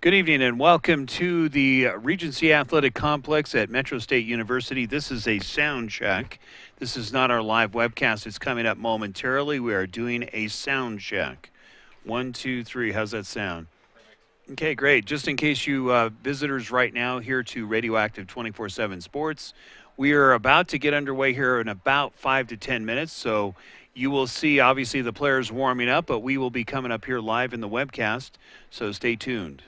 Good evening and welcome to the Regency Athletic Complex at Metro State University. This is a sound check. This is not our live webcast. It's coming up momentarily. We are doing a sound check. 1, 2, 3. How's that sound? Okay, great. Just in case you visitors right now here to Radioactive 24/7 Sports, we are about to get underway here in about 5 to 10 minutes. So you will see, obviously, the players warming up, but we will be coming up here live in the webcast. So stay tuned.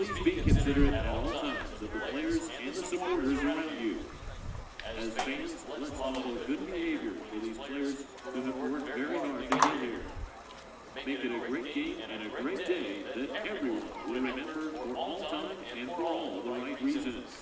Please be considerate at all times of the players and the supporters around you. As fans, let's model good behavior for these players who have worked very hard to get here. Make it a great game and a great day that everyone will remember for all time and for all the right reasons.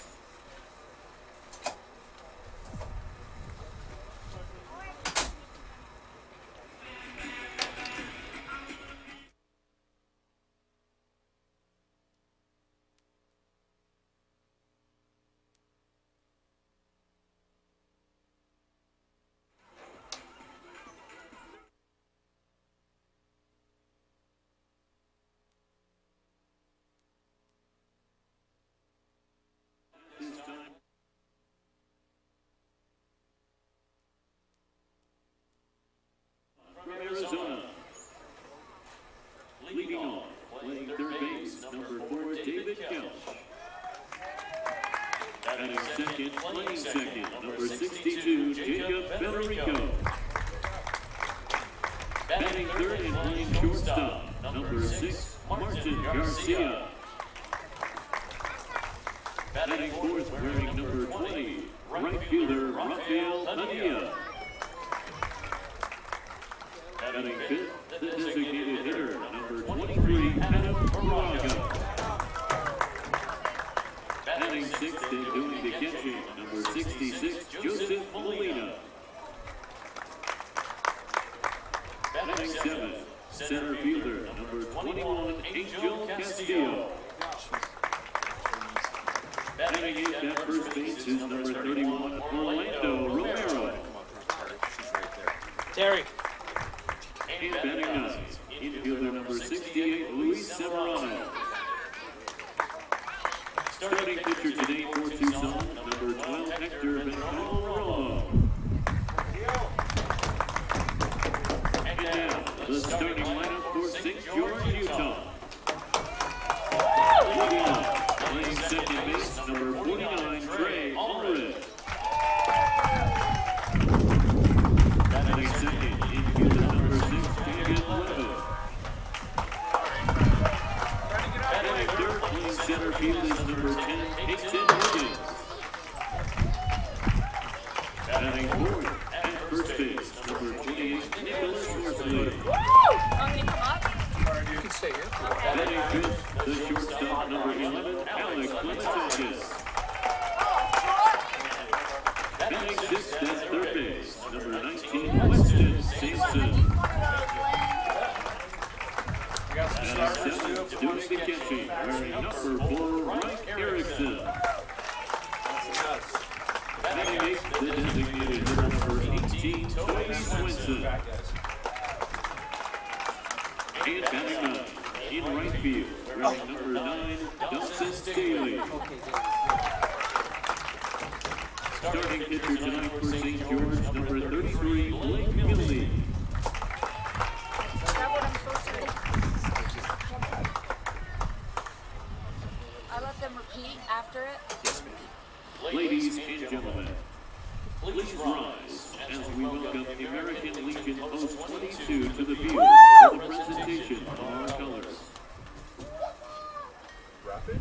From Arizona, leading off, playing third base, number 4, David Kelch. Batting second, playing second, number 62, Jacob Federico. Batting third and playing shortstop, number 6, Martin Garcia. Batting fourth, wearing number 20, right fielder Rafael Padilla. Batting fifth, the designated hitter, number 23, Adam Moraga. Batting sixth and doing the catching, number 66, Joseph Molina. Batting seventh, center fielder, number 21, Angel Castillo. Batting eighth at first base is number 31, Orlando Romero. Terry. And batting ninth, infielder number 68, Luis Severano. Starting pitcher today for Tucson, number 12, Hector Benrolo. And now, the starting lineup for St. George, Utah. Leading off, playing second base, number 49, Trey Allred. Batting second, infielder number 6, David Levitt. Batting third, playing center field is number 10, Peyton Higgins. Batting fourth, at first base, number 28, Nicholas Horsley. You can stay here. Batting fifth, the shortstop, number 11, Alex Clementakis. Batting sixth at third base, number 19, Weston Sampson. Batting seventh, doing the catching, wearing number 4, Mike Erickson. Batting eighth, the designated hitter, number 18, Toby Swinson. And batting ninth, in right field, wearing number 9, Dawson Staley. Starting pitcher tonight for St. George, number 33, Blake Milne. I let them repeat after it. Ladies and gentlemen, please rise as we welcome the American Legion Post 22 to the field for the presentation of our colors. Rapid?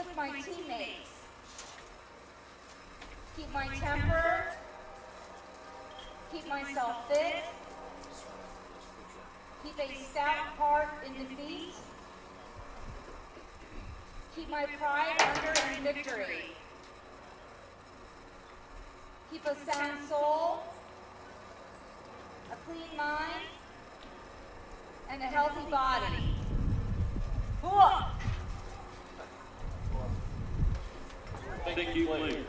with my teammates. Keep my temper. Keep myself fit. Keep a stout heart in defeat. Keep my pride under in victory. Keep a sound soul, a clean mind, and a healthy body. Hooah! Thank you, players.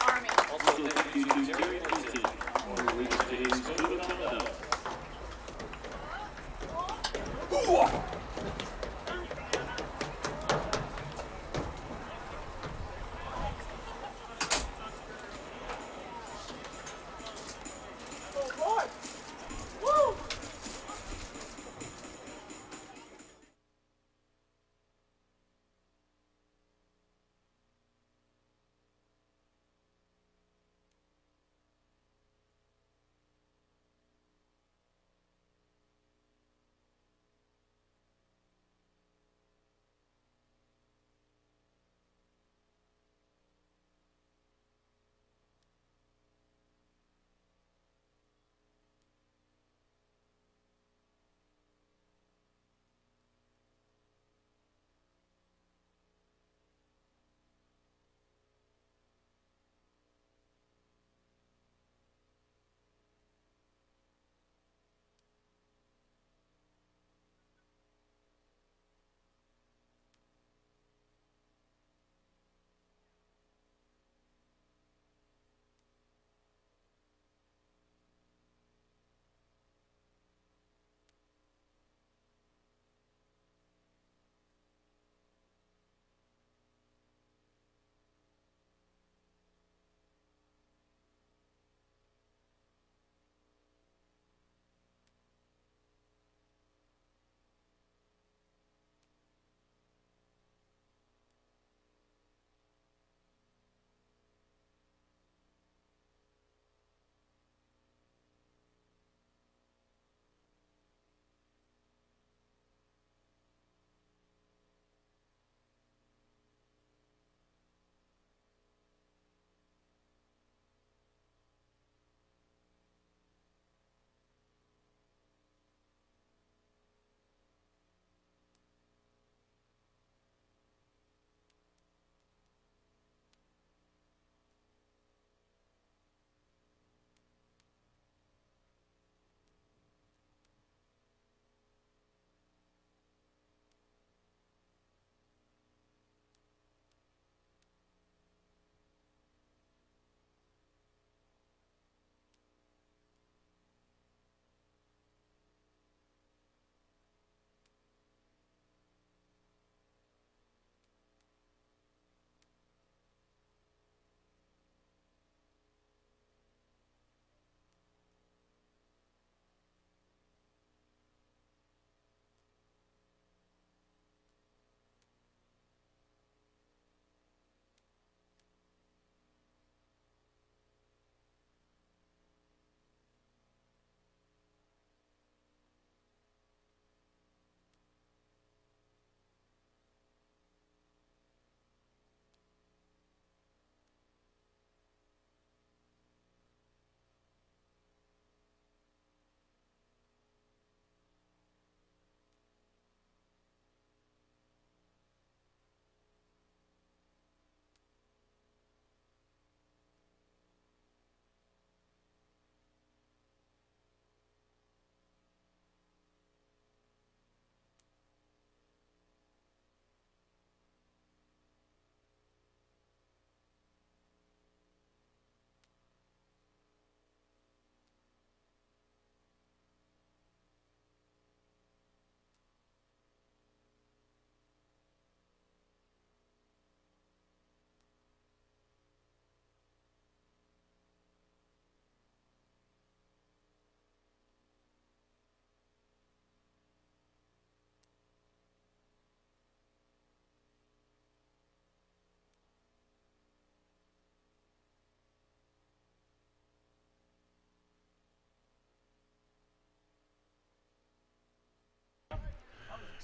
Army. Also, thank you to Terry Clinton for Region State's code of conduct.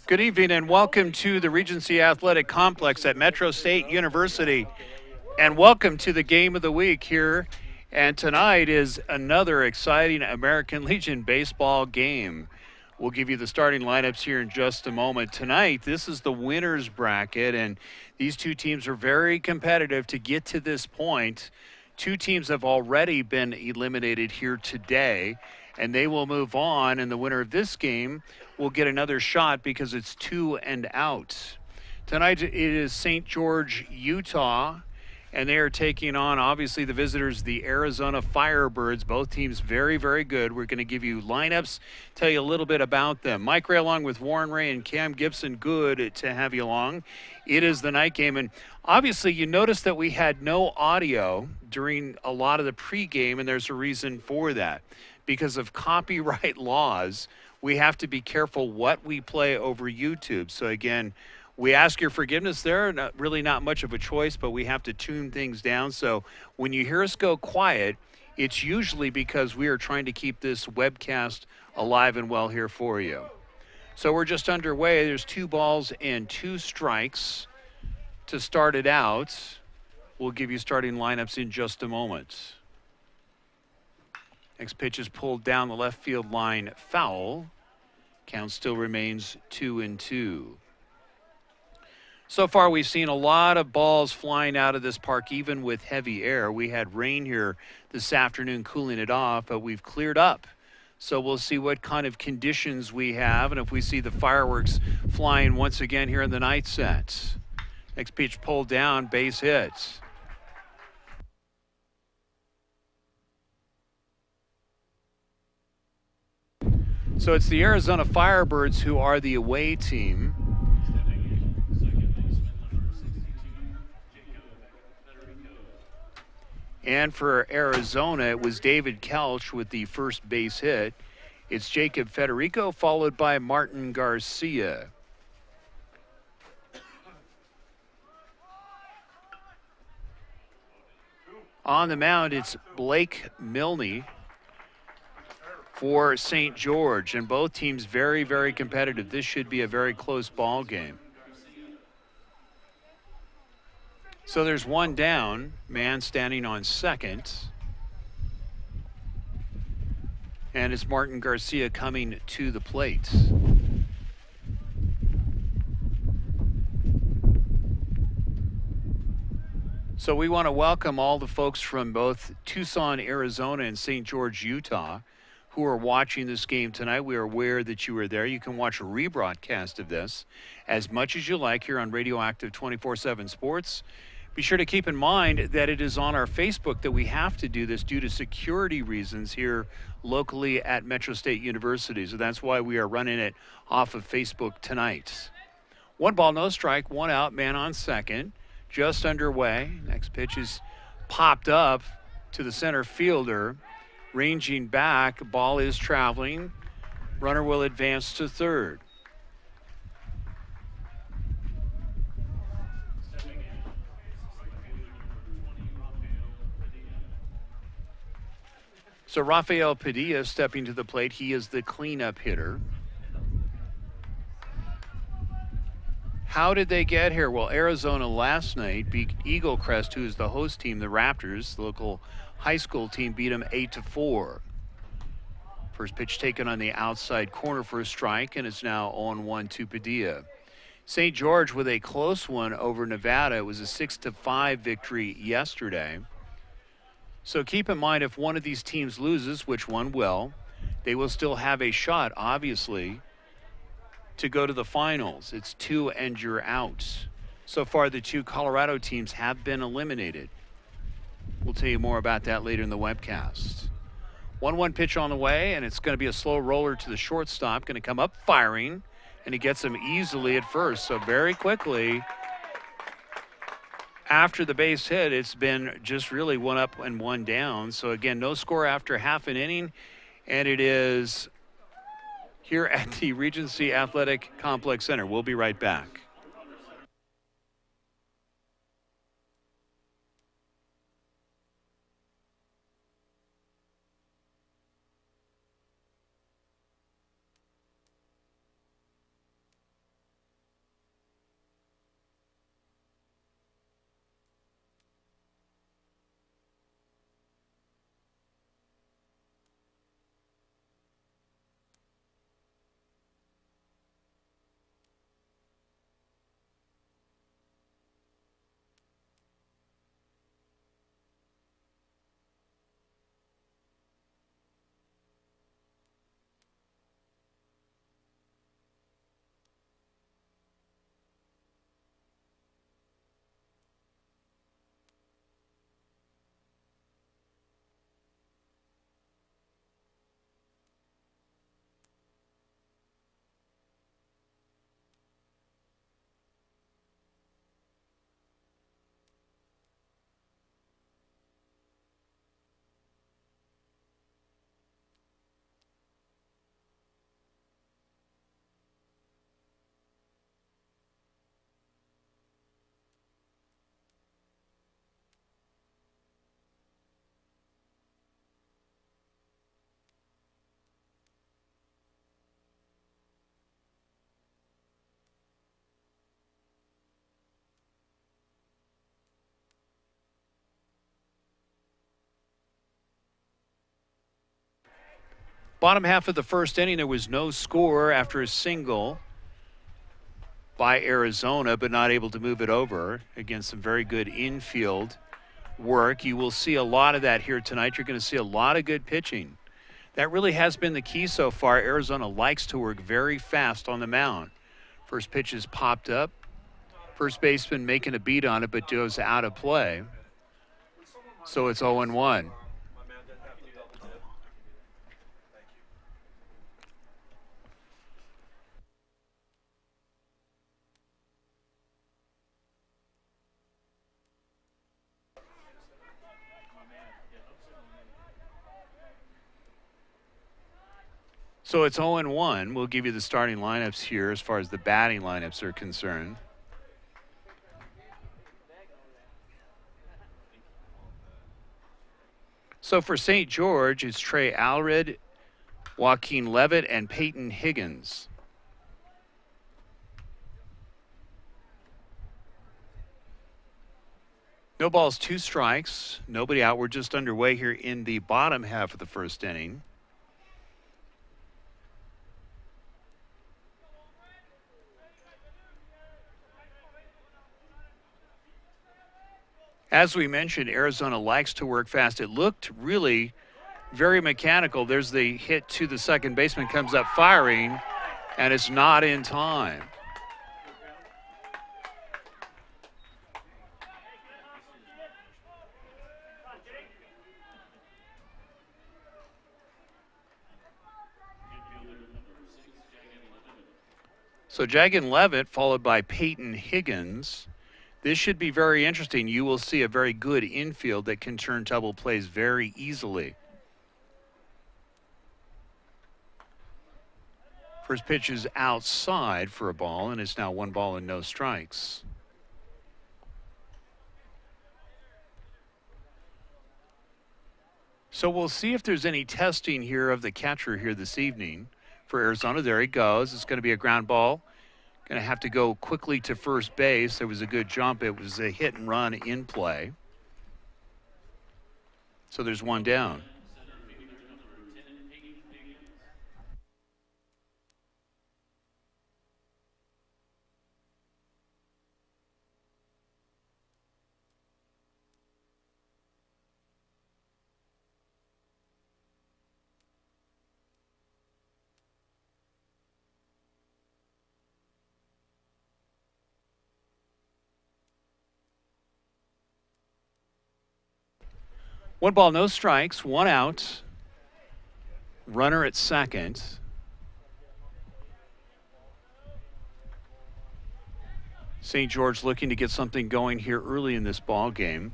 Good evening and welcome to the Regency Athletic Complex at Metro State University. And welcome to the game of the week here. And tonight is another exciting American Legion baseball game. We'll give you the starting lineups here in just a moment. Tonight, this is the winner's bracket, and these two teams are very competitive to get to this point. Two teams have already been eliminated here today, and they will move on, and the winner of this game will get another shot because it's 2 and out. Tonight it is St. George, Utah, and they are taking on, obviously, the visitors, the Arizona Firebirds. Both teams very, very good. We're going to give you lineups, tell you a little bit about them. Mike Ray along with Warren Ray and Cam Gibson, good to have you along. It is the night game, and obviously you notice that we had no audio during a lot of the pregame, and there's a reason for that. Because of copyright laws, we have to be careful what we play over YouTube. So again, we ask your forgiveness there. Really not much of a choice, but we have to tune things down. So when you hear us go quiet, it's usually because we are trying to keep this webcast alive and well here for you. So we're just underway. There's 2 balls and 2 strikes to start it out. We'll give you starting lineups in just a moment. Next pitch is pulled down the left field line, foul. Count still remains 2-2. So far, we've seen a lot of balls flying out of this park, even with heavy air. We had rain here this afternoon cooling it off, but we've cleared up. So we'll see what kind of conditions we have, and if we see the fireworks flying once again here in the night sets. Next pitch pulled down, base hits. So it's the Arizona Firebirds who are the away team. And for Arizona, it was David Kelch with the first base hit. It's Jacob Federico, followed by Martin Garcia. On the mound, it's Blake Milne for St. George, and both teams very, very competitive. This should be a very close ball game. So there's one down, man standing on second. And it's Martin Garcia coming to the plate. So we want to welcome all the folks from both Tucson, Arizona and St. George, Utah, who are watching this game tonight. We are aware that you are there. You can watch a rebroadcast of this as much as you like here on Radioactive 24/7 Sports. Be sure to keep in mind that it is on our Facebook that we have to do this due to security reasons here locally at Metro State University. So that's why we are running it off of Facebook tonight. 1 ball, no strike, 1 out, man on second. Just underway. Next pitch is popped up to the center fielder. Ranging back, ball is traveling. Runner will advance to third. So Rafael Padilla stepping to the plate. He is the cleanup hitter. How did they get here? Well, Arizona last night beat Eagle Crest, who is the host team, the Raptors. The local high school team beat them 8-4. First pitch taken on the outside corner for a strike, and it's now 0-1 to Padilla. St. George with a close one over Nevada. It was a 6-5 victory yesterday. So keep in mind, if one of these teams loses, which one will, they will still have a shot, obviously, to go to the finals. It's 2 and you're out. So far, the 2 Colorado teams have been eliminated. We'll tell you more about that later in the webcast. 1-1 pitch on the way, and it's going to be a slow roller to the shortstop. Going to come up firing, and he gets him easily at first. So very quickly, after the base hit, it's been just really 1 up and 1 down. So again, no score after half an inning, and it is here at the Regency Athletic Complex Center. We'll be right back. Bottom half of the first inning, there was no score after a single by Arizona, but not able to move it over against some very good infield work. You will see a lot of that here tonight. You're going to see a lot of good pitching. That really has been the key so far. Arizona likes to work very fast on the mound. First pitch is popped up. First baseman making a beat on it, but goes out of play. So it's 0-1. So it's 0-1. We'll give you the starting lineups here as far as the batting lineups are concerned. So for St. George, it's Trey Allred, Joaquin Levitt, and Peyton Higgins. No balls, 2 strikes, nobody out. We're just underway here in the bottom half of the first inning. As we mentioned, Arizona likes to work fast. It looked really very mechanical. There's the hit to the second baseman, comes up firing, and it's not in time. So Jagan Levitt followed by Peyton Higgins. This should be very interesting. You will see a very good infield that can turn double plays very easily. First pitch is outside for a ball, and it's now 1 ball and no strikes. So we'll see if there's any testing here of the catcher here this evening for Arizona. There he goes. It's going to be a ground ball. Going to have to go quickly to first base. There was a good jump. It was a hit and run in play. So there's 1 down. One ball, no strikes, 1 out. Runner at second. St. George looking to get something going here early in this ball game.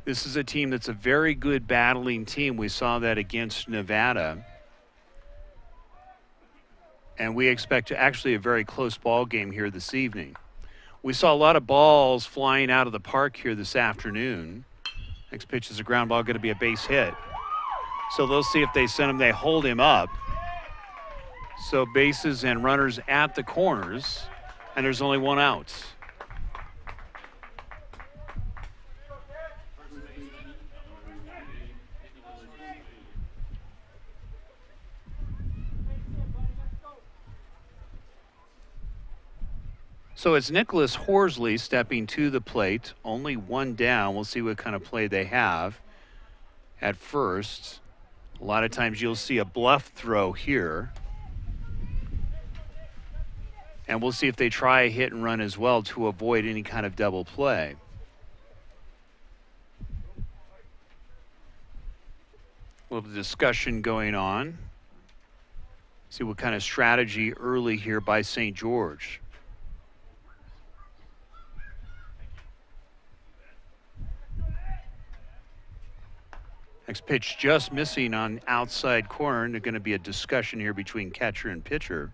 This is a team that's a very good battling team. We saw that against Nevada. And we expect actually a very close ball game here this evening. We saw a lot of balls flying out of the park here this afternoon. Next pitch is a ground ball, going to be a base hit. So they'll see if they send him, they hold him up. So bases and runners at the corners, and there's only 1 out. So it's Nicholas Horsley stepping to the plate. Only 1 down. We'll see what kind of play they have at first. A lot of times you'll see a bluff throw here. And we'll see if they try a hit and run as well to avoid any kind of double play. A little discussion going on. See what kind of strategy early here by St. George. Next pitch just missing on outside corner, and there's going to be a discussion here between catcher and pitcher.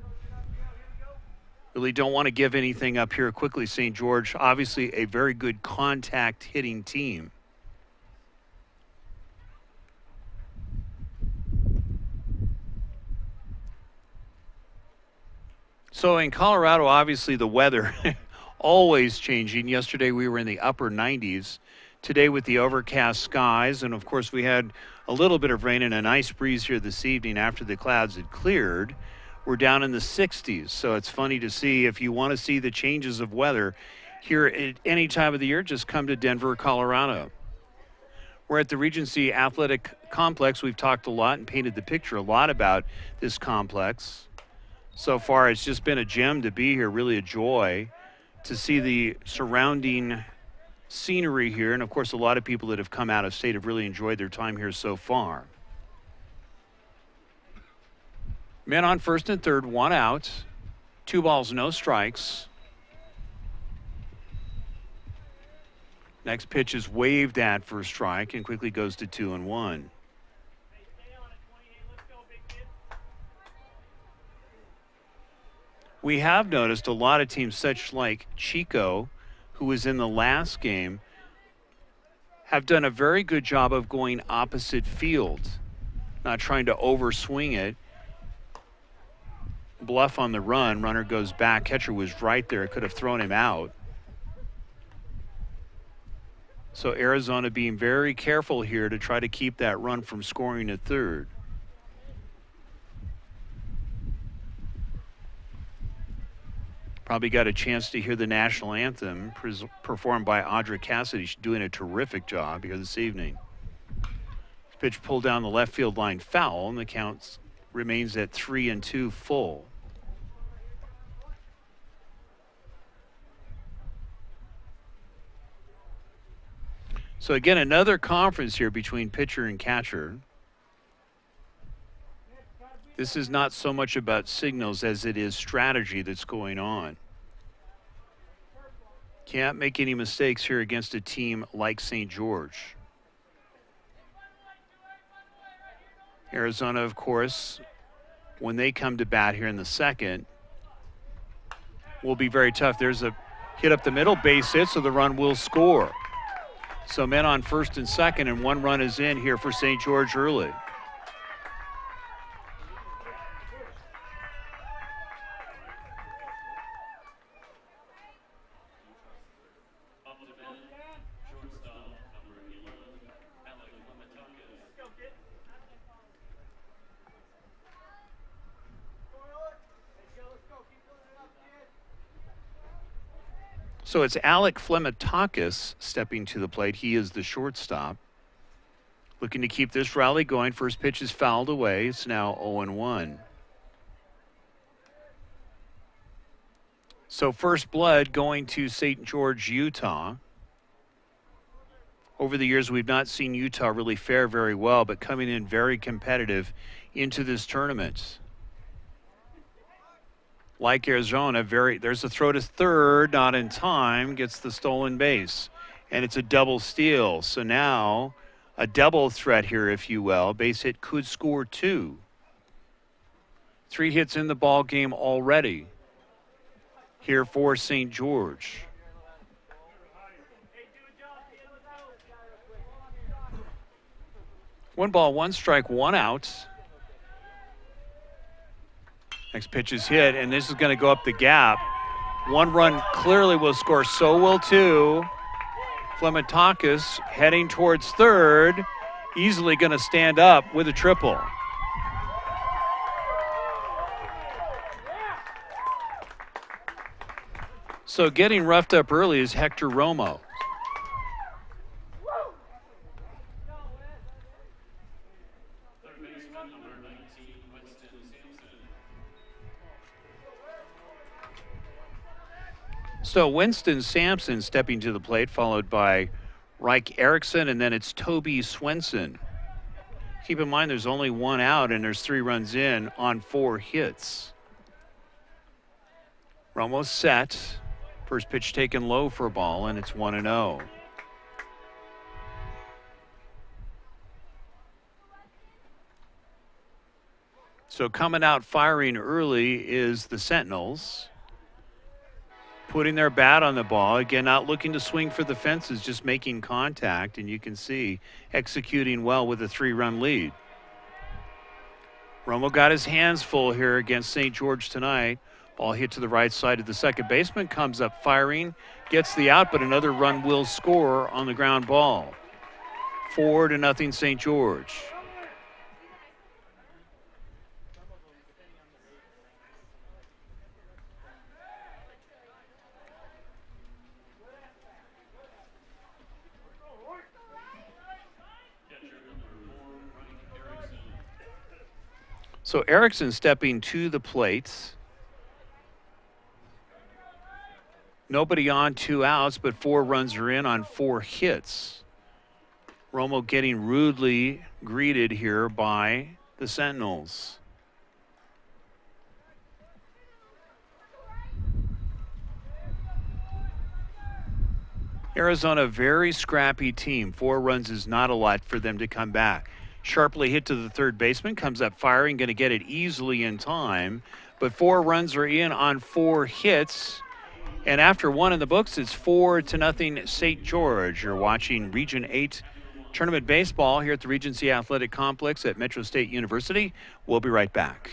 Really don't want to give anything up here quickly. St. George, obviously a very good contact hitting team. So in Colorado, obviously the weather always changing. Yesterday we were in the upper 90s. today with the overcast skies, and of course we had a little bit of rain and a nice breeze here this evening after the clouds had cleared. We're down in the 60s, so it's funny to see. If you want to see the changes of weather here at any time of the year, just come to Denver, Colorado. We're at the Regency Athletic Complex. We've talked a lot and painted the picture a lot about this complex. So far, it's just been a gem to be here, really a joy to see the surrounding scenery here. And of course, a lot of people that have come out of state have really enjoyed their time here so far. Men on first and third, 1 out, 2 balls, no strikes. Next pitch is waved at for a strike and quickly goes to 2-1. We have noticed a lot of teams, such like Chico, who was in the last game, have done a very good job of going opposite field, not trying to overswing it. Bluff on the run, runner goes back, catcher was right there, could have thrown him out. So Arizona being very careful here to try to keep that run from scoring at third. Probably got a chance to hear the national anthem performed by Audra Cassidy. She's doing a terrific job here this evening. Pitch pulled down the left field line, foul, and the count remains at 3-2 full. So again, another conference here between pitcher and catcher. This is not so much about signals as it is strategy that's going on. Can't make any mistakes here against a team like St. George. Arizona, of course, when they come to bat here in the second, will be very tough. There's a hit up the middle, base hit, so the run will score. So men on first and second, and 1 run is in here for St. George early. So it's Alec Flematakis stepping to the plate. He is the shortstop. Looking to keep this rally going. First pitch is fouled away. It's now 0-1. So first blood going to St. George, Utah. Over the years, we've not seen Utah really fare very well, but coming in very competitive into this tournament. Like Arizona, there's a throw to third, not in time, gets the stolen base. And it's a double steal. So now a double threat here, if you will. Base hit could score 2. 3 hits in the ball game already here for St. George. One ball, 1 strike, 1 out. Next pitch is hit, and this is going to go up the gap. 1 run clearly will score, so will 2. Flematakis heading towards third, easily going to stand up with a triple. So getting roughed up early is Hector Romo. So Winston Sampson stepping to the plate, followed by Reich Erickson, and then it's Toby Swenson. Keep in mind there's only 1 out and there's 3 runs in on 4 hits. Romo set. First pitch taken low for a ball, and it's 1-0. So coming out firing early is the Sentinels. Putting their bat on the ball. Again, not looking to swing for the fences, just making contact, and you can see executing well with a 3-run lead. Romo got his hands full here against St. George tonight. Ball hit to the right side of the second baseman, comes up firing, gets the out, but another run will score on the ground ball. 4-0 St. George. So Erickson stepping to the plate. Nobody on, 2 outs, but 4 runs are in on 4 hits. Romo getting rudely greeted here by the Sentinels. Arizona, very scrappy team. 4 runs is not a lot for them to come back. Sharply hit to the third baseman, comes up firing, going to get it easily in time. But 4 runs are in on 4 hits. And after 1 in the books, it's 4-0 St. George. You're watching Region 8 Tournament Baseball here at the Regency Athletic Complex at Metro State University. We'll be right back.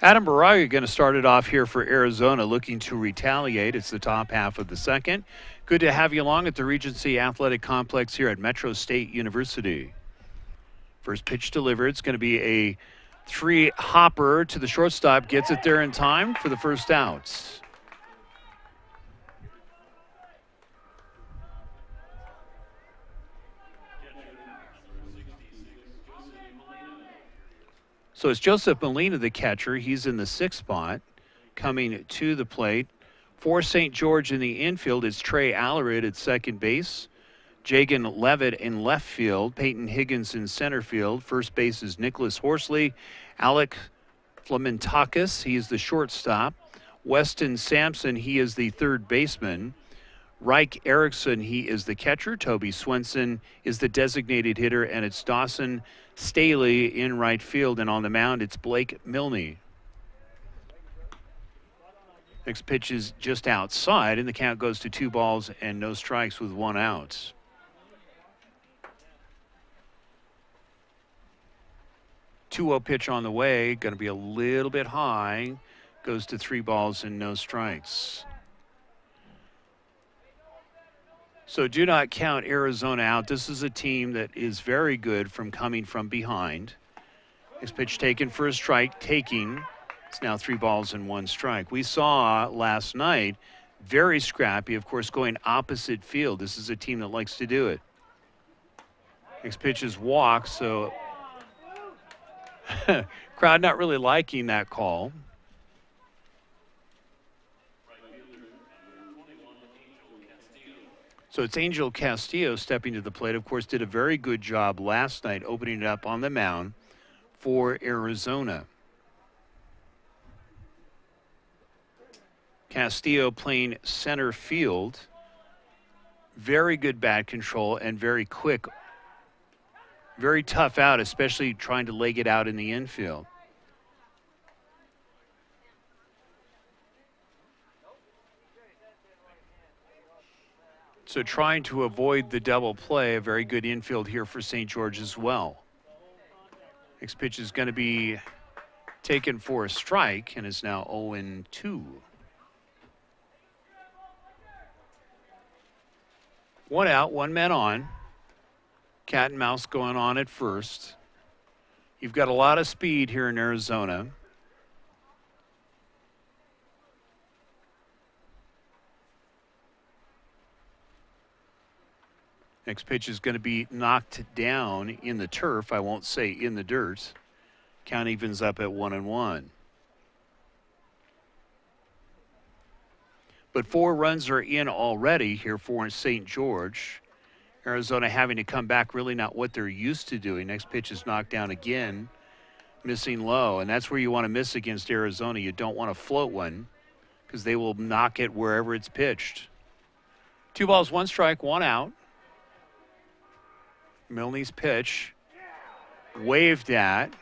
Adam Baraga going to start it off here for Arizona, looking to retaliate. It's the top half of the second. Good to have you along at the Regency Athletic Complex here at Metro State University. First pitch delivered. It's going to be a 3-hopper to the shortstop. Gets it there in time for the first out. So it's Joseph Molina, the catcher. He's in the 6th spot, coming to the plate. For St. George in the infield, it's Trey Allered at second base. Jagan Levitt in left field. Peyton Higgins in center field. First base is Nicholas Horsley. Alec Flamentakis, he is the shortstop. Weston Sampson, he is the third baseman. Reich Erickson, he is the catcher. Toby Swenson is the designated hitter, and it's Dawson Staley in right field. And on the mound, it's Blake Milne. Next pitch is just outside, and the count goes to 2 balls and no strikes with 1 out. Two-0 pitch on the way, going to be a little bit high. Goes to 3 balls and no strikes. So do not count Arizona out. This is a team that is very good from coming from behind. Next pitch taken for a strike, taking. It's now 3 balls and 1 strike. We saw last night, very scrappy, of course, going opposite field. This is a team that likes to do it. Next pitch is walk, so crowd not really liking that call. So it's Angel Castillo stepping to the plate. Of course, did a very good job last night opening it up on the mound for Arizona. Castillo playing center field. Very good bat control and very quick. Very tough out, especially trying to leg it out in the infield. So trying to avoid the double play, a very good infield here for St. George as well. Next pitch is going to be taken for a strike and is now 0-2. One out, one man on. Cat and mouse going on at first. You've got a lot of speed here in Arizona. Next pitch is going to be knocked down in the turf. I won't say in the dirt. Count evens up at 1-1. But 4 runs are in already here for St. George. Arizona having to come back, really not what they're used to doing. Next pitch is knocked down again, missing low. And that's where you want to miss against Arizona. You don't want to float one because they will knock it wherever it's pitched. 2 balls, 1 strike, 1 out. Milne's pitch, waved at.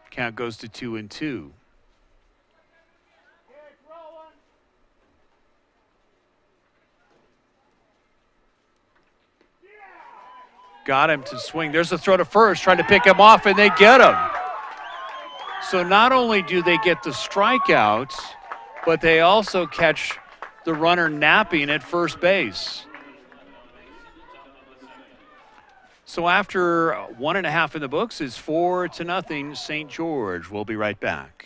Count goes to 2-2. Got him to swing. There's a throw to first, trying to pick him off, and they get him. So not only do they get the strikeout, but they also catch the runner napping at first base. So after 1.5 in the books, it's 4-0 St. George. We'll be right back.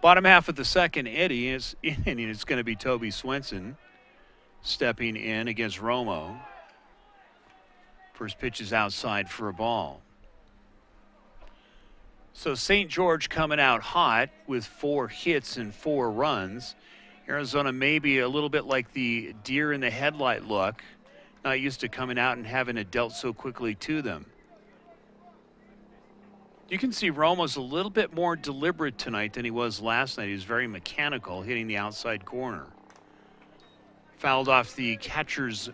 Bottom half of the second inning is going to be Toby Swenson stepping in against Romo. First pitch is outside for a ball. So St. George coming out hot with 4 hits and 4 runs. Arizona maybe a little bit like the deer in the headlight look, not used to coming out and having it dealt so quickly to them. You can see Romo's a little bit more deliberate tonight than he was last night. He was very mechanical, hitting the outside corner. Fouled off the catcher's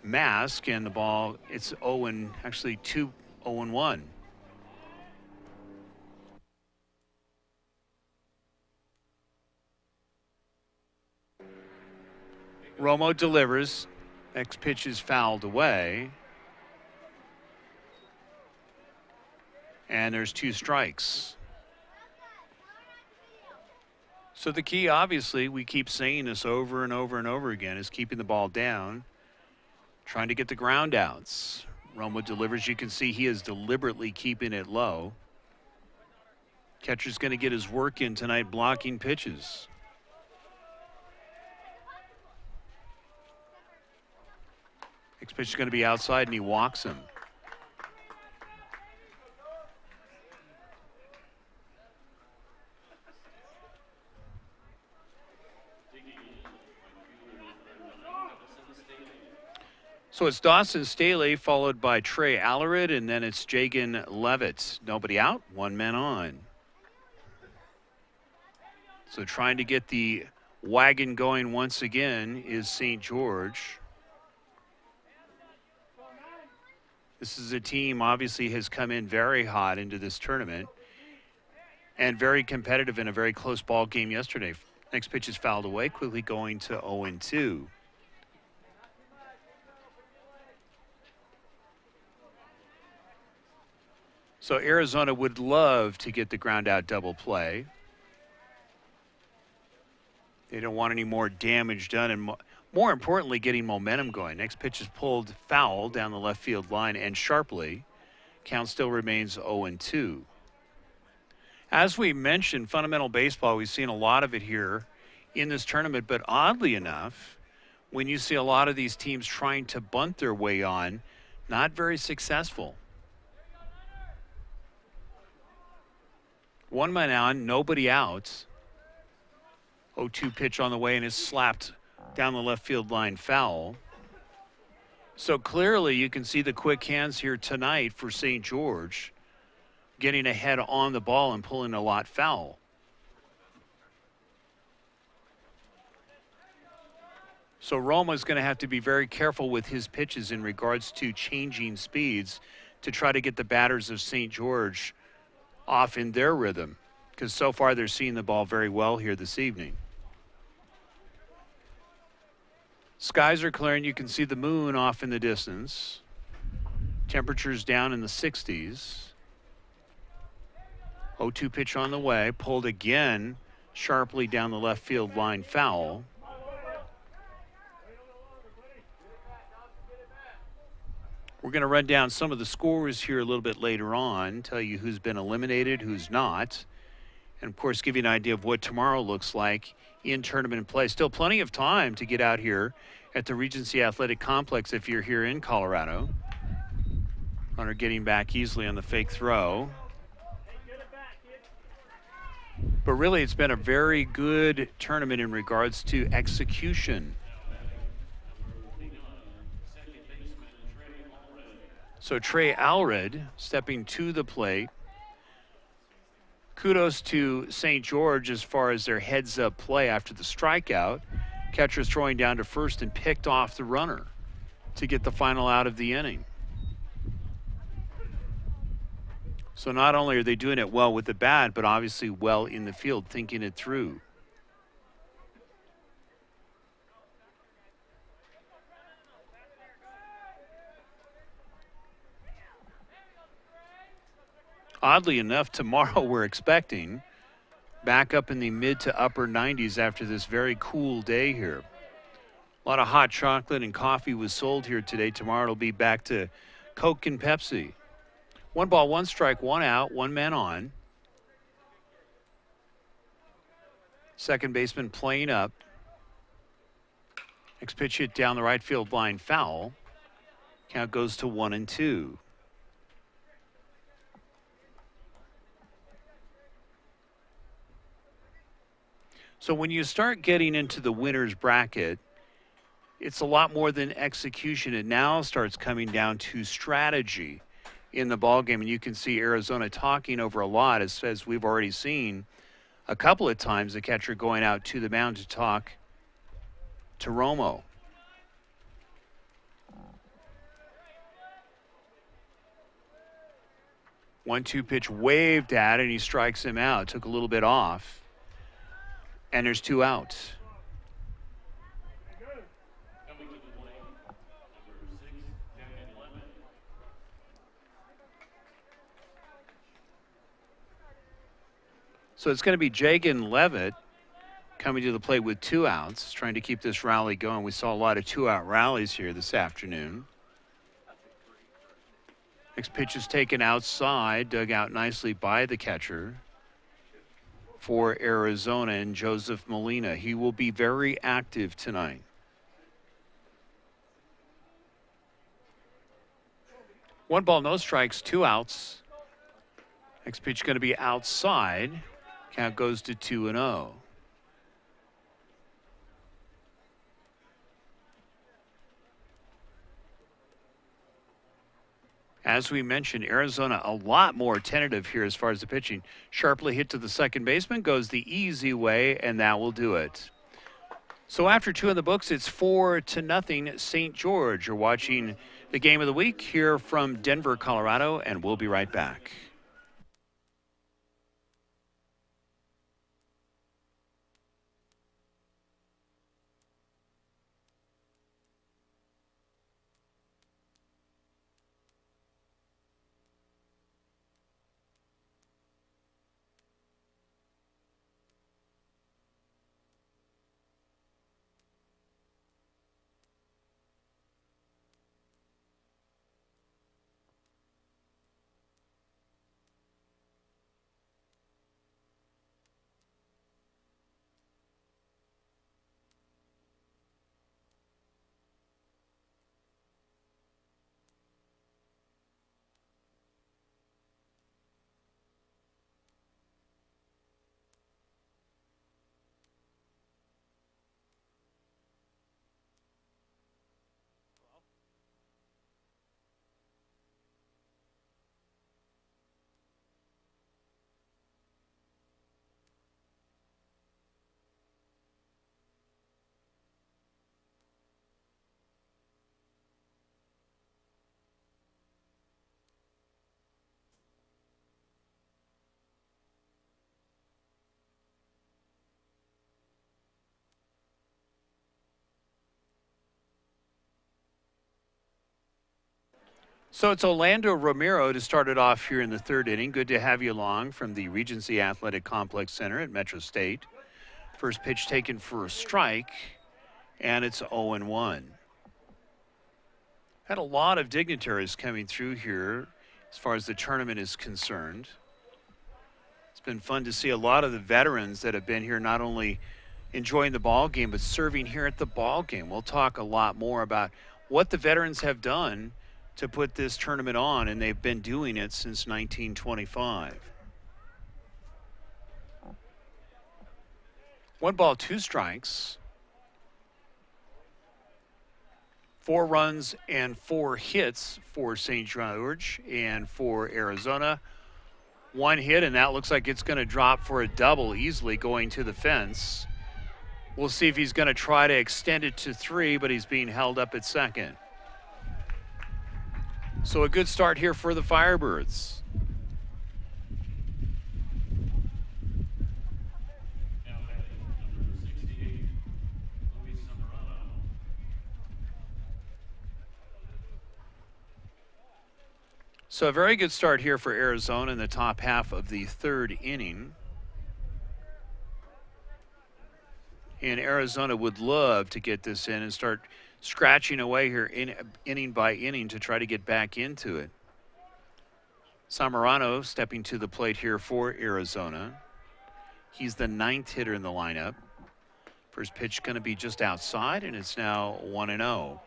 mask, and the ball, it's 0-1. Romo delivers. Next pitch is fouled away. And there's 2 strikes. So the key, obviously, we keep saying this over and over and over again, is keeping the ball down, trying to get the ground outs. Romo delivers. You can see he is deliberately keeping it low. Catcher's going to get his work in tonight blocking pitches. Next pitch is going to be outside, and he walks him. So it's Dawson Staley followed by Trey Allered, and then it's Jagan Levitt. Nobody out, one man on. So trying to get the wagon going once again is St. George. This is a team obviously has come in very hot into this tournament and very competitive in a very close ball game yesterday. Next pitch is fouled away, quickly going to 0-2. So Arizona would love to get the ground out double play. They don't want any more damage done, and more importantly, getting momentum going. Next pitch is pulled foul down the left field line and sharply. Count still remains 0-2. As we mentioned, fundamental baseball, we've seen a lot of it here in this tournament, but oddly enough, when you see a lot of these teams trying to bunt their way on, not very successful. One man on, nobody out. 0-2 pitch on the way and is slapped down the left field line foul. So clearly you can see the quick hands here tonight for St. George, getting ahead on the ball and pulling a lot foul. So Roma's going to have to be very careful with his pitches in regards to changing speeds to try to get the batters of St. George off in their rhythm, because so far they're seeing the ball very well here this evening. Skies are clearing. You can see the moon off in the distance. Temperatures down in the 60s. 0-2 pitch on the way, pulled again sharply down the left field line foul. We're going to run down some of the scores here a little bit later on, tell you who's been eliminated, who's not, and of course give you an idea of what tomorrow looks like in tournament play. Still plenty of time to get out here at the Regency Athletic Complex if you're here in Colorado. Runner getting back easily on the fake throw. But really it's been a very good tournament in regards to execution. So Trey Allred stepping to the plate. Kudos to St. George as far as their heads-up play after the strikeout. Catcher's throwing down to first and picked off the runner to get the final out of the inning. So not only are they doing it well with the bat, but obviously well in the field, thinking it through. Oddly enough, tomorrow we're expecting back up in the mid to upper 90s after this very cool day here. A lot of hot chocolate and coffee was sold here today. Tomorrow it'll be back to Coke and Pepsi. 1 ball, 1 strike, 1 out, 1 man on. Second baseman playing up. Next pitch hit down the right field line foul. Count goes to 1-2. So when you start getting into the winner's bracket, it's a lot more than execution. It now starts coming down to strategy in the ballgame. And you can see Arizona talking over a lot, as we've already seen a couple of times, the catcher going out to the mound to talk to Romo. One-two pitch waved at, and he strikes him out. Took a little bit off. And there's 2 outs. So it's going to be Jagan Levitt coming to the plate with 2 outs, trying to keep this rally going. We saw a lot of 2-out rallies here this afternoon. Next pitch is taken outside, dug out nicely by the catcher for Arizona, and Joseph Molina. He will be very active tonight. 1 ball, no strikes, 2 outs. Next pitch going to be outside. Count goes to 2-0. As we mentioned, Arizona a lot more tentative here as far as the pitching. Sharply hit to the second baseman, goes the easy way, and that will do it. So after 2 in the books, it's 4-0 St. George. You're watching the game of the week here from Denver, Colorado, and we'll be right back. So it's Orlando Romero to start it off here in the 3rd inning. Good to have you along from the Regency Athletic Complex Center at Metro State. First pitch taken for a strike, and it's 0-1. Had a lot of dignitaries coming through here as far as the tournament is concerned. It's been fun to see a lot of the veterans that have been here not only enjoying the ball game, but serving here at the ball game. We'll talk a lot more about what the veterans have done to put this tournament on, and they've been doing it since 1925. 1 ball, 2 strikes. 4 runs and 4 hits for St. George, and for Arizona, 1 hit, and that looks like it's going to drop for a double easily going to the fence. We'll see if he's going to try to extend it to 3, but he's being held up at second. So a good start here for the Firebirds. So a very good start here for Arizona in the top half of the 3rd inning. And Arizona would love to get this in and start scratching away here inning by inning to try to get back into it. Sammarano stepping to the plate here for Arizona. He's the 9th hitter in the lineup. First pitch going to be just outside, and it's now 1-0.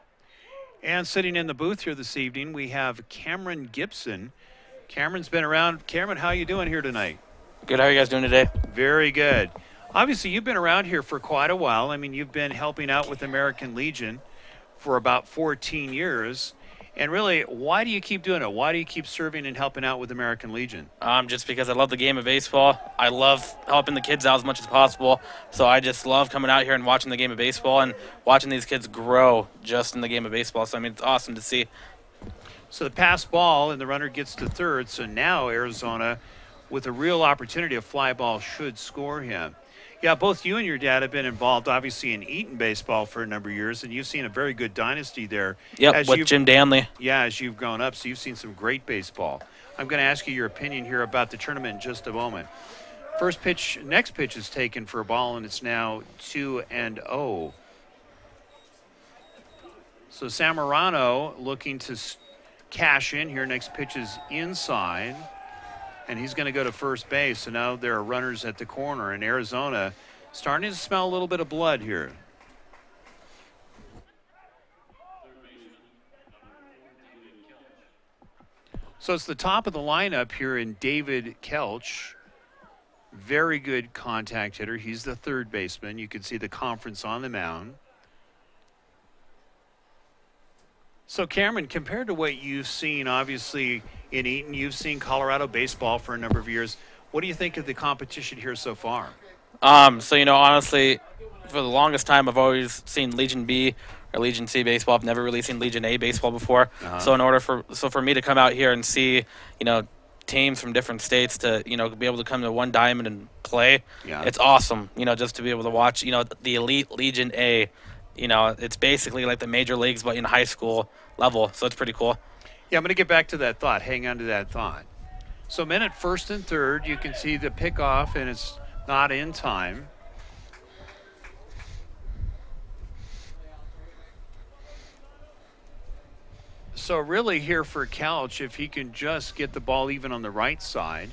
And sitting in the booth here this evening, we have Cameron Gibson. Cameron's been around. Cameron, how you doing here tonight? Good. How are you guys doing today? Very good. Obviously, you've been around here for quite a while. I mean, you've been helping out with American Legion for about 14 years. And really, why do you keep doing it? Why do you keep serving and helping out with American Legion? Just because I love the game of baseball. I love helping the kids out as much as possible. So I just love coming out here and watching the game of baseball and watching these kids grow just in the game of baseball. So, I mean, it's awesome to see. So the pass ball, and the runner gets to 3rd. So now Arizona, with a real opportunity, a fly ball should score him. Yeah, both you and your dad have been involved, obviously, in Eaton baseball for a number of years, and you've seen a very good dynasty there. Yep, with Jim Danley. Yeah, as you've grown up, so you've seen some great baseball. I'm going to ask you your opinion here about the tournament in just a moment. Next pitch is taken for a ball, and it's now 2-0. So Sammarano looking to cash in here. Next pitch is inside. And he's going to go to first base. So now there are runners at the corner. And Arizona starting to smell a little bit of blood here. So it's the top of the lineup here in David Kelch. Very good contact hitter. He's the third baseman. You can see the conference on the mound. So Cameron, compared to what you've seen, obviously in Eaton, you've seen Colorado baseball for a number of years. What do you think of the competition here so far? So, you know, honestly, for the longest time, I've always seen Legion B or Legion C baseball. I've never really seen Legion A baseball before. So for me to come out here and see, you know, teams from different states to, you know, be able to come to one diamond and play, it's awesome, you know, just to be able to watch, you know, the elite Legion A. You know, it's basically like the major leagues, but in high school level. So it's pretty cool. Yeah, I'm going to get back to that thought. Hang on to that thought. So men at first and third, you can see the pickoff, and it's not in time. So really here for Couch, if he can just get the ball even on the right side,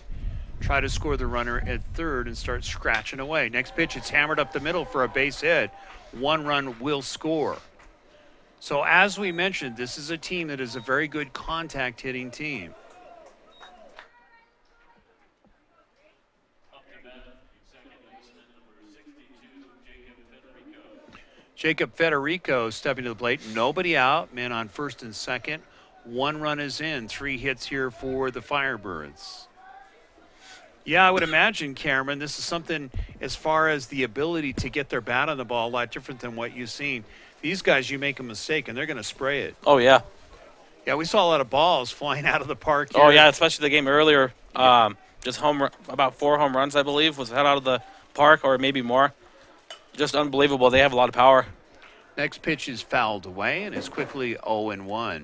try to score the runner at third and start scratching away. Next pitch, it's hammered up the middle for a base hit. One run will score. So as we mentioned, this is a team that is a very good contact hitting team. Jacob Federico stepping to the plate. Nobody out. Man on first and second. One run is in. 3 hits here for the Firebirds. Yeah, I would imagine, Cameron, this is something as far as the ability to get their bat on the ball a lot different than what you've seen. These guys, you make a mistake, and they're going to spray it. Oh, yeah. Yeah, we saw a lot of balls flying out of the park here. Oh, yeah, especially the game earlier. Just about 4 home runs, I believe, was head out of the park, or maybe more. Just unbelievable. They have a lot of power. Next pitch is fouled away, and it's quickly 0-1.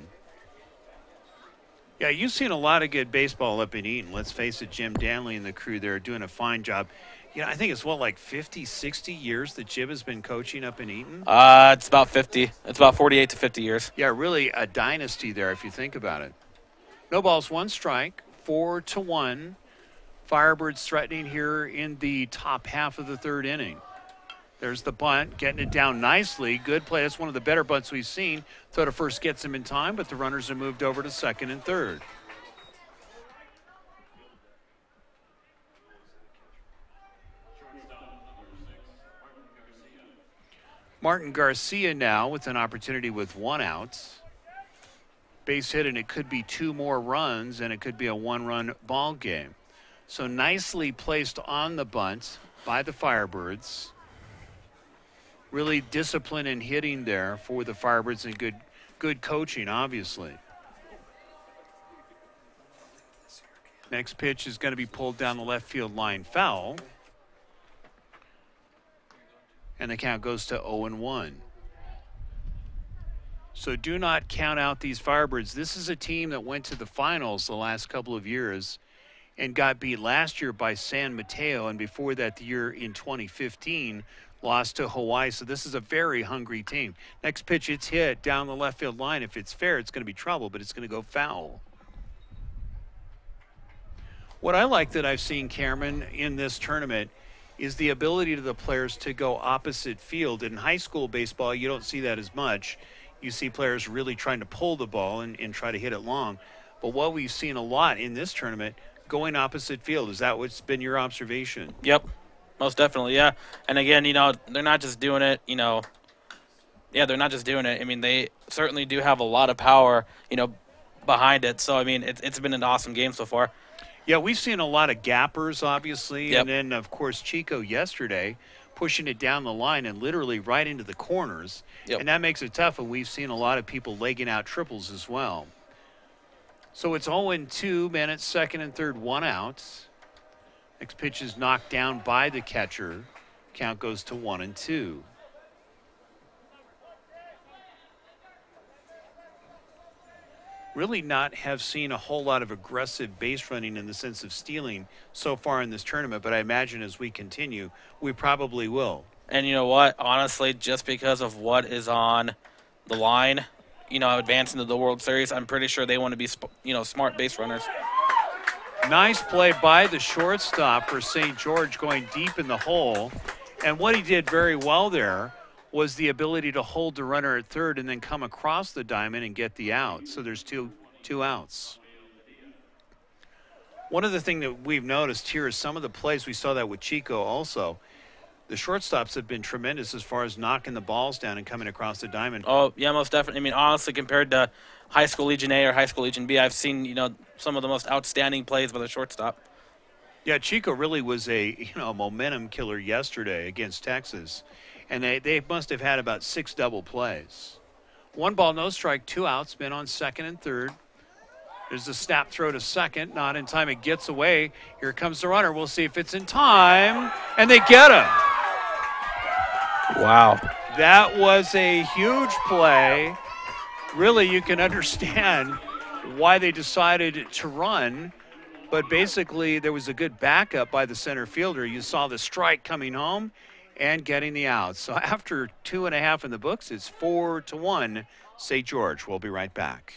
Yeah, you've seen a lot of good baseball up in Eaton. Let's face it, Jim Danley and the crew there are doing a fine job. You know, I think it's, like 50, 60 years that Jim has been coaching up in Eaton? It's about 50. It's about 48 to 50 years. Yeah, really a dynasty there if you think about it. No balls, 1 strike, 4-1. Firebirds threatening here in the top half of the third inning. There's the bunt, getting it down nicely. Good play. That's one of the better bunts we've seen. Throw to first gets him in time, but the runners are moved over to second and third. Martin Garcia now with an opportunity with 1 out. Base hit, and it could be 2 more runs, and it could be a 1-run ball game. So nicely placed on the bunt by the Firebirds. Really discipline and hitting there for the Firebirds, and good coaching, obviously. Next pitch is going to be pulled down the left field line, foul. And the count goes to 0-1. So do not count out these Firebirds. This is a team that went to the finals the last couple of years and got beat last year by San Mateo, and before that the year in 2015 lost to Hawaii. So this is a very hungry team. Next pitch, it's hit down the left field line. If it's fair, it's going to be trouble, but it's going to go foul. What I like that I've seen, Cameron, in this tournament is the ability to the players to go opposite field. In high school baseball, you don't see that as much. You see players really trying to pull the ball and try to hit it long. But what we've seen a lot in this tournament, going opposite field. Is that what's been your observation? Yep. Most definitely, yeah. And again, you know, they're not just doing it, you know. Yeah, they're not just doing it. I mean, they certainly do have a lot of power, you know, behind it. So, I mean, it's been an awesome game so far. Yeah, we've seen a lot of gappers, obviously. Yep. And then, of course, Chico yesterday pushing it down the line and literally right into the corners. Yep. And that makes it tough, and we've seen a lot of people legging out triples as well. So it's 0-2, men at second and third, 1 out. Next pitch is knocked down by the catcher. Count goes to 1-2. Really not have seen a whole lot of aggressive base running in the sense of stealing so far in this tournament, but I imagine as we continue, we probably will. And you know what? Honestly, just because of what is on the line, you know, advancing to the World Series, I'm pretty sure they want to be, you know, smart base runners. Nice play by the shortstop for St. George, going deep in the hole. And what he did very well there was the ability to hold the runner at third and then come across the diamond and get the out. So there's two outs. One of the things that we've noticed here is some of the plays, we saw that with Chico also, the shortstops have been tremendous as far as knocking the balls down and coming across the diamond. Oh, yeah, most definitely. I mean, honestly, compared to high school Legion A or high school Legion B, I've seen, some of the most outstanding plays by the shortstop. Yeah, Chico really was a momentum killer yesterday against Texas, and they must have had about 6 double plays. 1 ball, no strike, 2 outs, men on second and third. There's a snap throw to second, not in time. It gets away. Here comes the runner. We'll see if it's in time, and they get him. Wow. That was a huge play. Really, you can understand why they decided to run, but basically there was a good backup by the center fielder. You saw the strike coming home and getting the out. So after 2.5 in the books, it's 4-1 St. George. We'll be right back.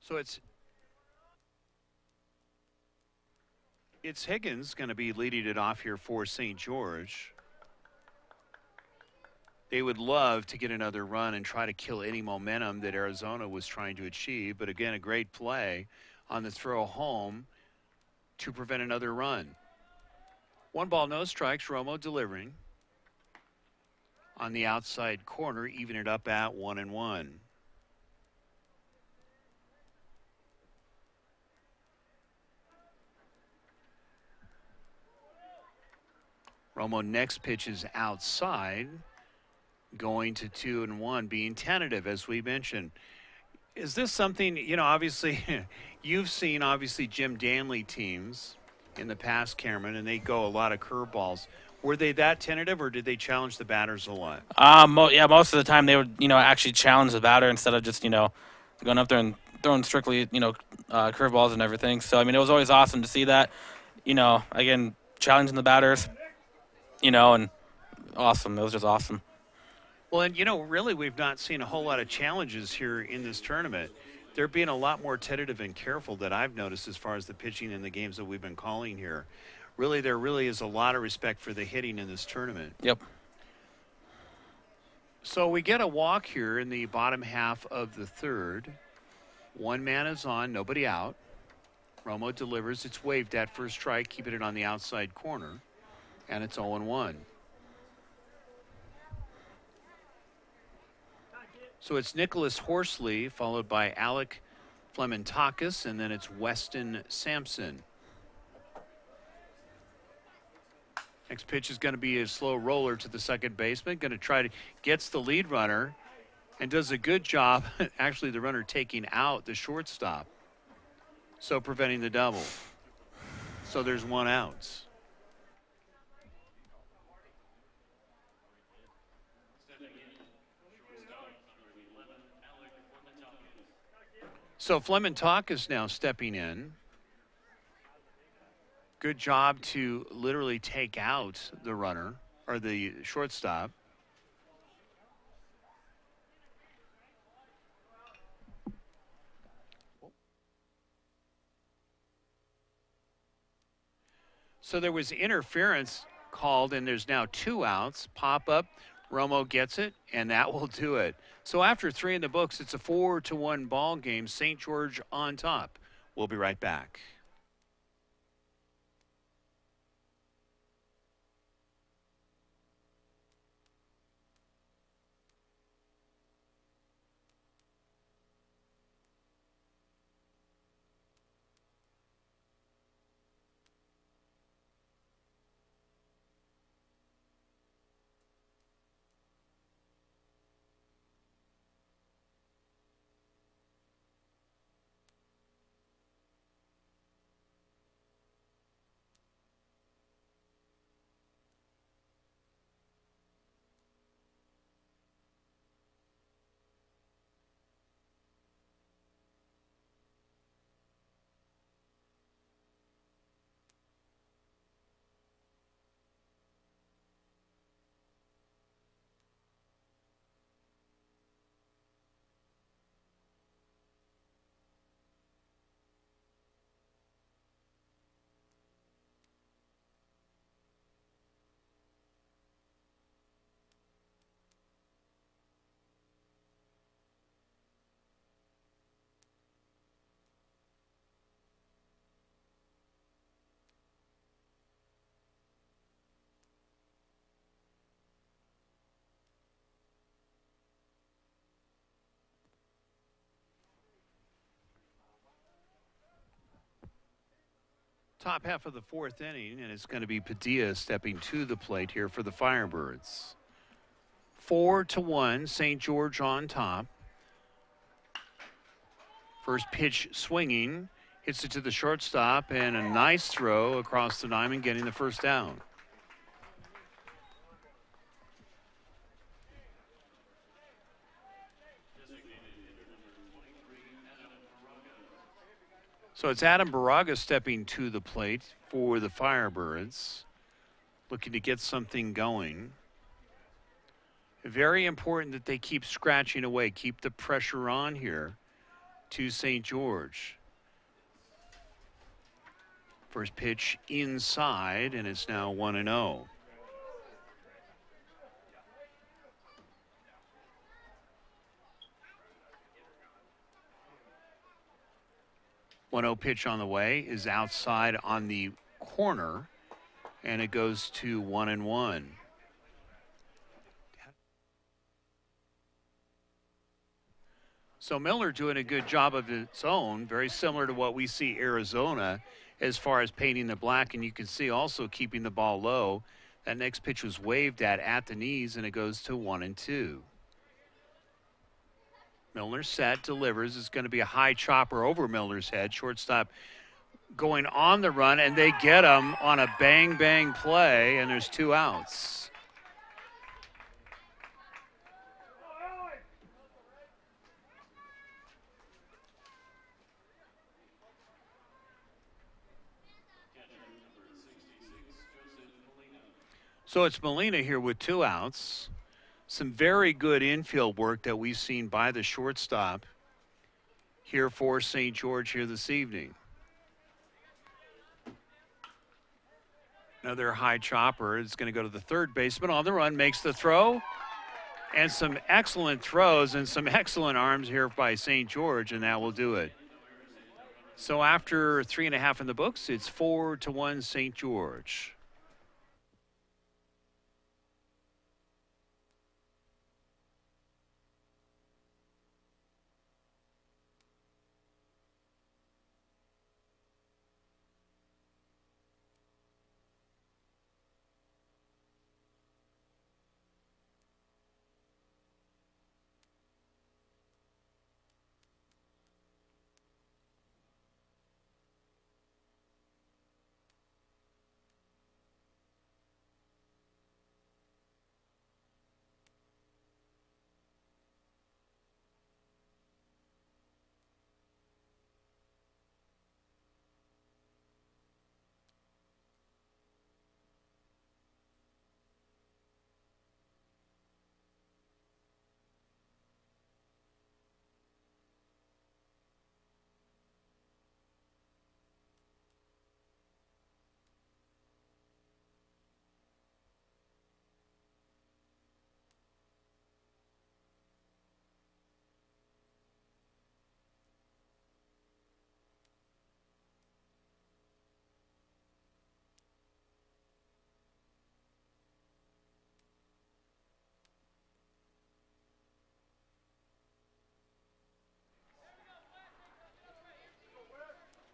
So it's Higgins going to be leading it off here for St. George. They would love to get another run and try to kill any momentum that Arizona was trying to achieve. But again, a great play on the throw home to prevent another run. 1 ball, no strikes. Romo delivering on the outside corner, even it up at 1-1. Romo next pitch is outside, going to 2-1, being tentative, as we mentioned. Is this something, obviously, you've seen, Jim Danley teams in the past, Cameron, and they go a lot of curveballs. Were they that tentative, or did they challenge the batters a lot? Yeah, most of the time they would, actually challenge the batter instead of just, going up there and throwing strictly, curveballs and everything. So, I mean, it was always awesome to see that, again, challenging the batters. And awesome. It was just awesome. Well, and, really we've not seen a whole lot of challenges here in this tournament. They're being a lot more tentative and careful that I've noticed as far as the pitching in the games that we've been calling here. Really, there really is a lot of respect for the hitting in this tournament. Yep. So we get a walk here in the bottom half of the third. 1 man is on, nobody out. Romo delivers. It's waved at first strike, keeping it on the outside corner. And it's 0-1. So it's Nicholas Horsley, followed by Alec Flementakis, and then it's Weston Sampson. Next pitch is going to be a slow roller to the second baseman. Going to try to gets the lead runner and does a good job. Actually, the runner taking out the shortstop, so preventing the double. So there's 1 out. So Flementakis now stepping in. Good job to literally take out the runner, or the shortstop. So there was interference called, and there's now 2 outs. Pop up. Romo gets it, and that will do it. So after 3 in the books, it's a 4-1 ball game. St. George on top. We'll be right back. Top half of the 4th inning, and it's going to be Padilla stepping to the plate here for the Firebirds. 4-1, St. George on top. First pitch swinging, hits it to the shortstop, and a nice throw across the diamond, getting the first down. So it's Adam Baraga stepping to the plate for the Firebirds, looking to get something going. Very important that they keep scratching away, keep the pressure on here to St. George. First pitch inside, and it's now 1-0. One-0 pitch on the way is outside on the corner, and it goes to 1-1. So Miller doing a good job of its own, very similar to what we see Arizona as far as painting the black, and you can see also keeping the ball low. That next pitch was waved at the knees, and it goes to 1-2. Milner set, delivers. It's going to be a high chopper over Milner's head. Shortstop going on the run, and they get him on a bang-bang play, and there's 2 outs. So it's Molina here with 2 outs. Some very good infield work that we've seen by the shortstop here for St. George here this evening. Another high chopper is going to go to the third baseman on the run, makes the throw. And some excellent throws and some excellent arms here by St. George, and that will do it. So after 3.5 in the books, it's 4-1 St. George.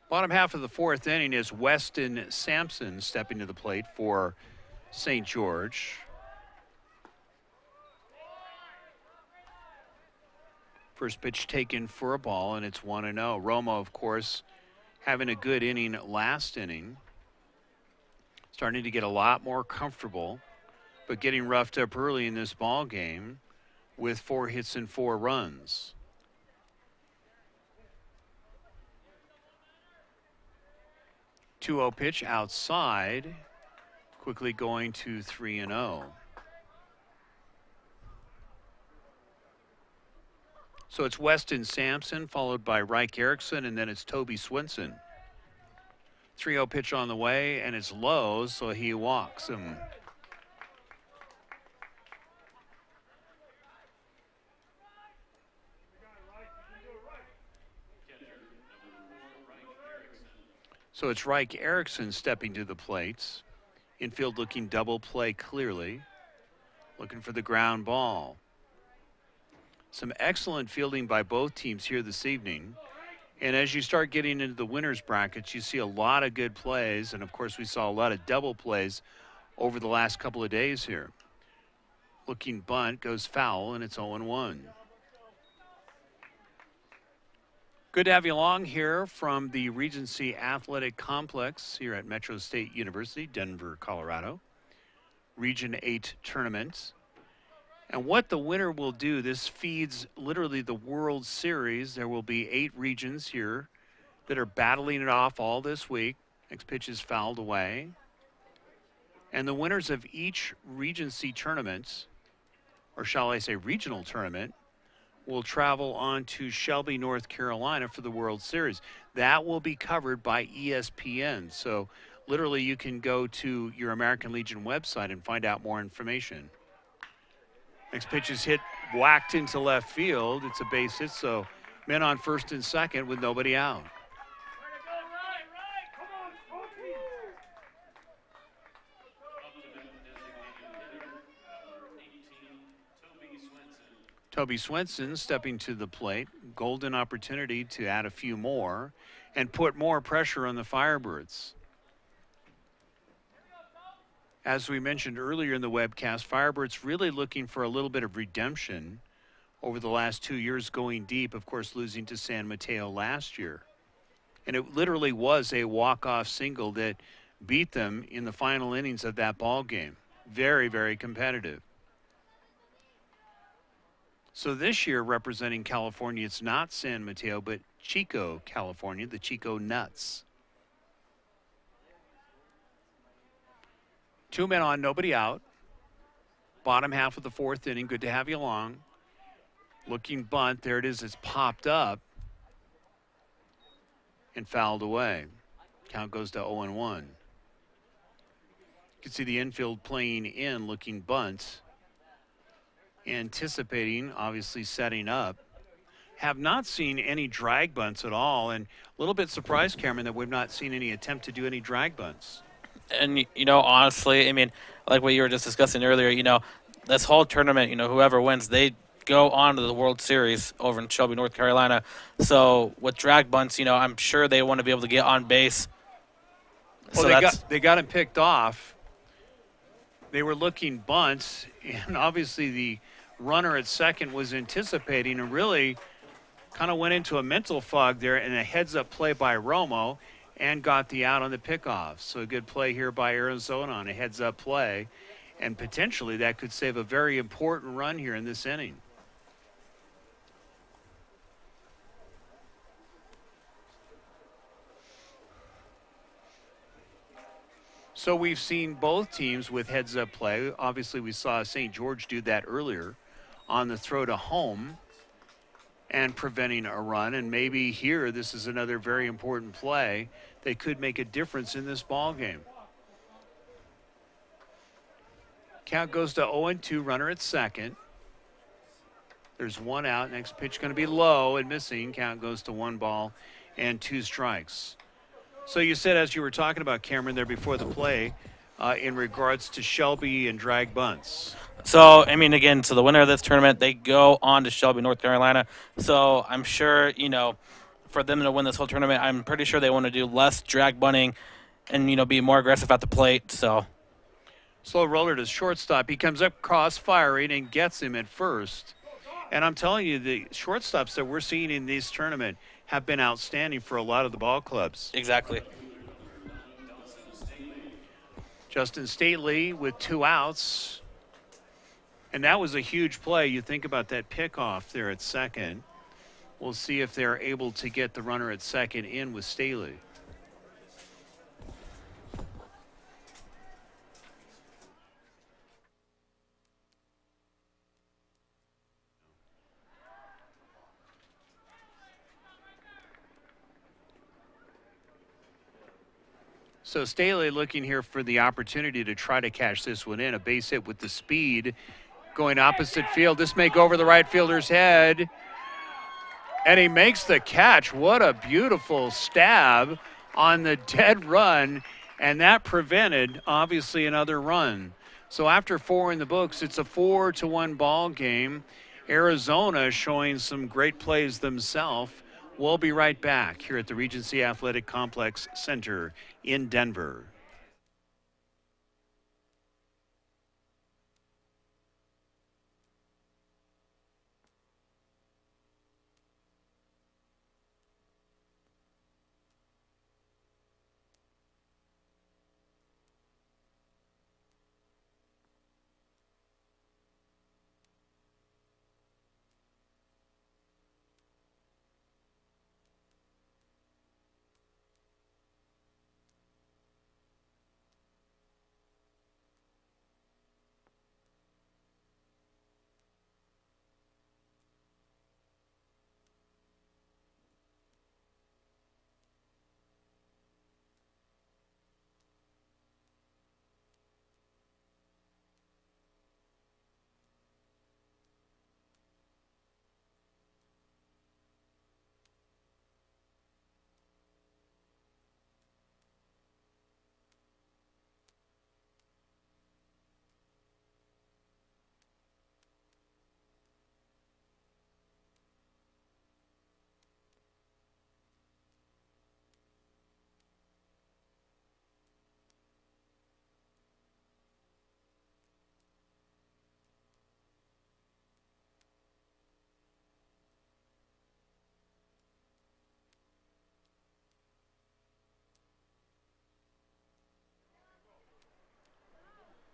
Bottom half of the fourth inning is Weston Sampson stepping to the plate for St. George. First pitch taken for a ball, and it's 1-0. Romo, of course, having a good inning last inning. Starting to get a lot more comfortable, but getting roughed up early in this ball game with 4 hits and 4 runs. Two-0 pitch outside, quickly going to 3-0. So it's Weston Sampson, followed by Reich Erickson, and then it's Toby Swinson. 3-0 pitch on the way, and it's low, so he walks him. So it's Reich Erickson stepping to the plates. Infield looking double play clearly. Looking for the ground ball. Some excellent fielding by both teams here this evening. And as you start getting into the winners brackets, you see a lot of good plays. And of course, we saw a lot of double plays over the last couple of days here. Looking bunt goes foul, and it's 0-1. Good to have you along here from the Regency Athletic Complex here at Metro State University, Denver, Colorado. Region 8 tournament. And what the winner will do, this feeds literally the World Series. There will be 8 regions here that are battling it off all this week. Next pitch is fouled away. And the winners of each Regency tournament, or shall I say regional tournament, will travel on to Shelby, North Carolina for the World Series. That will be covered by ESPN. So literally you can go to your American Legion website and find out more information. Next pitch is hit, whacked into left field. It's a base hit, so men on first and second with nobody out. Toby Swinson stepping to the plate. Golden opportunity to add a few more and put more pressure on the Firebirds. As we mentioned earlier in the webcast, Firebirds really looking for a little bit of redemption over the last 2 years, going deep, of course, losing to San Mateo last year. And it literally was a walk-off single that beat them in the final innings of that ball game. Very, very competitive. So this year, representing California, it's not San Mateo, but Chico, California, the Chico Nuts. 2 men on, nobody out. Bottom half of the fourth inning. Good to have you along. Looking bunt. There it is. It's popped up and fouled away. Count goes to 0-1. You can see the infield playing in, looking bunt. Anticipating, obviously setting up. Have not seen any drag bunts at all, and a little bit surprised, Cameron, that we've not seen any attempt to do any drag bunts. And, you know, honestly, I mean, like what you were just discussing earlier, you know, this whole tournament, you know, whoever wins, they go on to the World Series over in Shelby, North Carolina. So with drag bunts, you know, I'm sure they want to be able to get on base. Well, So they got him picked off. They were looking bunts, and obviously the runner at second was anticipating and really kind of went into a mental fog there, and a heads-up play by Romo and got the out on the pickoff. So a good play here by Arizona on a heads-up play, and potentially that could save a very important run here in this inning. So we've seen both teams with heads-up play. Obviously, we saw St. George do that earlier on the throw to home and preventing a run. And maybe here, this is another very important play that could make a difference in this ball game. Count goes to 0-2, runner at second. There's 1 out. Next pitch going to be low and missing. Count goes to 1 ball and 2 strikes. So you said, as you were talking about, Cameron, there before the play, in regards to Shelby and drag bunts. So, I mean, again, so the winner of this tournament, they go on to Shelby, North Carolina. So I'm sure, you know, for them to win this whole tournament, I'm pretty sure they want to do less drag bunting and, you know, be more aggressive at the plate. So Slow roller to shortstop. He comes up cross firing and gets him at first. And I'm telling you, the shortstops that we're seeing in this tournament have been outstanding for a lot of the ball clubs. exactly. Justin Stately with 2 outs. And that was a huge play. You think about that pickoff there at second. We'll see if they're able to get the runner at second in with Staley. So Staley looking here for the opportunity to try to cash this one in. A base hit with the speed going opposite field. This may go over the right fielder's head. And he makes the catch. What a beautiful stab on the dead run. And that prevented, obviously, another run. So after 4 in the books, it's a 4-1 ball game. Arizona showing some great plays themselves. We'll be right back here at the Regency Athletic Complex Center in Denver.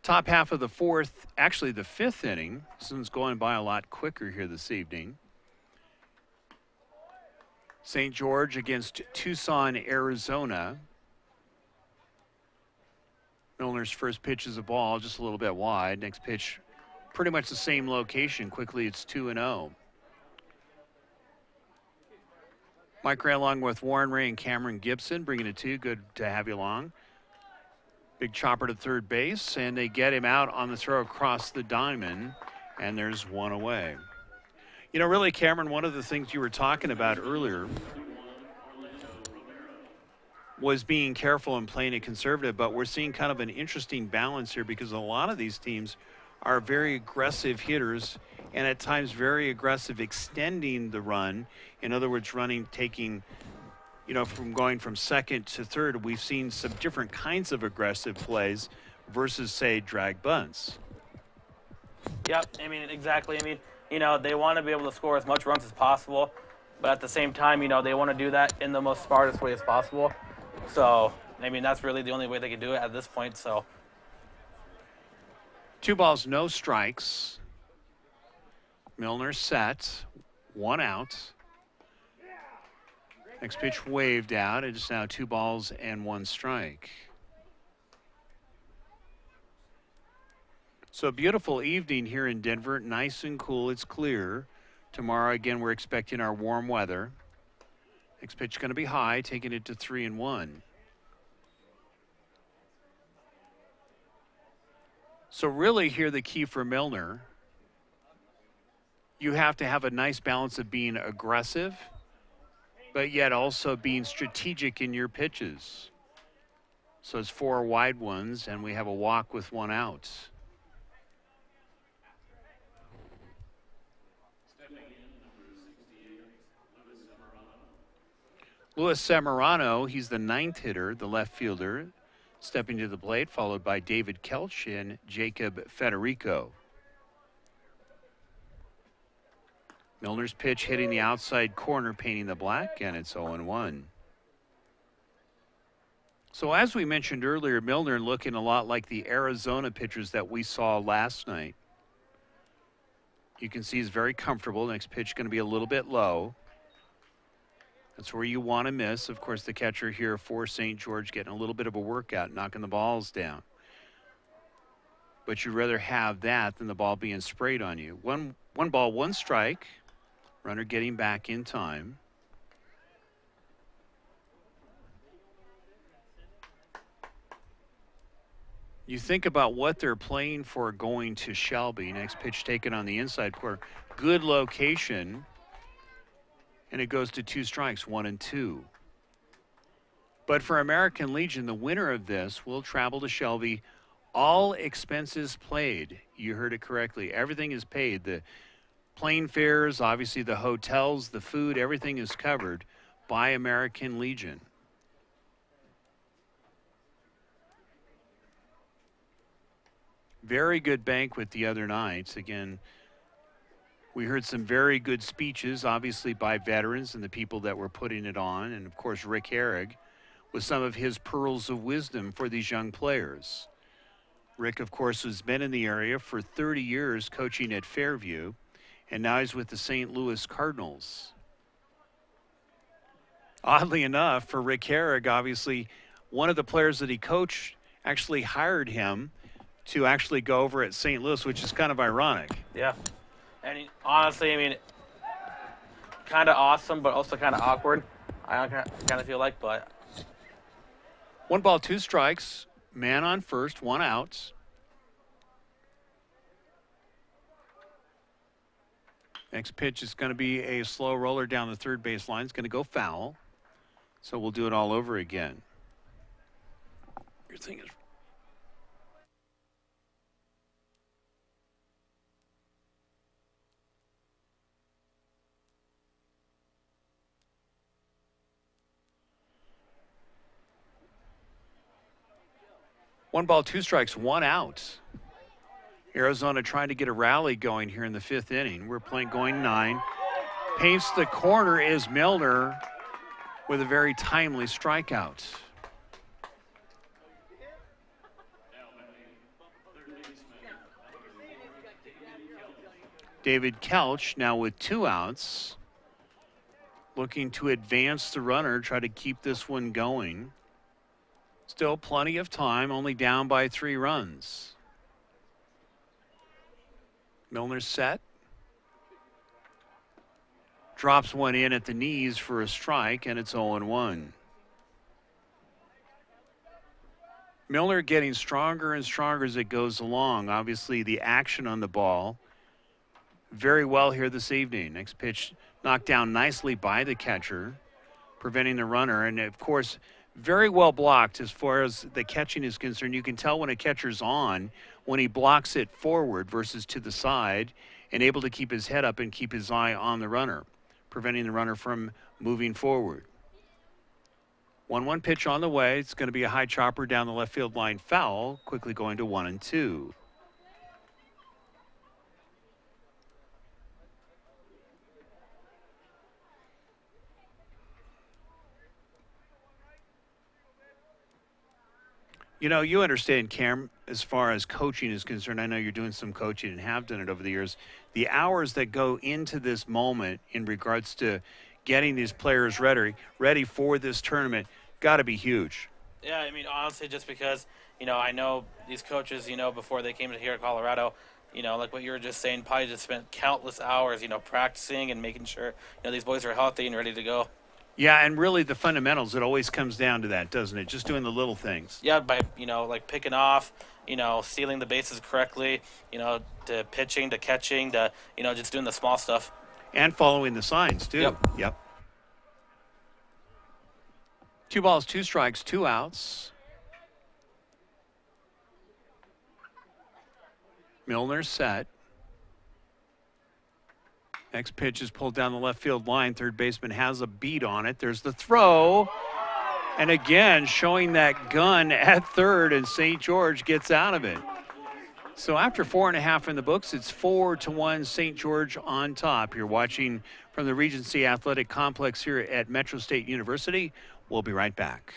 Top half of the fourth, actually the 5th inning. This one's going by a lot quicker here this evening. St. George against Tucson, Arizona. Milner's first pitch is a ball, just a little bit wide. Next pitch, pretty much the same location. Quickly, it's 2-0. Mike Ray along with Warren Ray and Cameron Gibson bringing it to you. Good to have you along. Big chopper to third base, and they get him out on the throw across the diamond, and there's one away. You know, really, Cameron, one of the things you were talking about earlier was being careful and playing it conservative, but we're seeing kind of an interesting balance here because a lot of these teams are very aggressive hitters and at times very aggressive extending the run. In other words, taking from going from second to third. We've seen some different kinds of aggressive plays versus, say, drag bunts. Yep, I mean, exactly. I mean, they want to be able to score as much runs as possible, but at the same time, they want to do that in the most smartest way as possible. So, I mean, that's really the only way they can do it at this point. So, 2 balls, no strikes. Milner set, 1 out. Next pitch waved out. It's now 2 balls and 1 strike. So a beautiful evening here in Denver. Nice and cool. It's clear. Tomorrow, again, we're expecting our warm weather. Next pitch going to be high, taking it to 3-1. So really here the key for Milner, you have to have a nice balance of being aggressive, but yet also being strategic in your pitches. So it's 4 wide ones, and we have a walk with 1 out. Luis Semirano, he's the 9th hitter, the left fielder, stepping to the plate, followed by David Kelch and Jacob Federico. Milner's pitch hitting the outside corner, painting the black, and it's 0-1. So as we mentioned earlier, Milner looking a lot like the Arizona pitchers that we saw last night. You can see he's very comfortable. Next pitch going to be a little bit low. That's where you want to miss. Of course, the catcher here for St. George getting a little bit of a workout, knocking the balls down. But you'd rather have that than the ball being sprayed on you. One ball, one strike. Runner getting back in time. You think about what they're playing for going to Shelby. Next pitch taken on the inside corner. Good location. And it goes to 2 strikes, 1 and 2. But for American Legion, the winner of this will travel to Shelby. All expenses paid. You heard it correctly. Everything is paid. The plane fares, obviously the hotels, the food, everything is covered by American Legion. Very good banquet the other night. Again, we heard some very good speeches, obviously by veterans and the people that were putting it on. And of course, Rick Herrig with some of his pearls of wisdom for these young players. Rick, of course, has been in the area for 30 years coaching at Fairview, and now he's with the St. Louis Cardinals. Oddly enough, for Rick Herrig, obviously, one of the players that he coached actually hired him to actually go over at St. Louis, which is kind of ironic. Yeah. And honestly, I mean, kind of awesome, but also kind of awkward. I kind of feel like, but. 1 ball, 2 strikes. Man on first, 1 out. Next pitch is going to be a slow roller down the third base line. It's going to go foul. So we'll do it all over again. Your thing is. One ball, 2 strikes, 1 out. Arizona trying to get a rally going here in the 5th inning. We're playing going 9. Paints the corner is Milner with a very timely strikeout. David Kelch now with 2 outs. Looking to advance the runner, try to keep this one going. Still plenty of time, only down by 3 runs. Milner's set. Drops one in at the knees for a strike, and it's 0-1. Milner getting stronger and stronger as it goes along. Obviously, the action on the ball very well here this evening. Next pitch knocked down nicely by the catcher, preventing the runner. And, of course, very well blocked as far as the catching is concerned. You can tell when a catcher's on when he blocks it forward versus to the side and able to keep his head up and keep his eye on the runner, preventing the runner from moving forward. 1-1 pitch on the way. It's going to be a high chopper down the left field line, foul, quickly going to 1-2. You know, you understand, Cam, as far as coaching is concerned. I know you're doing some coaching and have done it over the years. The hours that go into this moment in regards to getting these players ready for this tournament got to be huge. Yeah, I mean, honestly, just because, you know, I know these coaches, you know, before they came to here at Colorado, you know, like what you were just saying, probably just spent countless hours, you know, practicing and making sure, you know, these boys are healthy and ready to go. Yeah, and really the fundamentals, it always comes down to that, doesn't it? Just doing the little things. Yeah, by, you know, like picking off, you know, stealing the bases correctly, you know, to pitching, to catching, to, you know, just doing the small stuff. And following the signs, too. Yep. 2 balls, 2 strikes, 2 outs. Milner set. Next pitch is pulled down the left field line. Third baseman has a beat on it. There's the throw. And again, showing that gun at third, and St. George gets out of it. So after 4.5 in the books, it's 4-1 St. George on top. You're watching from the Regency Athletic Complex here at Metro State University. We'll be right back.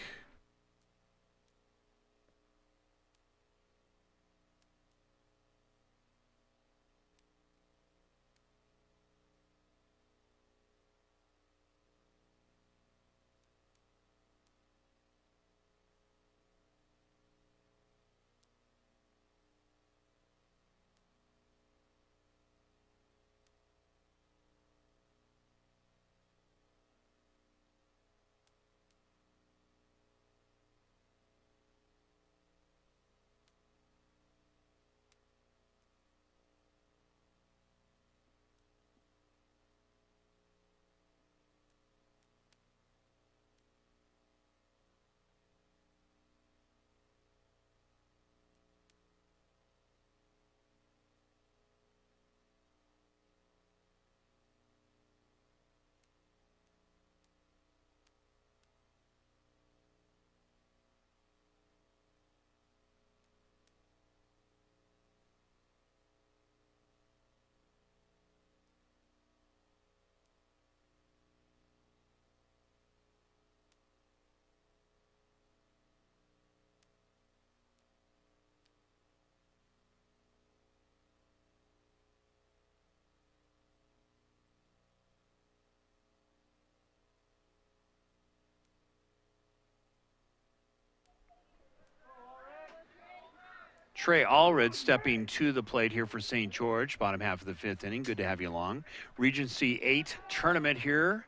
Trey Allred stepping to the plate here for St. George, bottom half of the 5th inning. Good to have you along. Regency 8 tournament here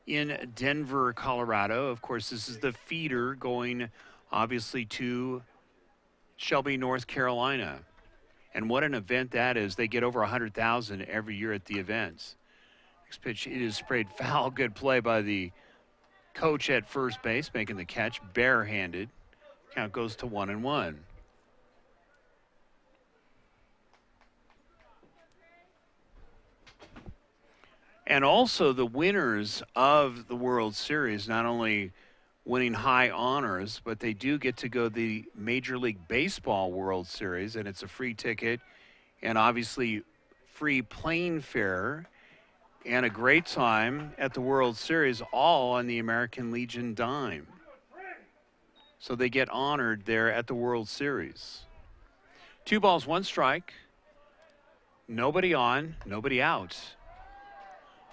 in Denver, Colorado. Of course, this is the feeder going obviously to Shelby, North Carolina. And what an event that is. They get over 100,000 every year at the events. Next pitch, it is sprayed foul. Good play by the coach at first base, making the catch barehanded. Count goes to 1-1. And also the winners of the World Series, not only winning high honors, but they do get to go to the Major League Baseball World Series, and it's a free ticket and obviously free plane fare and a great time at the World Series, all on the American Legion dime. So they get honored there at the World Series. 2 balls, 1 strike. Nobody on, nobody out.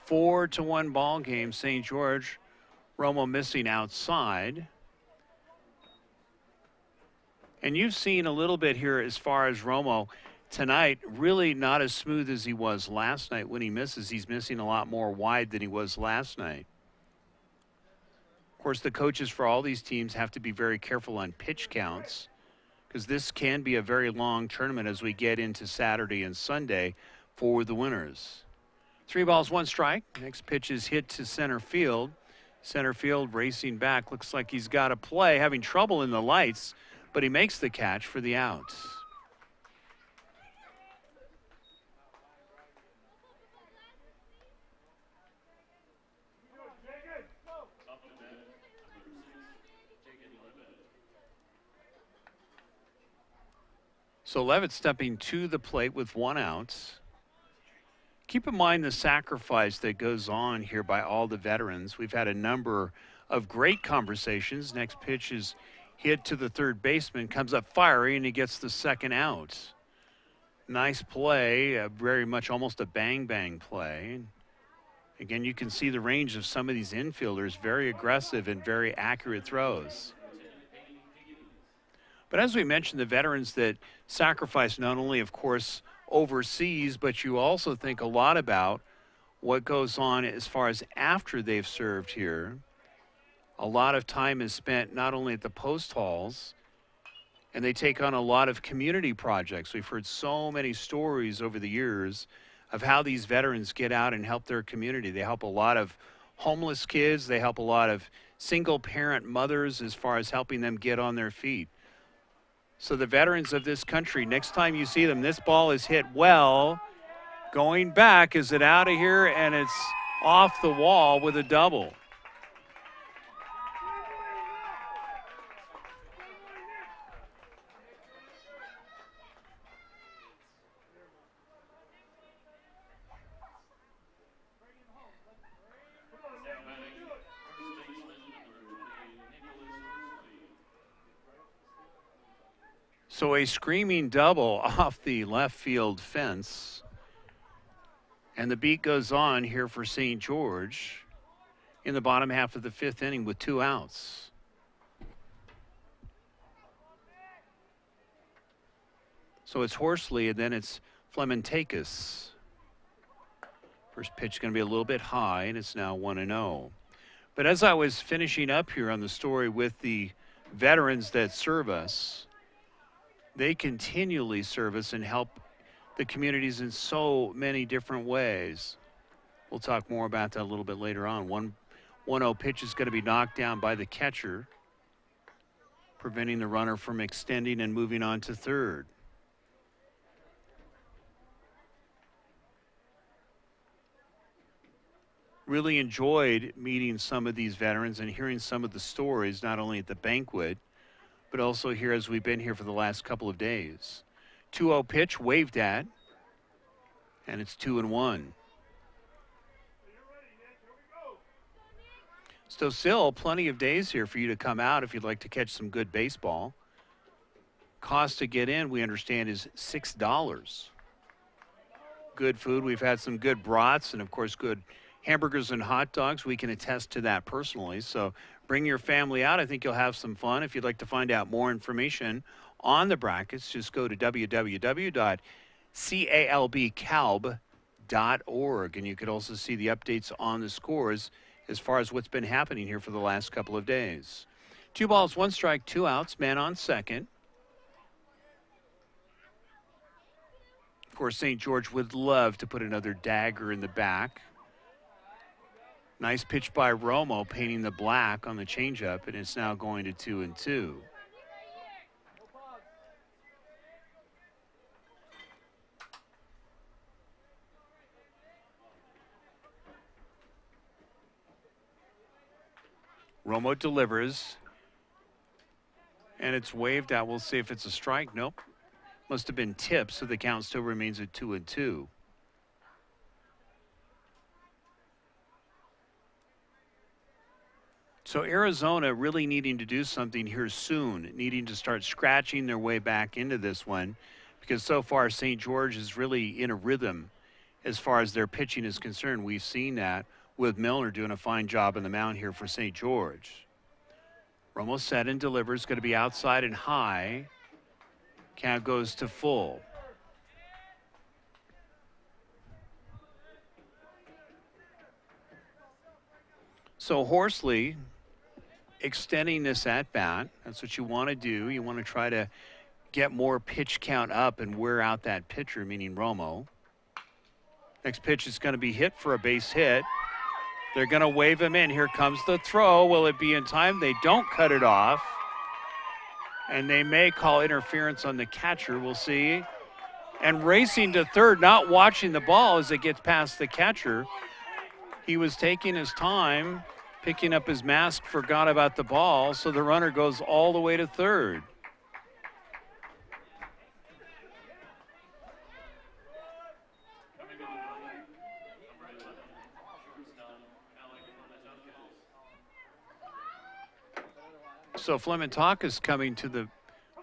4-1 ball game. St. George. Romo missing outside. And you've seen a little bit here as far as Romo tonight, really not as smooth as he was last night. When he misses, he's missing a lot more wide than he was last night. Of course, the coaches for all these teams have to be very careful on pitch counts, because this can be a very long tournament as we get into Saturday and Sunday for the winners. 3 balls, 1 strike. Next pitch is hit to center field. Center field racing back. Looks like he's got a play, having trouble in the lights, but he makes the catch for the out. So Levitt stepping to the plate with 1 out. Keep in mind the sacrifice that goes on here by all the veterans. We've had a number of great conversations. Next pitch is hit to the third baseman, comes up fiery, and he gets the 2nd out. Nice play, very much almost a bang-bang play. Again, you can see the range of some of these infielders, very aggressive and very accurate throws. But as we mentioned, the veterans that sacrifice not only, of course, overseas, but you also think a lot about what goes on as far as after they've served here. A lot of time is spent not only at the post halls, and they take on a lot of community projects. We've heard so many stories over the years of how these veterans get out and help their community. They help a lot of homeless kids. They help a lot of single parent mothers as far as helping them get on their feet. So the veterans of this country, next time you see them, this ball is hit well, Going back, is it out of here? And it's off the wall with a double. So a screaming double off the left field fence. And the beat goes on here for St. George in the bottom half of the 5th inning with 2 outs. So it's Horsley and then it's Flementakis. First pitch is going to be a little bit high, and it's now 1-0. But as I was finishing up here on the story with the veterans that serve us, they continually serve us and help the communities in so many different ways. We'll talk more about that a little bit later on. 1-0 pitch is going to be knocked down by the catcher, preventing the runner from extending and moving on to third. Really enjoyed meeting some of these veterans and hearing some of the stories, not only at the banquet, but also here as we've been here for the last couple of days. 2-0 pitch waved at, and it's 2-1. So still plenty of days here for you to come out if you'd like to catch some good baseball. Cost to get in, we understand, is $6. Good food. We've had some good brats and, of course, good hamburgers and hot dogs. We can attest to that personally. So bring your family out. I think you'll have some fun. If you'd like to find out more information on the brackets, just go to www.calbcalb.org. And you could also see the updates on the scores as far as what's been happening here for the last couple of days. 2 balls, 1 strike, 2 outs, man on second. Of course, St. George would love to put another dagger in the back. Nice pitch by Romo, painting the black on the changeup, and it's now going to 2-2. Romo delivers, and it's waved out. We'll see if it's a strike. Nope. Must have been tipped, so the count still remains at 2-2. So Arizona really needing to do something here soon, needing to start scratching their way back into this one, because so far St. George is really in a rhythm as far as their pitching is concerned. We've seen that with Milner doing a fine job on the mound here for St. George. Romo set and delivers, going to be outside and high. Count goes to full. So Horsley extending this at bat. That's what you want to do. You want to try to get more pitch count up and wear out that pitcher, meaning Romo. Next pitch is going to be hit for a base hit. They're going to wave him in. Here comes the throw. Will it be in time? They don't cut it off. And they may call interference on the catcher. We'll see. And racing to third, not watching the ball as it gets past the catcher. He was taking his time, picking up his mask, forgot about the ball, so the runner goes all the way to third. So Flementakis coming to the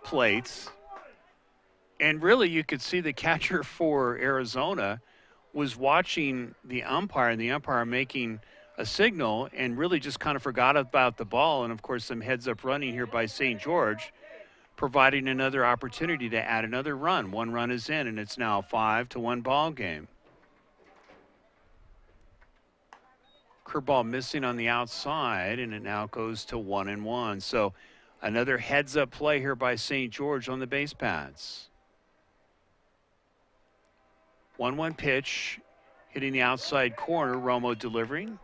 plates. And really you could see the catcher for Arizona was watching the umpire, and the umpire making a signal and really just kind of forgot about the ball. And of course some heads up running here by St. George, providing another opportunity to add another run. 1 run is in, and it's now a 5-1 ball game. Curveball missing on the outside, and it now goes to 1-1. So another heads up play here by St. George on the base paths. 1-1 pitch, hitting the outside corner. Romo delivering,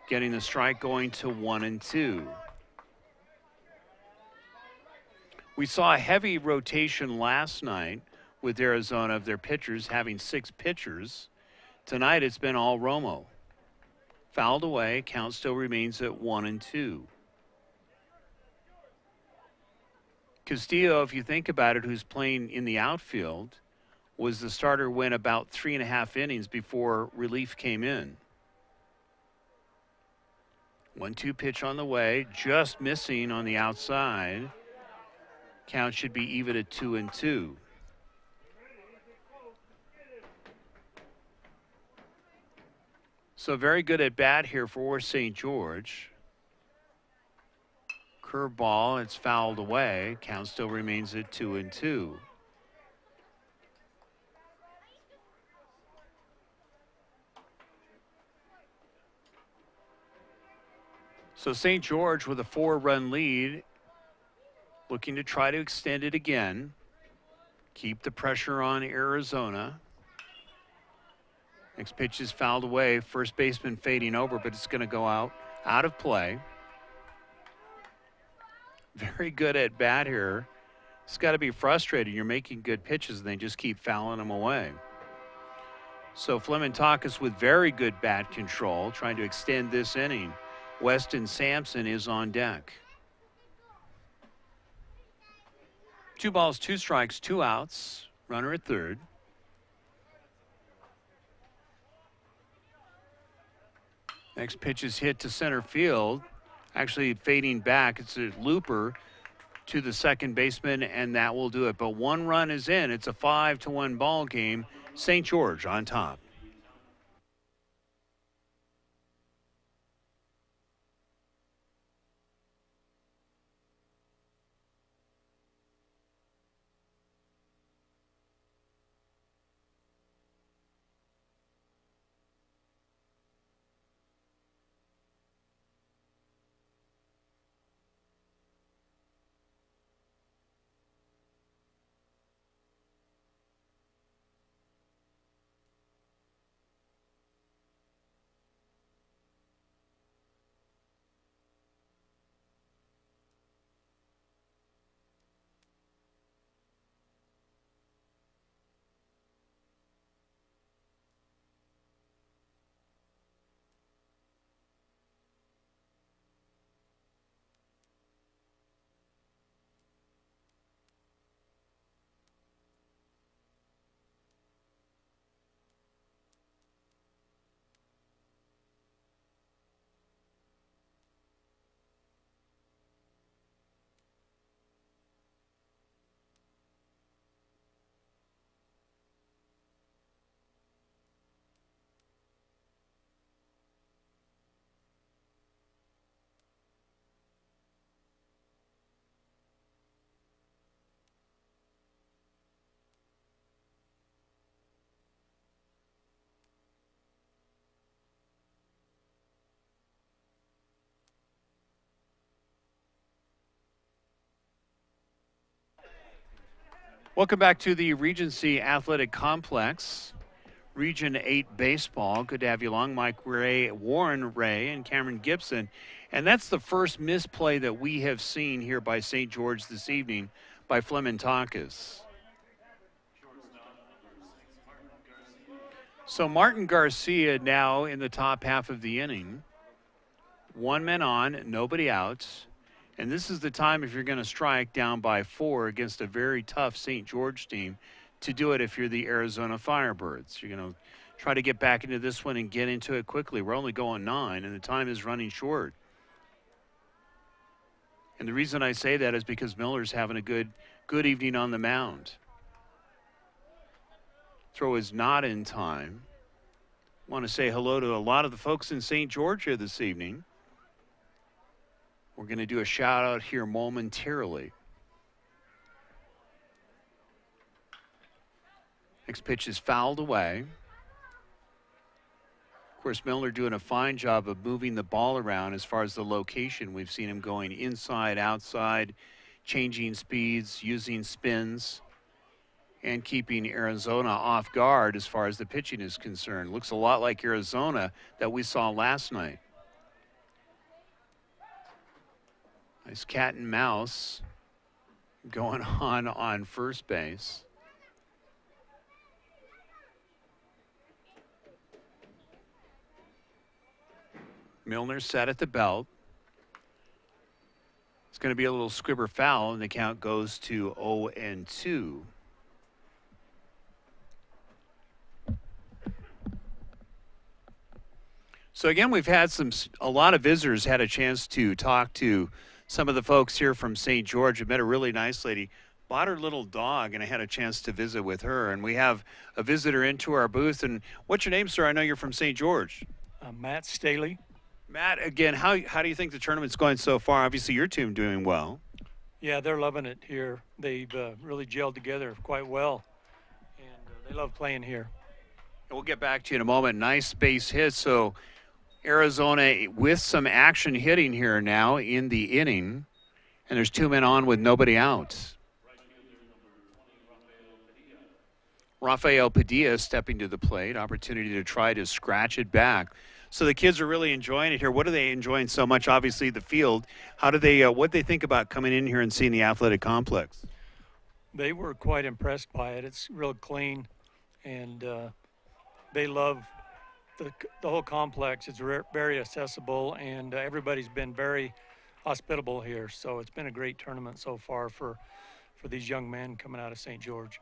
getting the strike, going to 1-2. We saw a heavy rotation last night with Arizona of their pitchers, having 6 pitchers. Tonight it's been all Romo. Fouled away, count still remains at 1-2. Castillo, if you think about it, who's playing in the outfield, was the starter when about 3.5 innings before relief came in. 1-2 pitch on the way, just missing on the outside. Count should be even at 2-2. So very good at bat here for St. George. Curveball, it's fouled away. Count still remains at 2-2. So St. George with a 4-run lead, looking to try to extend it again. Keep the pressure on Arizona. Next pitch is fouled away. First baseman fading over, but it's going to go out of play. Very good at bat here. It's got to be frustrating. You're making good pitches and they just keep fouling them away. So Flementakis with very good bat control, trying to extend this inning. Weston Sampson is on deck. 2 balls, 2 strikes, 2 outs. Runner at third. Next pitch is hit to center field. Actually fading back. It's a looper to the second baseman, and that will do it. But 1 run is in. It's a 5-1 ball game. St. George on top. Welcome back to the Regency Athletic Complex. Region 8 baseball. Good to have you along. Mike Ray, Warren Ray, and Cameron Gibson. And that's the first misplay that we have seen here by St. George this evening by Flementakis. So Martin Garcia now in the top half of the inning. 1 man on, nobody out. And this is the time, if you're going to strike down by 4 against a very tough St. George team, to do it if you're the Arizona Firebirds. You're going to try to get back into this one and get into it quickly. We're only going 9, and the time is running short. And the reason I say that is because Miller's having a good evening on the mound. Throw is not in time. Want to say hello to a lot of the folks in St. George here this evening. We're going to do a shout out here momentarily. Next pitch is fouled away. Of course, Milner doing a fine job of moving the ball around as far as the location. We've seen him going inside, outside, changing speeds, using spins, and keeping Arizona off guard as far as the pitching is concerned. Looks a lot like Arizona that we saw last night. Nice cat and mouse going on first base. Milner set at the belt. It's going to be a little squibber foul, and the count goes to 0-2. So again, we've had a lot of visitors had a chance to talk to some of the folks here from St. George. We met a really nice lady, bought her little dog, and I had a chance to visit with her. And we have a visitor into our booth. And what's your name, sir? I know you're from St. George. Matt Staley. Matt, again, how do you think the tournament's going so far? Obviously, your team doing well. Yeah, they're loving it here. They've really gelled together quite well, and they love playing here. And we'll get back to you in a moment. Nice base hit. So Arizona with some action hitting here now in the inning, and there's 2 men on with nobody out. Rafael Padilla stepping to the plate, opportunity to try to scratch it back. So the kids are really enjoying it here. What are they enjoying so much? Obviously the field. How do they, what they think about coming in here and seeing the athletic complex? They were quite impressed by it. It's real clean, and they love the whole complex. It's very accessible, and everybody's been very hospitable here. So it's been a great tournament so far for these young men coming out of St. George.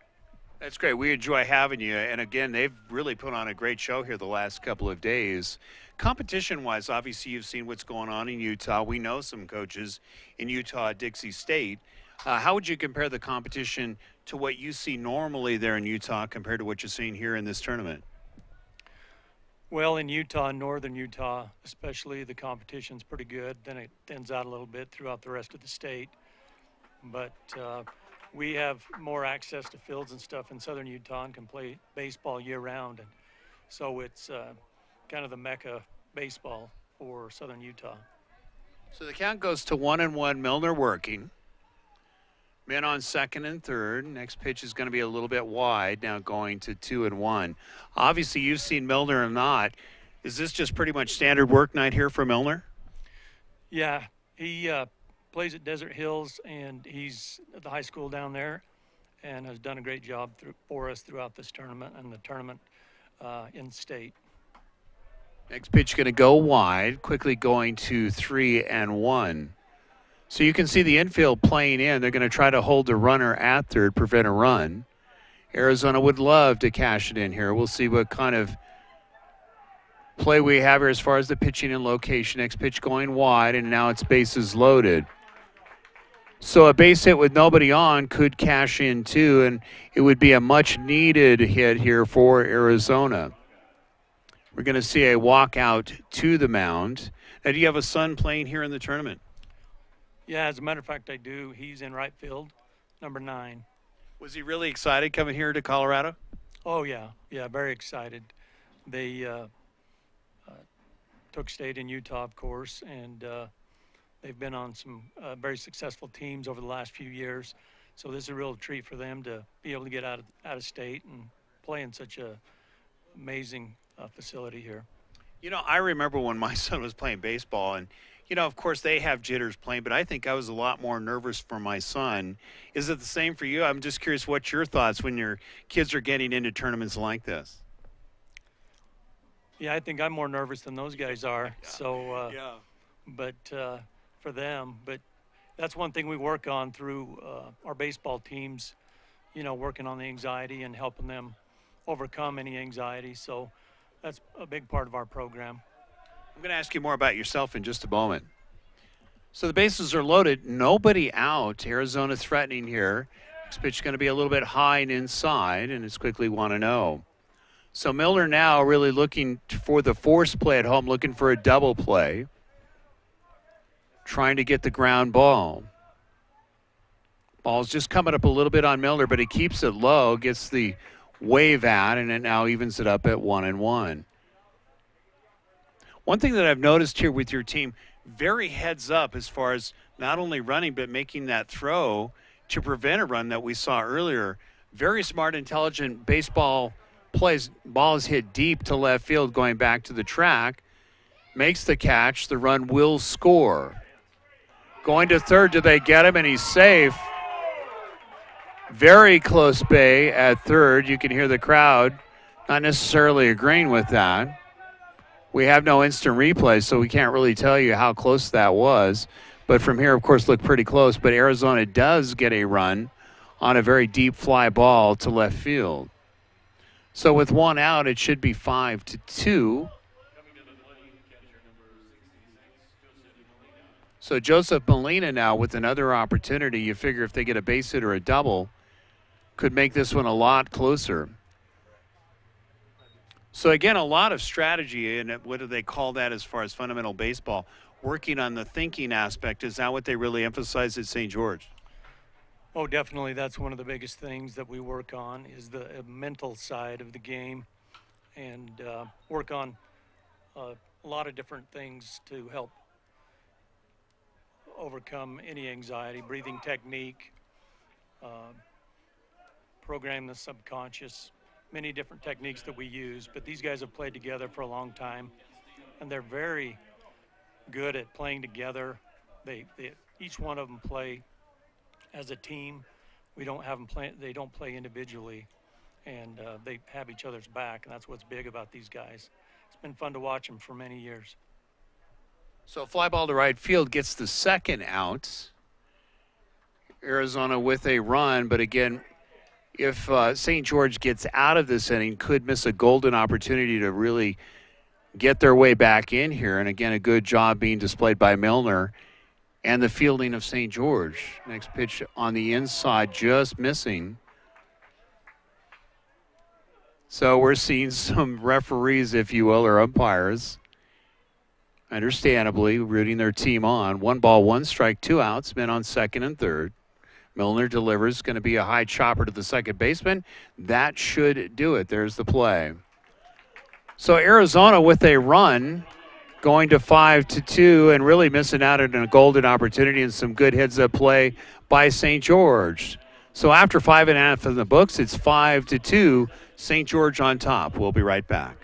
That's great. We enjoy having you. And again, they've really put on a great show here the last couple of days. Competition-wise, obviously you've seen what's going on in Utah. We know some coaches in Utah, Dixie State. How would you compare the competition to what you see normally there in Utah compared to what you're seeing here in this tournament? Well, in Utah, northern Utah especially, the competition's pretty good. Then it thins out a little bit throughout the rest of the state. But we have more access to fields and stuff in southern Utah and can play baseball year-round. And so it's kind of the mecca baseball for southern Utah. So the count goes to 1-1, Milner working. Men on second and third. Next pitch is going to be a little bit wide, now going to 2-1. Obviously, you've seen Milner or not. Is this just pretty much standard work night here for Milner? Yeah, he plays at Desert Hills, and he's at the high school down there and has done a great job for us throughout this tournament and the tournament in state. Next pitch going to go wide, quickly going to 3-1. So you can see the infield playing in. They're going to try to hold the runner at third, prevent a run. Arizona would love to cash it in here. We'll see what kind of play we have here as far as the pitching and location. Next pitch going wide, and now it's bases loaded. So a base hit with nobody on could cash in too, and it would be a much needed hit here for Arizona. We're going to see a walkout to the mound. Now, do you have a son playing here in the tournament? Yeah, as a matter of fact, I do. He's in right field, number 9. Was he really excited coming here to Colorado? Oh, yeah. Yeah, very excited. They took state in Utah, of course, and they've been on some very successful teams over the last few years. So this is a real treat for them to be able to get out of state and play in such a amazing facility here. You know, I remember when my son was playing baseball, and, you know, of course they have jitters playing, but I think I was a lot more nervous for my son. Is it the same for you? I'm just curious what your thoughts when your kids are getting into tournaments like this. Yeah, I think I'm more nervous than those guys are. Yeah. So, Yeah. But for them, but that's one thing we work on through our baseball teams, you know, working on the anxiety and helping them overcome any anxiety. So that's a big part of our program. I'm going to ask you more about yourself in just a moment. So the bases are loaded, nobody out. Arizona threatening here. Next pitch is going to be a little bit high and inside, and it's quickly 1-0. So Milner now really looking for the force play at home, looking for a double play. Trying to get the ground ball. Ball's just coming up a little bit on Milner, but he keeps it low, gets the wave out, and it now evens it up at 1-1. One thing that I've noticed here with your team, very heads up as far as not only running, but making that throw to prevent a run that we saw earlier. Very smart, intelligent baseball plays. Ball is hit deep to left field going back to the track. Makes the catch. The run will score. Going to third, do they get him? And he's safe. Very close bay at third. You can hear the crowd not necessarily agreeing with that. We have no instant replay, so we can't really tell you how close that was. But from here, of course, looked pretty close. But Arizona does get a run on a very deep fly ball to left field. So with one out, it should be 5-2. So Joseph Molina now with another opportunity. You figure if they get a base hit or a double, could make this one a lot closer. So again, a lot of strategy, and what do they call that as far as fundamental baseball? Working on the thinking aspect. Is that what they really emphasize at St. George? Oh, definitely. That's one of the biggest things that we work on is the mental side of the game, and work on a lot of different things to help overcome any anxiety, breathing technique, program the subconscious, many different techniques that we use. But these guys have played together for a long time, and they're very good at playing together. They each one of them play as a team. We don't have them play. They don't play individually, and they have each other's back, and that's what's big about these guys. It's been fun to watch them for many years. So fly ball to right field gets the second out. Arizona with a run, but again, if St. George gets out of this inning, could miss a golden opportunity to really get their way back in here. And again, a good job being displayed by Milner and the fielding of St. George. Next pitch on the inside, just missing. So we're seeing some referees, if you will, or umpires, understandably rooting their team on. 1 ball, 1 strike, 2 outs, men on second and third. Milner delivers, going to be a high chopper to the second baseman. That should do it. There's the play. So Arizona with a run, going to 5-2 and really missing out on a golden opportunity and some good heads-up play by St. George. So after 5.5 in the books, it's 5-2. St. George on top. We'll be right back.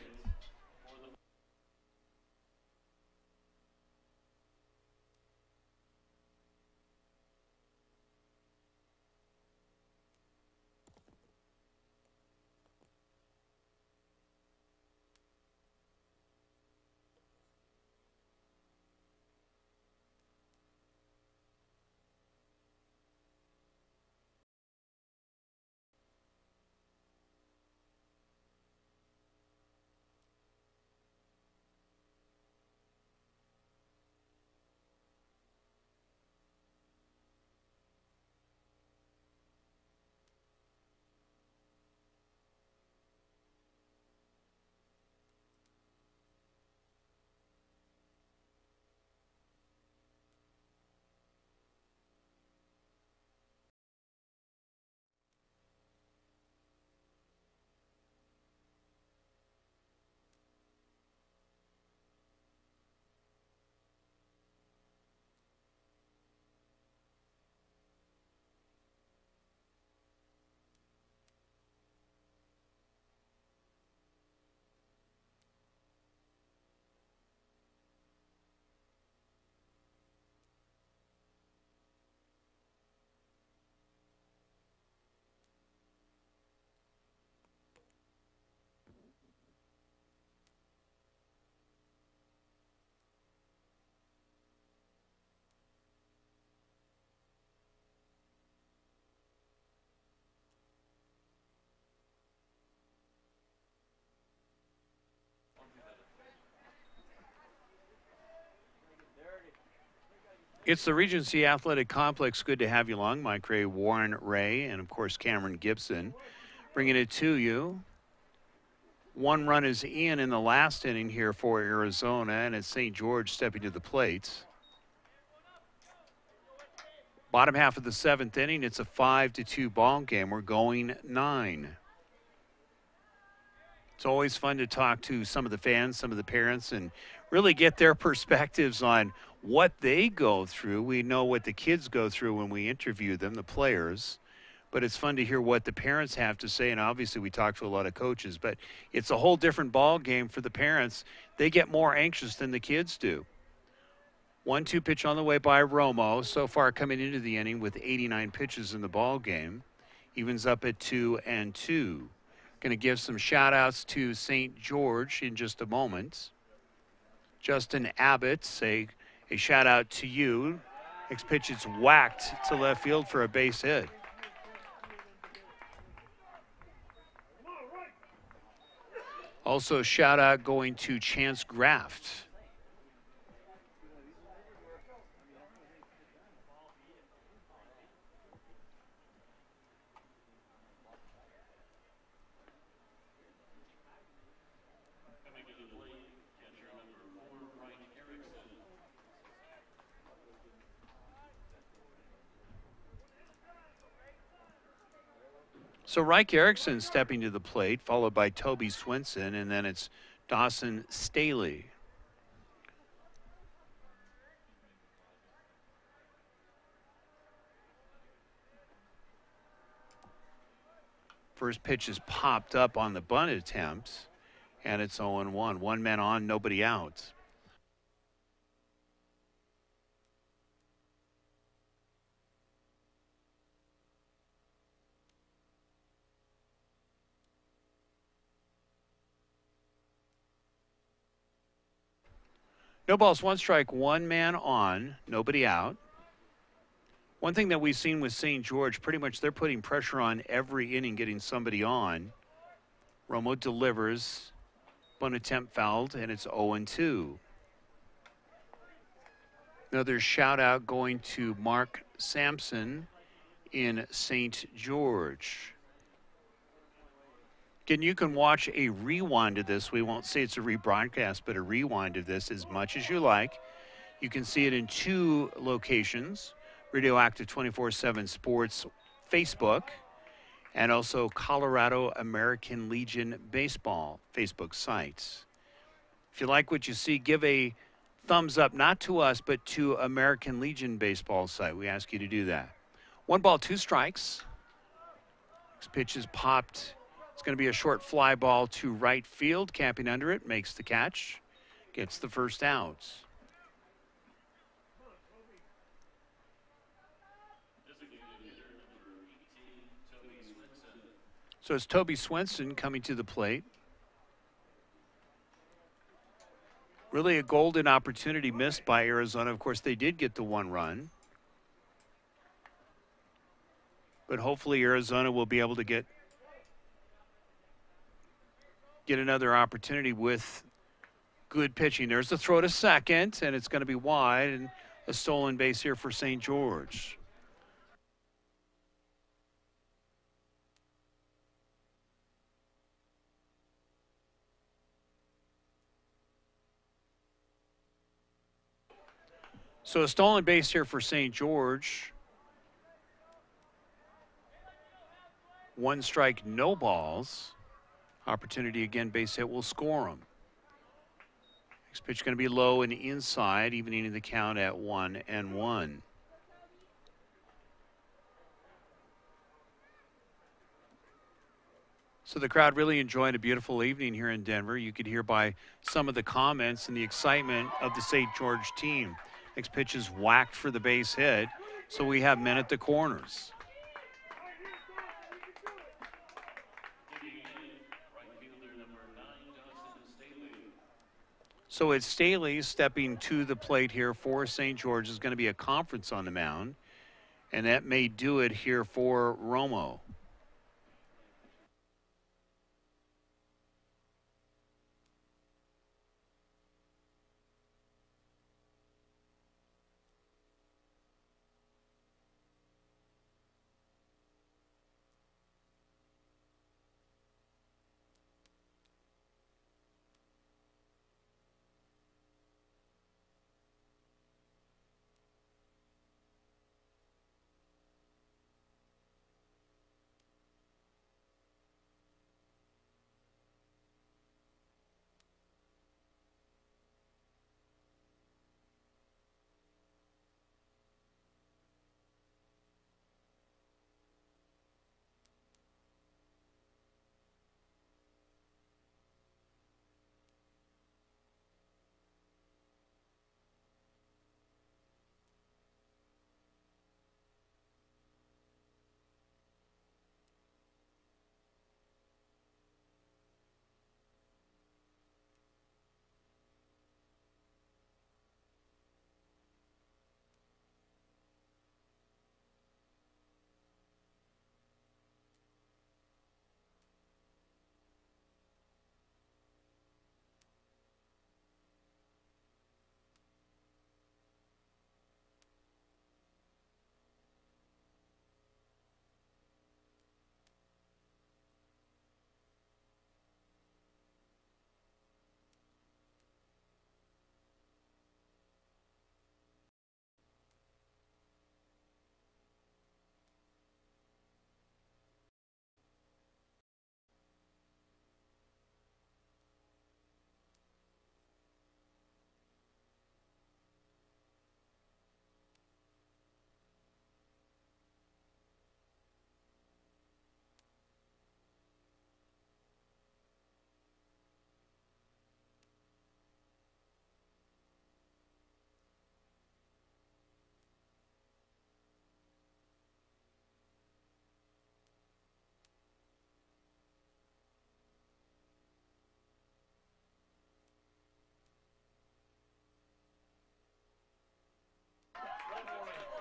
It's the Regency Athletic Complex. Good to have you along. Mike Ray, Warren Ray, and of course Cameron Gibson bringing it to you. 1 run is in the last inning here for Arizona, and it's St. George stepping to the plate. Bottom half of the 7th inning, it's a 5-2 ball game. We're going 9. It's always fun to talk to some of the fans, some of the parents, and really get their perspectives on what they go through. We know what the kids go through when we interview them, the players, but it's fun to hear what the parents have to say. And obviously we talk to a lot of coaches, but it's a whole different ball game for the parents. They get more anxious than the kids do. 1-2 pitch on the way by Romo. So far coming into the inning with 89 pitches in the ball game. Evens up at 2-2. Going to give some shout outs to St. George in just a moment. Justin Abbott, a shout out to you. Next pitch is whacked to left field for a base hit. Also, shout out going to Chance Graft. So Reich Erickson stepping to the plate, followed by Toby Swinson, and then it's Dawson Staley. First pitch is popped up on the bunt attempts, and it's 0-1. One man on, nobody out. No balls, one strike, one man on, nobody out. One thing that we've seen with St. George, pretty much they're putting pressure on every inning, getting somebody on. Romo delivers, bunt attempt fouled, and it's 0-2. Another shout out going to Mark Sampson in St. George. Again, you can watch a rewind of this. We won't say it's a rebroadcast, but a rewind of this as much as you like. You can see it in 2 locations, Radioactive 24/7 Sports Facebook, and also Colorado American Legion Baseball Facebook sites. If you like what you see, give a thumbs up, not to us, but to American Legion Baseball site. We ask you to do that. 1 ball, 2 strikes. Next pitch is popped. It's going to be a short fly ball to right field. Camping under it, makes the catch, gets the first out. So it's Toby Swinson coming to the plate. Really a golden opportunity missed by Arizona. Of course, they did get the 1 run. But hopefully Arizona will be able to get another opportunity with good pitching. There's the throw to second, and it's going to be wide, and a stolen base here for St. George. So a stolen base here for St. George. 1 strike, no balls. Opportunity again, base hit will score them. Next pitch going to be low and inside, evening the count at 1-1. So the crowd really enjoying a beautiful evening here in Denver. You could hear by some of the comments and the excitement of the St. George team. Next pitch is whacked for the base hit, so we have men at the corners. So it's Staley stepping to the plate here for St. George. There's going to be a conference on the mound, and that may do it here for Romo.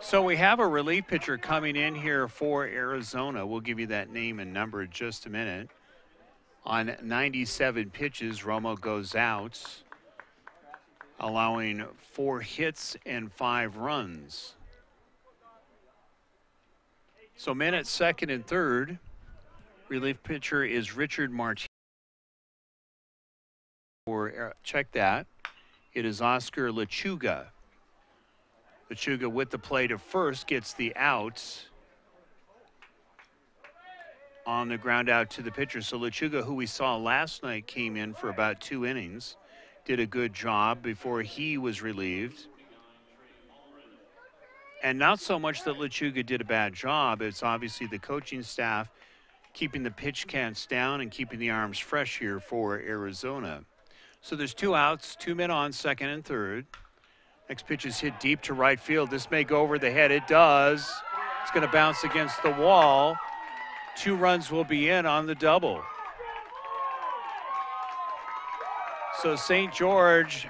So we have a relief pitcher coming in here for Arizona. We'll give you that name and number in just a minute. On 97 pitches, Romo goes out, allowing 4 hits and 5 runs. So men at second and third. Relief pitcher is Richard Martinez. Or check that. It is Oscar Lechuga. Lechuga with the play to first gets the out on the ground out to the pitcher. So Lechuga, who we saw last night, came in for about 2 innings, did a good job before he was relieved. And not so much that Lechuga did a bad job, it's obviously the coaching staff keeping the pitch counts down and keeping the arms fresh here for Arizona. So there's 2 outs, 2 men on second and third. Next pitch is hit deep to right field. This may go over the head. It does. It's going to bounce against the wall. 2 runs will be in on the double. So St. George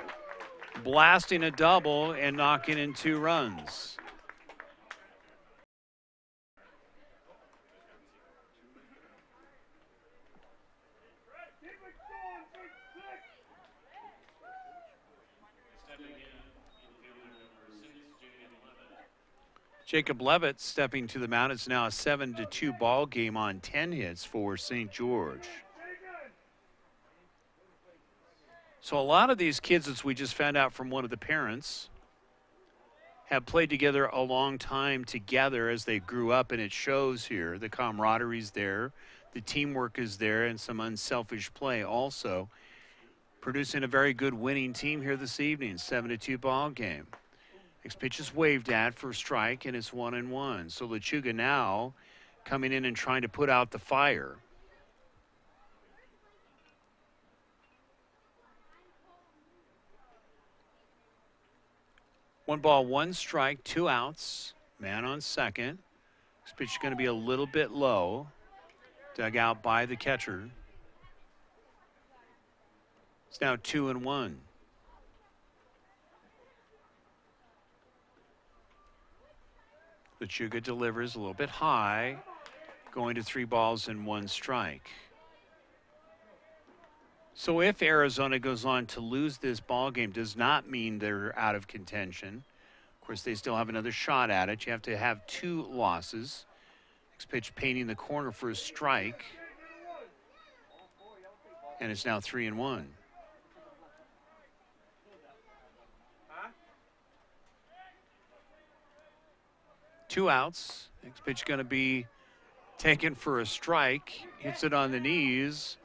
blasting a double and knocking in 2 runs. Jacob Levitt stepping to the mound. It's now a 7-2 ball game on 10 hits for St. George. So a lot of these kids, as we just found out from one of the parents, have played together a long time together as they grew up, and it shows here. The camaraderie's there, the teamwork is there, and some unselfish play also. Producing a very good winning team here this evening, 7-2 ball game. Next pitch is waved at for a strike, and it's 1-1. So Lechuga now coming in and trying to put out the fire. One ball, 1 strike, 2 outs. Man on second. This pitch is going to be a little bit low. Dug out by the catcher. It's now 2-1. Lechuga delivers a little bit high, going to 3 balls and 1 strike. So if Arizona goes on to lose this ball game, does not mean they're out of contention. Of course, they still have another shot at it. You have to have 2 losses. Next pitch painting the corner for a strike. And it's now 3-1. Two outs. Next pitch going to be taken for a strike. Hits it on the knees,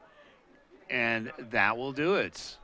and that will do it.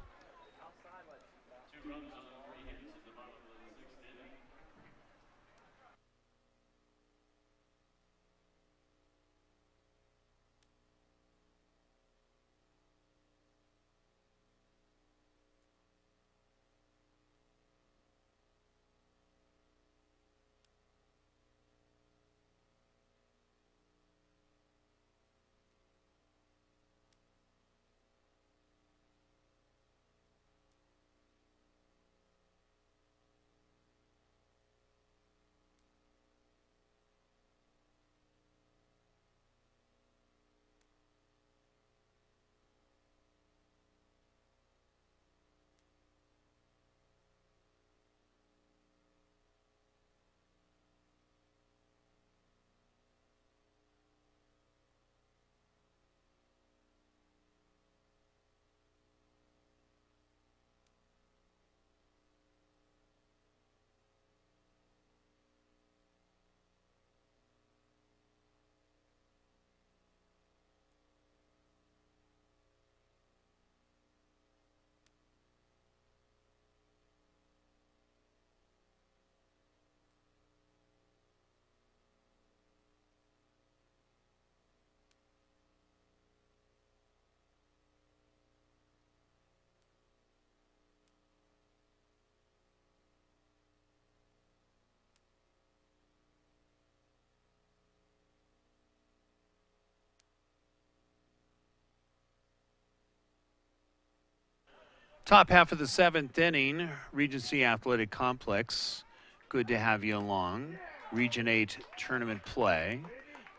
Top half of the 7th inning, Regency Athletic Complex. Good to have you along. Region 8 tournament play.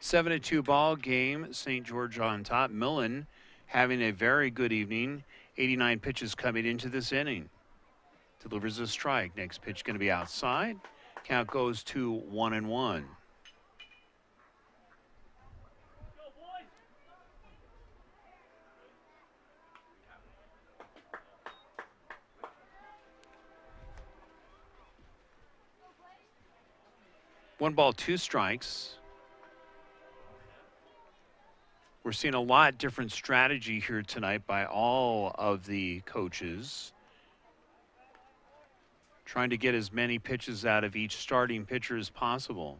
7-2 ball game, St. George on top. Millen having a very good evening. 89 pitches coming into this inning. Delivers a strike. Next pitch going to be outside. Count goes to 1-1. One ball, two strikes. We're seeing a lot different strategy here tonight by all of the coaches. Trying to get as many pitches out of each starting pitcher as possible.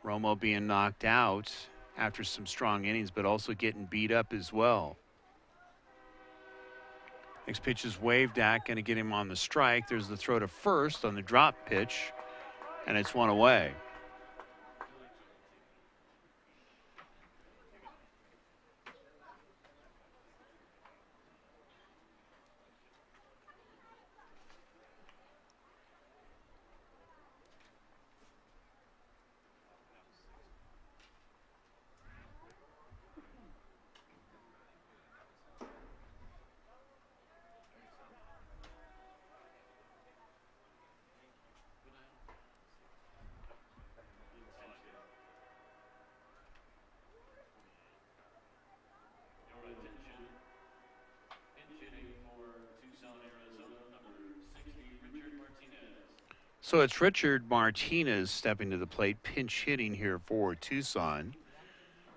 Romo being knocked out after some strong innings, but also getting beat up as well. Next pitch is waved at, going to get him on the strike. There's the throw to first on the drop pitch, and it's one away. So it's Richard Martinez stepping to the plate, pinch hitting here for Tucson.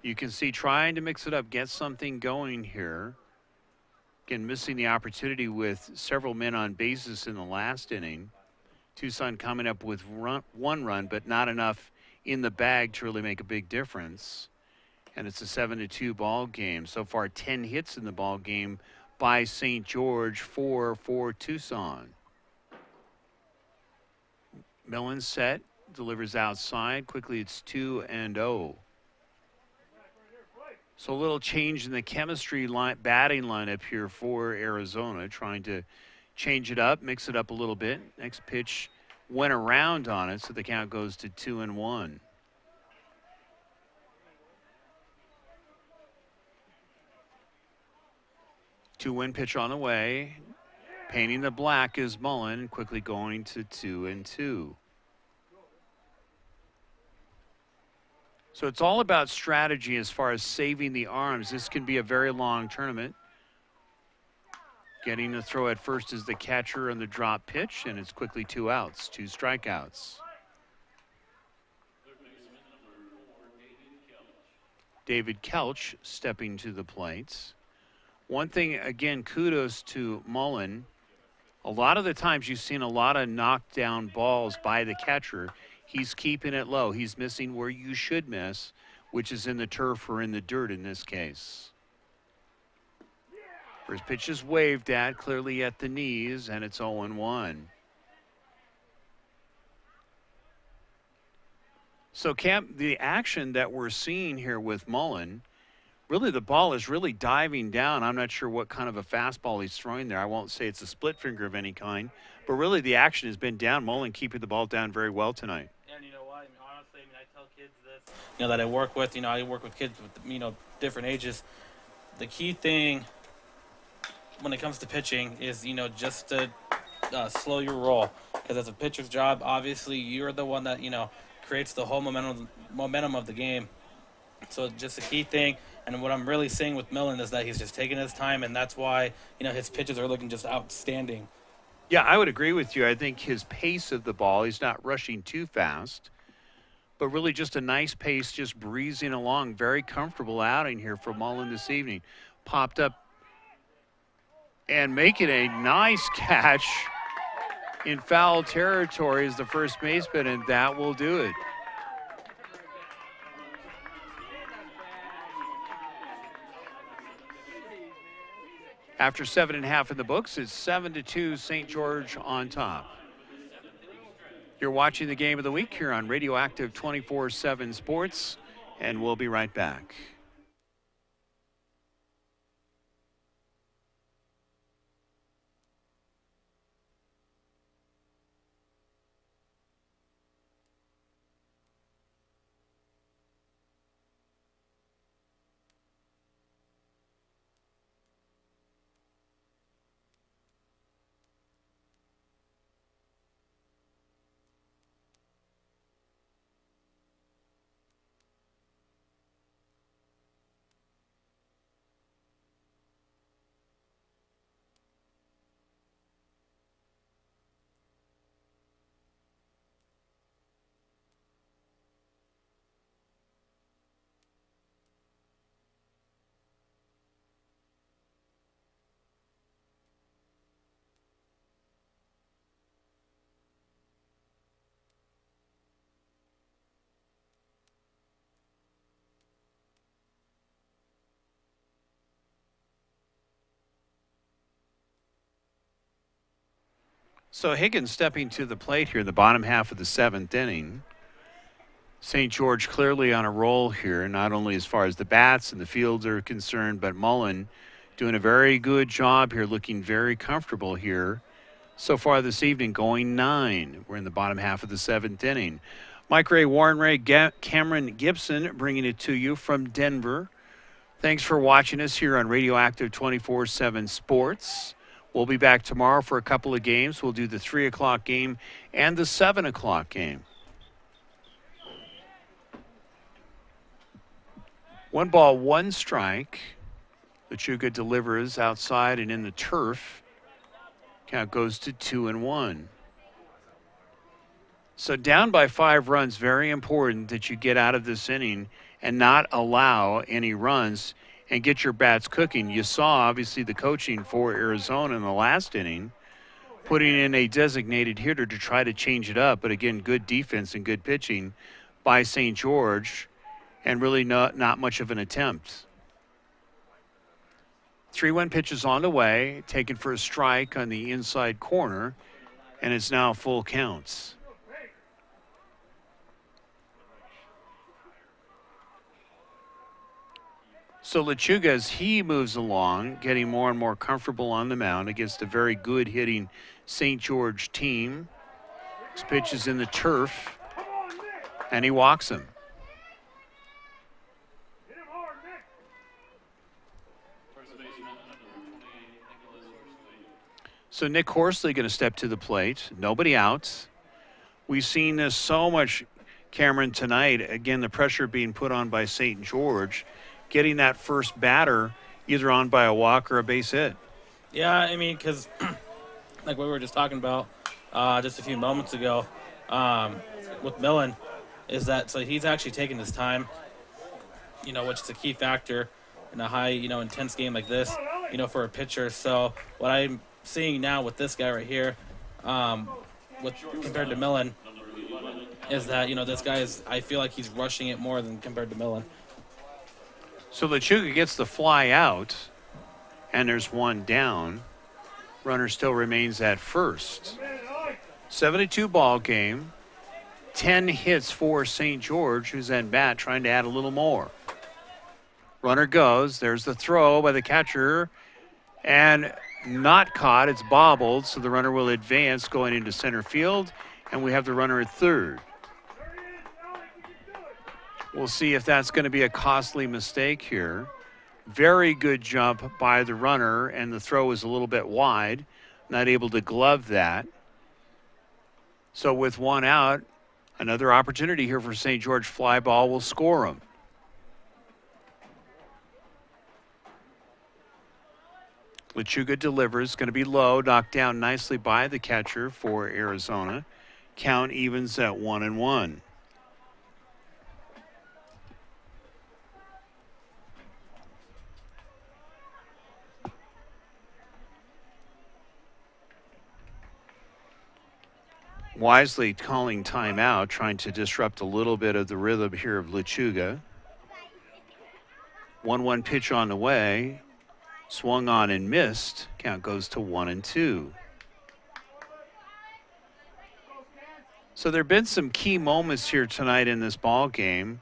You can see trying to mix it up, get something going here. Again, missing the opportunity with several men on bases in the last inning. Tucson coming up with one run, but not enough in the bag to really make a big difference. And it's a 7-2 ball game. So far, 10 hits in the ball game by St. George, 4 for Tucson. Millen set, delivers outside. Quickly, it's 2-0. So a little change in the chemistry batting lineup here for Arizona, trying to change it up, mix it up a little bit. Next pitch went around on it, so the count goes to 2-1. Two-win pitch on the way. Painting the black is Mullen, quickly going to 2-2. So it's all about strategy as far as saving the arms. This can be a very long tournament. Getting the throw at first is the catcher on the drop pitch, and it's quickly 2 outs, 2 strikeouts. David Kelch stepping to the plate. One thing, again, kudos to Mullen. A lot of the times you've seen a lot of knockdown balls by the catcher. He's keeping it low. He's missing where you should miss, which is in the turf or in the dirt in this case. First pitch is waved at, clearly at the knees, and it's 0-1. So, Camp, the action that we're seeing here with Mullen, really the ball is really diving down. I'm not sure what kind of a fastball he's throwing there. I won't say it's a split finger of any kind, but really the action has been down. Mullen keeping the ball down very well tonight. And you know what? I mean, honestly, I tell kids this, that I work with. I work with kids with, different ages. The key thing when it comes to pitching is, just to slow your roll. Because as a pitcher's job, obviously, you're the one that, creates the whole momentum of the game. So just the key thing, and what I'm really seeing with Millen is that he's just taking his time, and that's why, his pitches are looking just outstanding. Yeah, I would agree with you. I think his pace of the ball, he's not rushing too fast, but really just a nice pace, just breezing along. Very comfortable outing here for Mullen this evening. Popped up and making a nice catch in foul territory as the first baseman, and that will do it. After 7.5 in the books, it's 7-2 St. George on top. You're watching the game of the week here on Radioactive 24/7 Sports, and we'll be right back. So Higgins stepping to the plate here in the bottom half of the 7th inning. St. George clearly on a roll here, not only as far as the bats and the fields are concerned, but Mullen doing a very good job here, looking very comfortable here so far this evening, going 9. We're in the bottom half of the 7th inning. Mike Ray, Warren Ray, Cameron Gibson bringing it to you from Denver. Thanks for watching us here on Radioactive 24/7 Sports. We'll be back tomorrow for a couple of games. We'll do the 3 o'clock game and the 7 o'clock game. 1 ball, 1 strike. Lechuga delivers outside and in the turf. Count goes to 2-1. So down by 5 runs, very important that you get out of this inning and not allow any runs and get your bats cooking. You saw, obviously, the coaching for Arizona in the last inning, putting in a designated hitter to try to change it up. But again, good defense and good pitching by St. George, and really not much of an attempt. 3-1 pitch is on the way, taken for a strike on the inside corner, and it's now full counts. So Lechuga, as he moves along, getting more and more comfortable on the mound against a very good hitting St. George team. His pitch is in the turf, and he walks him. So Nick Horsley going to step to the plate. Nobody out. We've seen this so much, Cameron, tonight. Again, the pressure being put on by St. George, getting that first batter either on by a walk or a base hit. Yeah, I mean, because like what we were just talking about just a few moments ago with Millen, is that so he's actually taking his time, which is a key factor in a high, intense game like this, for a pitcher. So what I'm seeing now with this guy right here, compared to Millen, is that, this guy I feel like he's rushing it more than compared to Millen. So Lechuga gets the fly out, and there's 1 down. Runner still remains at first. 7-2 ball game. 10 hits for St. George, who's at bat trying to add a little more. Runner goes. There's the throw by the catcher, and not caught. It's bobbled, so the runner will advance going into center field, and we have the runner at third. We'll see if that's going to be a costly mistake here. Very good jump by the runner, and the throw is a little bit wide. Not able to glove that. So with 1 out, another opportunity here for St. George. Fly ball will score him. Lechuga delivers, going to be low, knocked down nicely by the catcher for Arizona. Count evens at 1-1. Wisely calling timeout, trying to disrupt a little bit of the rhythm here of Lechuga. 1-1 pitch on the way. Swung on and missed. Count goes to 1-2. So there have been some key moments here tonight in this ball game,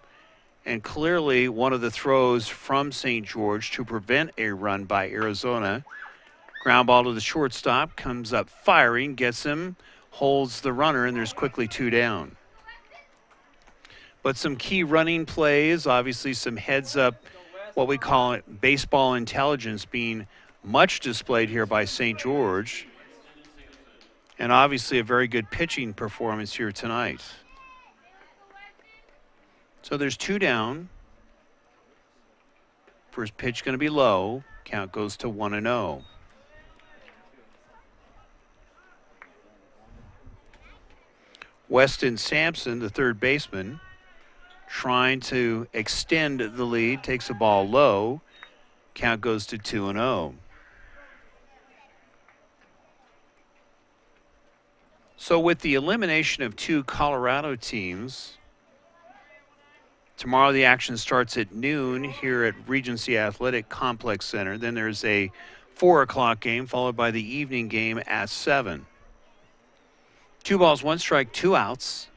and clearly one of the throws from St. George to prevent a run by Arizona. Ground ball to the shortstop, comes up firing, gets him, holds the runner, and there's quickly 2 down. But some key running plays, obviously some heads up, what we call it, baseball intelligence being much displayed here by St. George. And obviously a very good pitching performance here tonight. So there's 2 down. First pitch going to be low. Count goes to 1-0. Weston Sampson, the third baseman, trying to extend the lead, takes a ball low. Count goes to 2-0. So with the elimination of 2 Colorado teams, tomorrow the action starts at noon here at Regency Athletic Complex Center. Then there's a 4 o'clock game followed by the evening game at 7. 2 balls, 1 strike, 2 outs.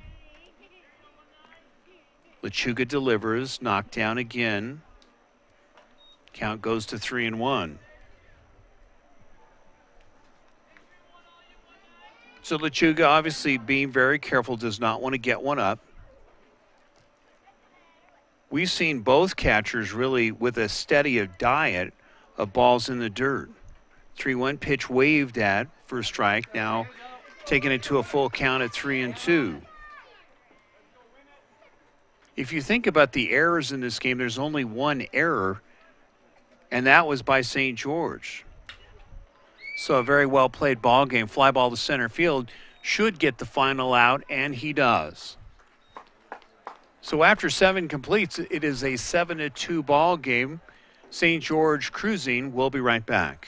Lechuga delivers, knocked down again. Count goes to 3-1. So Lechuga obviously being very careful, does not want to get one up. We've seen both catchers really with a steady diet of balls in the dirt. 3-1 pitch waved at for a strike. Now taking it to a full count at 3-2. If you think about the errors in this game, there's only one error, and that was by St. George. So a very well played ball game. Fly ball to center field, should get the final out, and he does. So after 7 completes, it is a 7-2 ball game. St. George cruising. We'll be right back.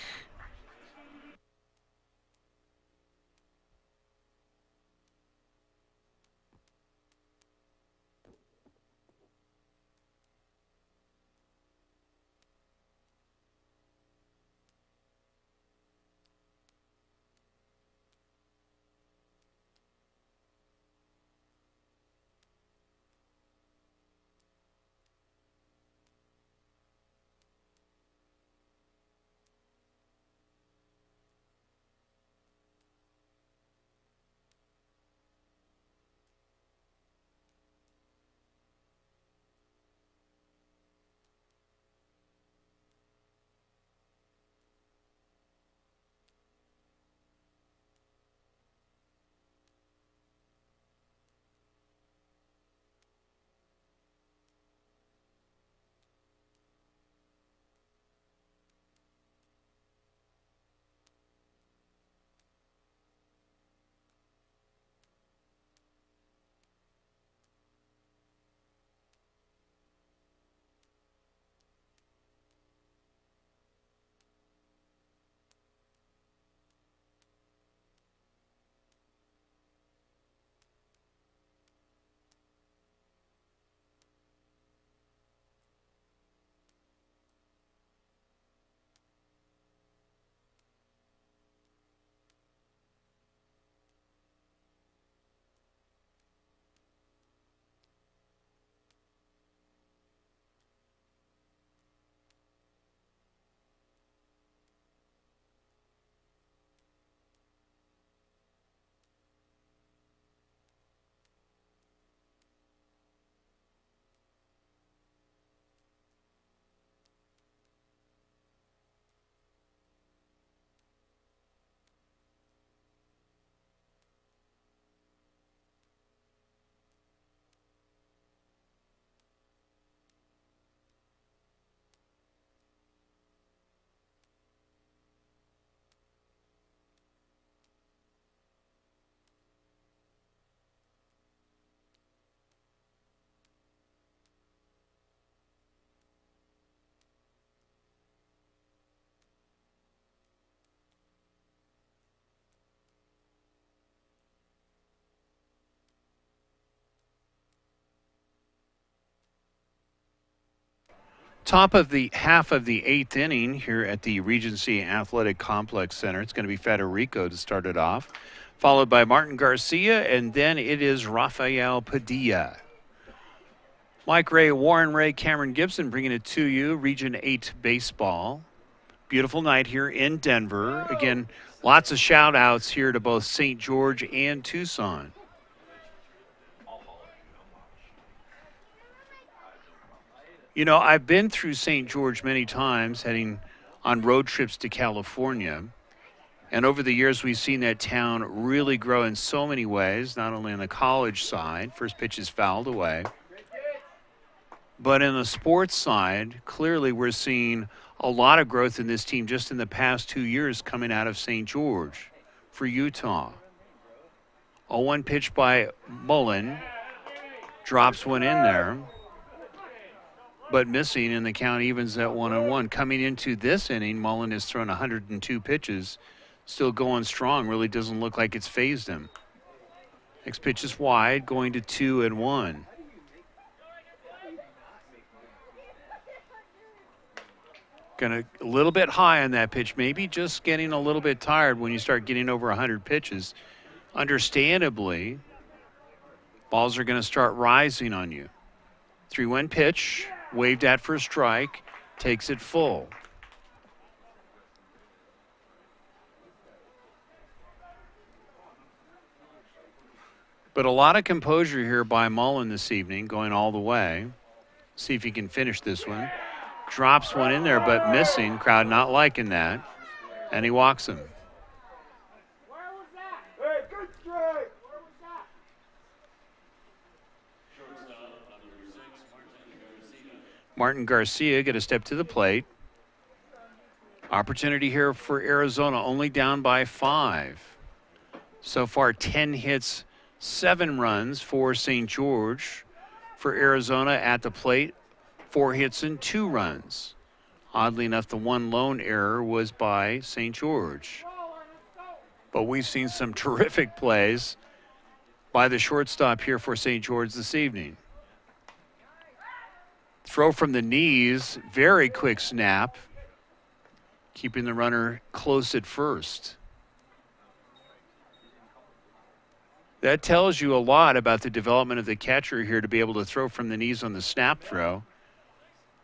Top of the half of the 8th inning here at the Regency Athletic Complex Center. It's going to be Federico to start it off, followed by Martin Garcia, and then it is Rafael Padilla. Mike Ray, Warren Ray, Cameron Gibson bringing it to you. Region 8 baseball. Beautiful night here in Denver. Again, lots of shout outs here to both St. George and Tucson. You know, I've been through St. George many times, heading on road trips to California. And over the years, we've seen that town really grow in so many ways, not only on the college side, first pitch is fouled away, but in the sports side, clearly we're seeing a lot of growth in this team just in the past 2 years coming out of St. George for Utah. 0-1 pitch by Mullen, drops one in there, but missing, and the count evens at 1-1. Coming into this inning, Mullen has thrown 102 pitches, still going strong. Really doesn't look like it's phased him. Next pitch is wide, going to 2-1. A little bit high on that pitch, maybe just getting a little bit tired when you start getting over 100 pitches. understandably, balls are going to start rising on you. 3-1 pitch, waved at for a strike, takes it full. But a lot of composure here by Mullen this evening, going all the way. See if he can finish this one. Drops one in there, but missing. Crowd not liking that. And he walks him. Martin Garcia get a step to the plate. Opportunity here for Arizona, only down by 5. So far, 10 hits, 7 runs for St. George. For Arizona at the plate, 4 hits and 2 runs. Oddly enough, the one lone error was by St. George. But we've seen some terrific plays by the shortstop here for St. George this evening. Throw from the knees, very quick snap, keeping the runner close at first. That tells you a lot about the development of the catcher here to be able to throw from the knees on the snap throw.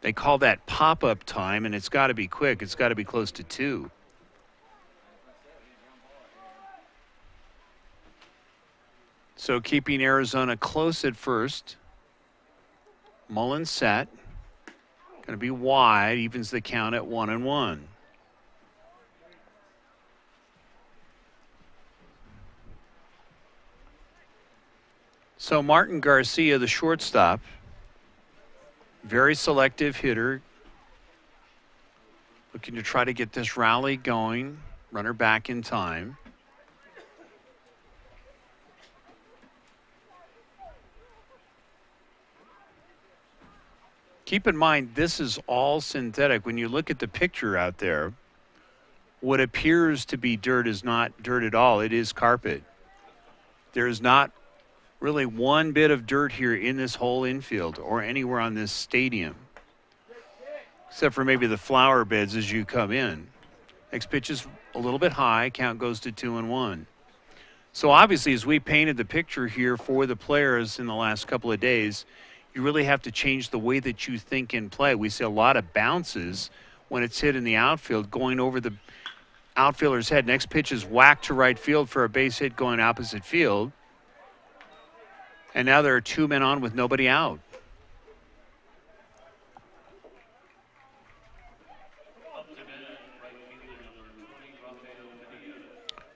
They call that pop-up time, and it's got to be quick. It's got to be close to 2. So keeping Arizona close at first. Mullen set. Going to be wide, evens the count at 1-1. So Martin Garcia, the shortstop, very selective hitter, looking to try to get this rally going, runner back in time. Keep in mind, this is all synthetic. When you look at the picture out there, what appears to be dirt is not dirt at all. It is carpet. There is not really one bit of dirt here in this whole infield or anywhere on this stadium, except for maybe the flower beds as you come in. Next pitch is a little bit high. Count goes to 2-1. So obviously, as we painted the picture here for the players in the last couple of days, you really have to change the way that you think and play. We see a lot of bounces when it's hit in the outfield going over the outfielder's head. Next pitch is whacked to right field for a base hit going opposite field. And now there are 2 men on with nobody out.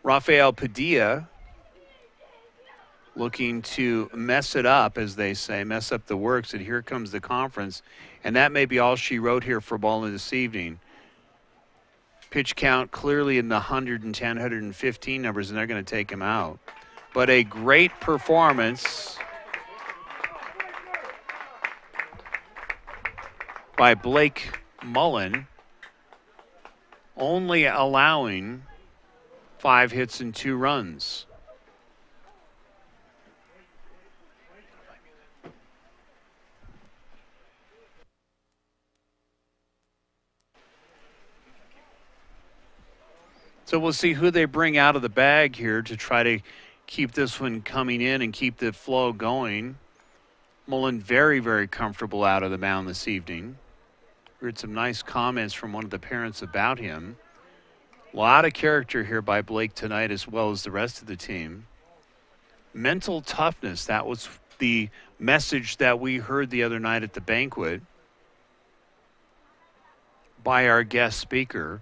Rafael Padilla looking to mess it up, as they say, mess up the works, and here comes the conference. And that may be all she wrote here for Ballin this evening. Pitch count clearly in the 110, 115 numbers, and they're going to take him out. But a great performance by Blake Mullen, only allowing 5 hits and 2 runs. So we'll see who they bring out of the bag here to try to keep this one coming in and keep the flow going. Mullen very, very comfortable out of the mound this evening. We heard some nice comments from one of the parents about him. A lot of character here by Blake tonight, as well as the rest of the team. Mental toughness, that was the message that we heard the other night at the banquet by our guest speaker.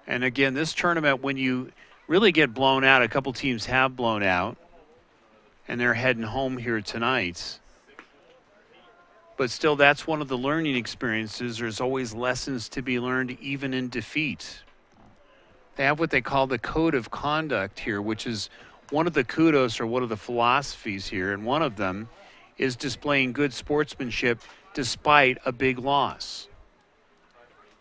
And again, this tournament, when you really get blown out, a couple teams have blown out, and they're heading home here tonight. But still, that's one of the learning experiences. There's always lessons to be learned, even in defeat. They have what they call the code of conduct here, which is one of the kudos or one of the philosophies here. And one of them is displaying good sportsmanship despite a big loss.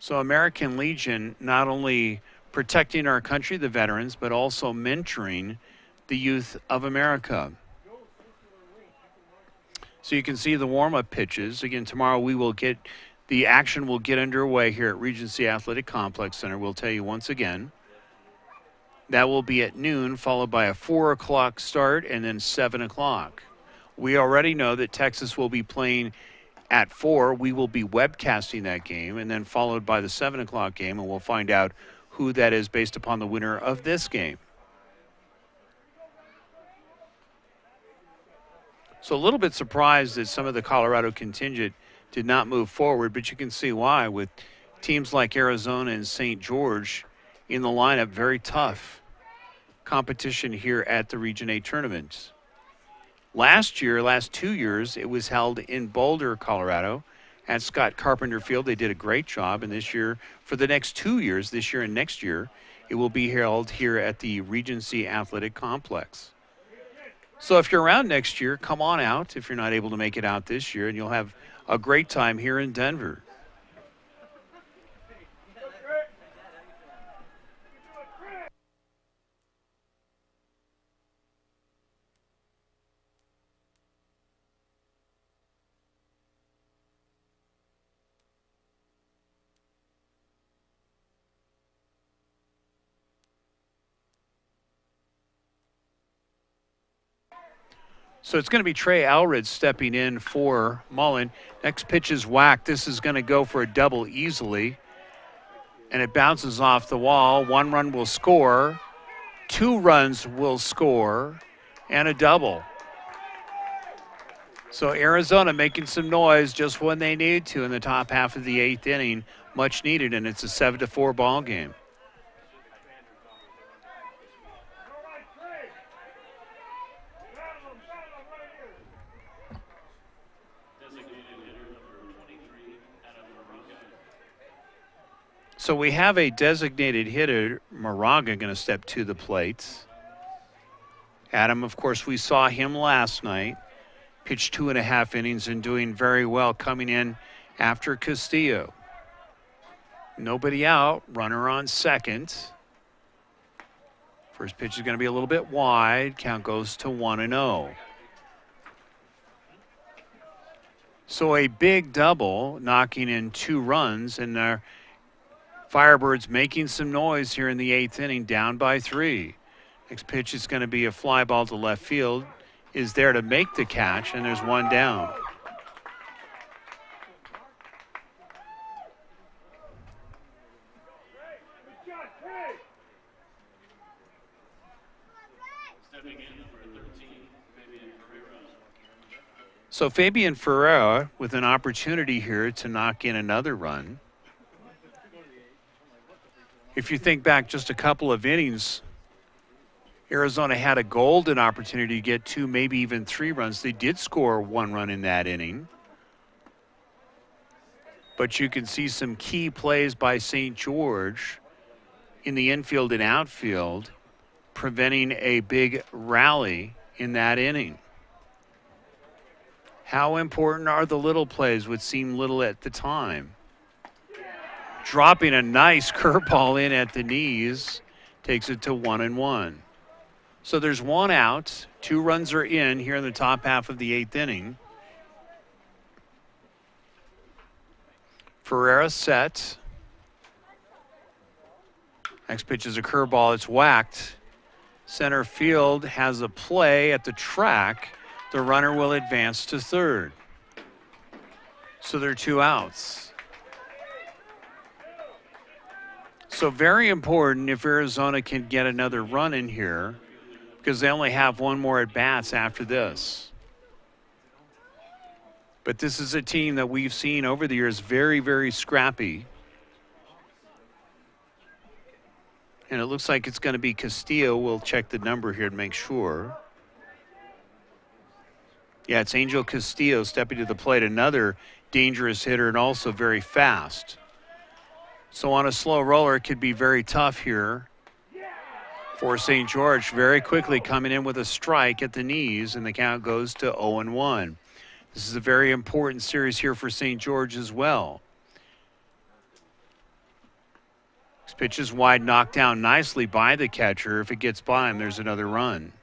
So American Legion not only protecting our country, the veterans, but also mentoring the youth of America. So you can see the warm-up pitches. Again, tomorrow the action will get underway here at Regency Athletic Complex Center. We'll tell you once again. That will be at noon, followed by a 4 o'clock start and then 7 o'clock. We already know that Texas will be playing at 4. We will be webcasting that game, and then followed by the 7 o'clock game, and we'll find out who that is based upon the winner of this game. So a little bit surprised that some of the Colorado contingent did not move forward, but you can see why with teams like Arizona and St. George in the lineup. Very tough competition here at the Region A tournament. Last 2 years, it was held in Boulder, Colorado at Scott Carpenter Field. They did a great job, and this year, for the next 2 years, this year and next year, it will be held here at the Regency Athletic Complex. So if you're around next year, come on out if you're not able to make it out this year, and you'll have a great time here in Denver. So it's going to be Trey Alred stepping in for Mullen. Next pitch is whacked. This is going to go for a double easily. And it bounces off the wall. 1 run will score. 2 runs will score. And a double. So Arizona making some noise just when they need to in the top half of the 8th inning. Much needed, and it's a 7-4 ball game. So we have a designated hitter, Moraga, going to step to the plate. Adam, of course, we saw him last night. Pitched 2.5 innings and doing very well, coming in after Castillo. Nobody out, runner on second. First pitch is going to be a little bit wide. Count goes to 1-0. So a big double, knocking in 2 runs, and Firebirds making some noise here in the 8th inning, down by 3. Next pitch is going to be a fly ball to left field. Is there to make the catch, and there's 1 down. So Fabian Ferreira with an opportunity here to knock in another run. If you think back just a couple of innings, Arizona had a golden opportunity to get 2, maybe even 3 runs. They did score 1 run in that inning. But you can see some key plays by St. George in the infield and outfield, preventing a big rally in that inning. How important are the little plays, would seem little at the time. Dropping a nice curveball in at the knees, takes it to 1-1. So there's 1 out. 2 runs are in here in the top half of the 8th inning. Ferreira set. Next pitch is a curveball. It's whacked. Center field has a play at the track. The runner will advance to third. So there are 2 outs. So very important if Arizona can get another run in here, because they only have 1 more at-bats after this. But this is a team that we've seen over the years very, very scrappy. And it looks like it's going to be Castillo. We'll check the number here to make sure. Yeah, it's Angel Castillo stepping to the plate, another dangerous hitter and also very fast. So on a slow roller, it could be very tough here for St. George. Very quickly coming in with a strike at the knees, and the count goes to 0-1. This is a very important series here for St. George as well. This pitch is wide, knocked down nicely by the catcher. If it gets by him, there's another run.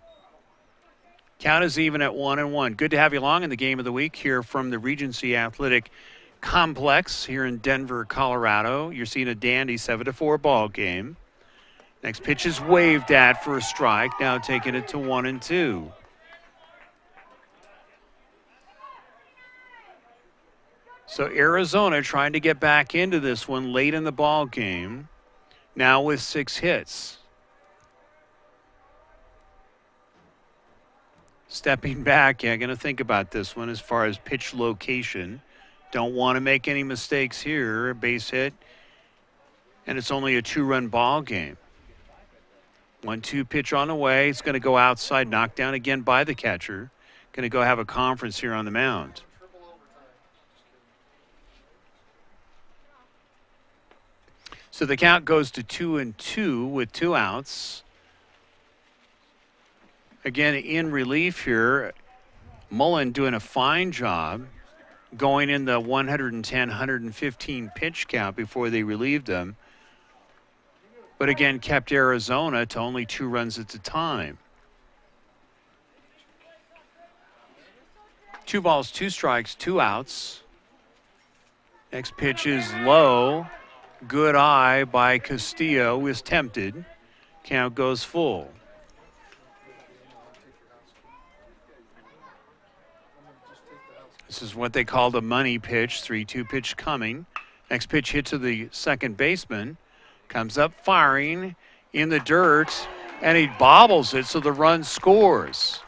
Count is even at 1-1. Good to have you along in the game of the week here from the Regency Athletic Complex here in Denver, Colorado. You're seeing a dandy 7-4 ball game. Next pitch is waved at for a strike, now taking it to 1-2. So Arizona trying to get back into this one late in the ball game, now with 6 hits. Stepping back, yeah, going to think about this one as far as pitch location. Don't want to make any mistakes here. Base hit, and it's only a 2-run ball game. 1-2 pitch on the way. It's going to go outside, knocked down again by the catcher. Going to go have a conference here on the mound. So the count goes to 2-2 with 2 outs. Again, in relief here, Mullen doing a fine job going in the 110, 115 pitch count before they relieved him. But again, kept Arizona to only 2 runs at a time. 2 balls, 2 strikes, 2 outs. Next pitch is low. Good eye by Castillo is tempted. Count goes full. This is what they call the money pitch, 3-2 pitch coming. Next pitch hit to the second baseman. Comes up firing in the dirt, and he bobbles it, so the run scores.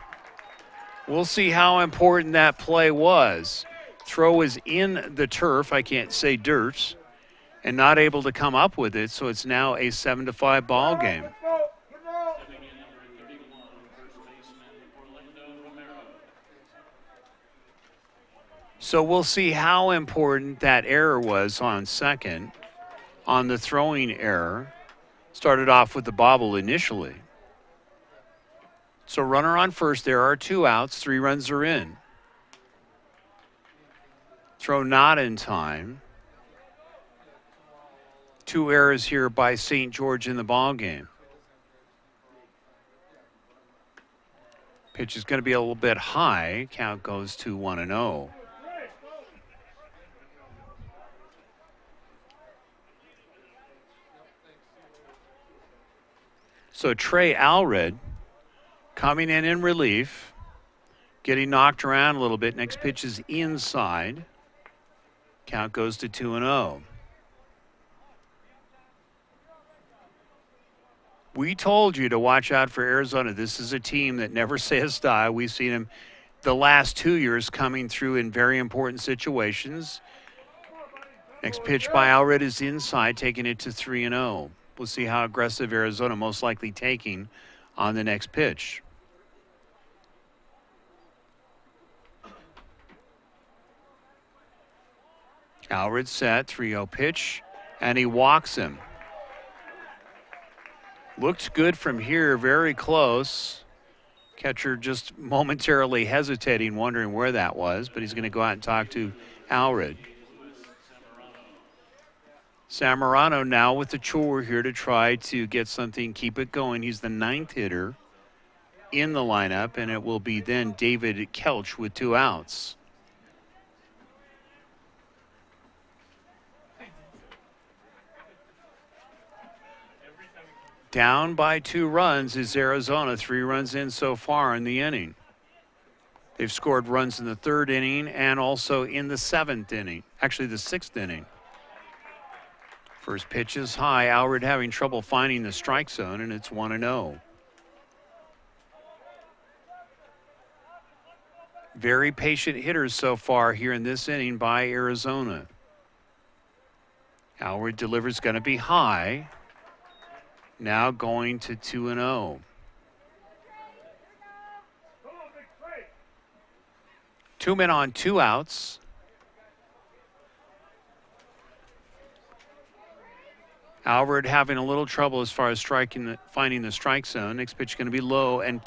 We'll see how important that play was. Throw is in the turf, I can't say dirt, and not able to come up with it, so it's now a 7-5 ball game. So we'll see how important that error was on second. On the throwing error, started off with the bobble initially. So runner on first, there are 2 outs, 3 runs are in. Throw not in time. 2 errors here by St. George in the ball game. Pitch is going to be a little bit high. Count goes to 1-0. So Trey Allred coming in relief, getting knocked around a little bit. Next pitch is inside. Count goes to 2-0. We told you to watch out for Arizona. This is a team that never says die. We've seen them the last 2 years coming through in very important situations. Next pitch by Allred is inside, taking it to 3-0. We'll see how aggressive Arizona most likely taking on the next pitch. Allred set, 3-0 pitch, and he walks him. Looked good from here, very close. Catcher just momentarily hesitating, wondering where that was, but he's going to go out and talk to Allred. Samorano now with the chore here to try to get something, keep it going. He's the 9th hitter in the lineup, and it will be then David Kelch with 2 outs. Down by 2 runs is Arizona, 3 runs in so far in the inning. They've scored runs in the 3rd inning and also in the 7th inning, actually the 6th inning. First pitch is high. Allred having trouble finding the strike zone, and it's 1-0. Very patient hitters so far here in this inning by Arizona. Allred delivers, going to be high. Now going to 2-0. 2 men on, 2 outs. Allred having a little trouble as far as finding the strike zone. Next pitch going to be low and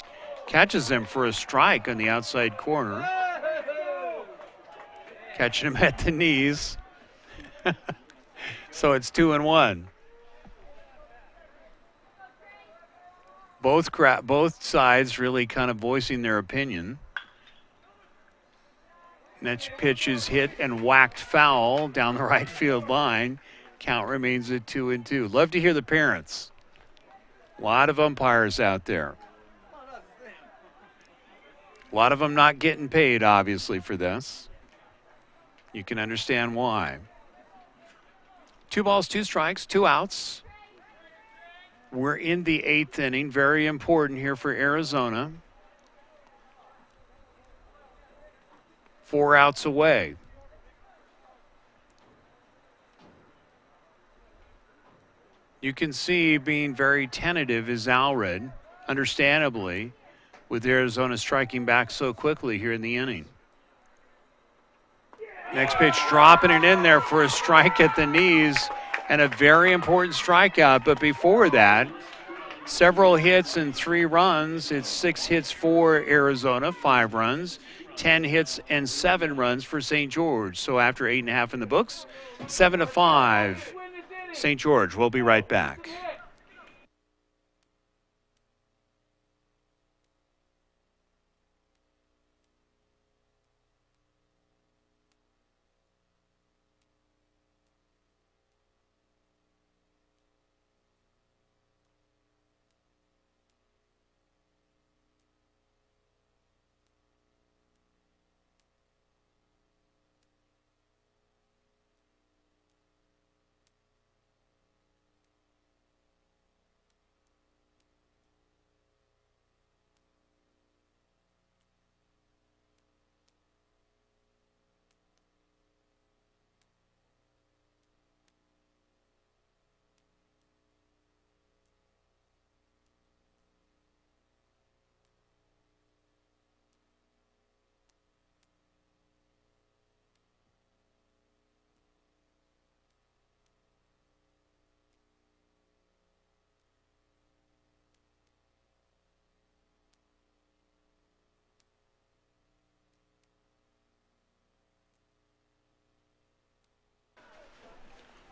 catches him for a strike on the outside corner. Catching him at the knees. So it's 2-1. Both sides really kind of voicing their opinion. Next pitch is hit and whacked foul down the right field line. Count remains at 2-2. Love to hear the parents. A lot of umpires out there. A lot of them not getting paid, obviously, for this. You can understand why. 2 balls, 2 strikes, 2 outs. We're in the 8th inning. Very important here for Arizona. 4 outs away. You can see being very tentative is Alred, understandably, with Arizona striking back so quickly here in the inning. Next pitch, dropping it in there for a strike at the knees and a very important strikeout. But before that, several hits and 3 runs. It's 6 hits for Arizona, 5 runs, 10 hits and 7 runs for St. George. So after 8.5 in the books, 7-5. St. George. We'll be right back.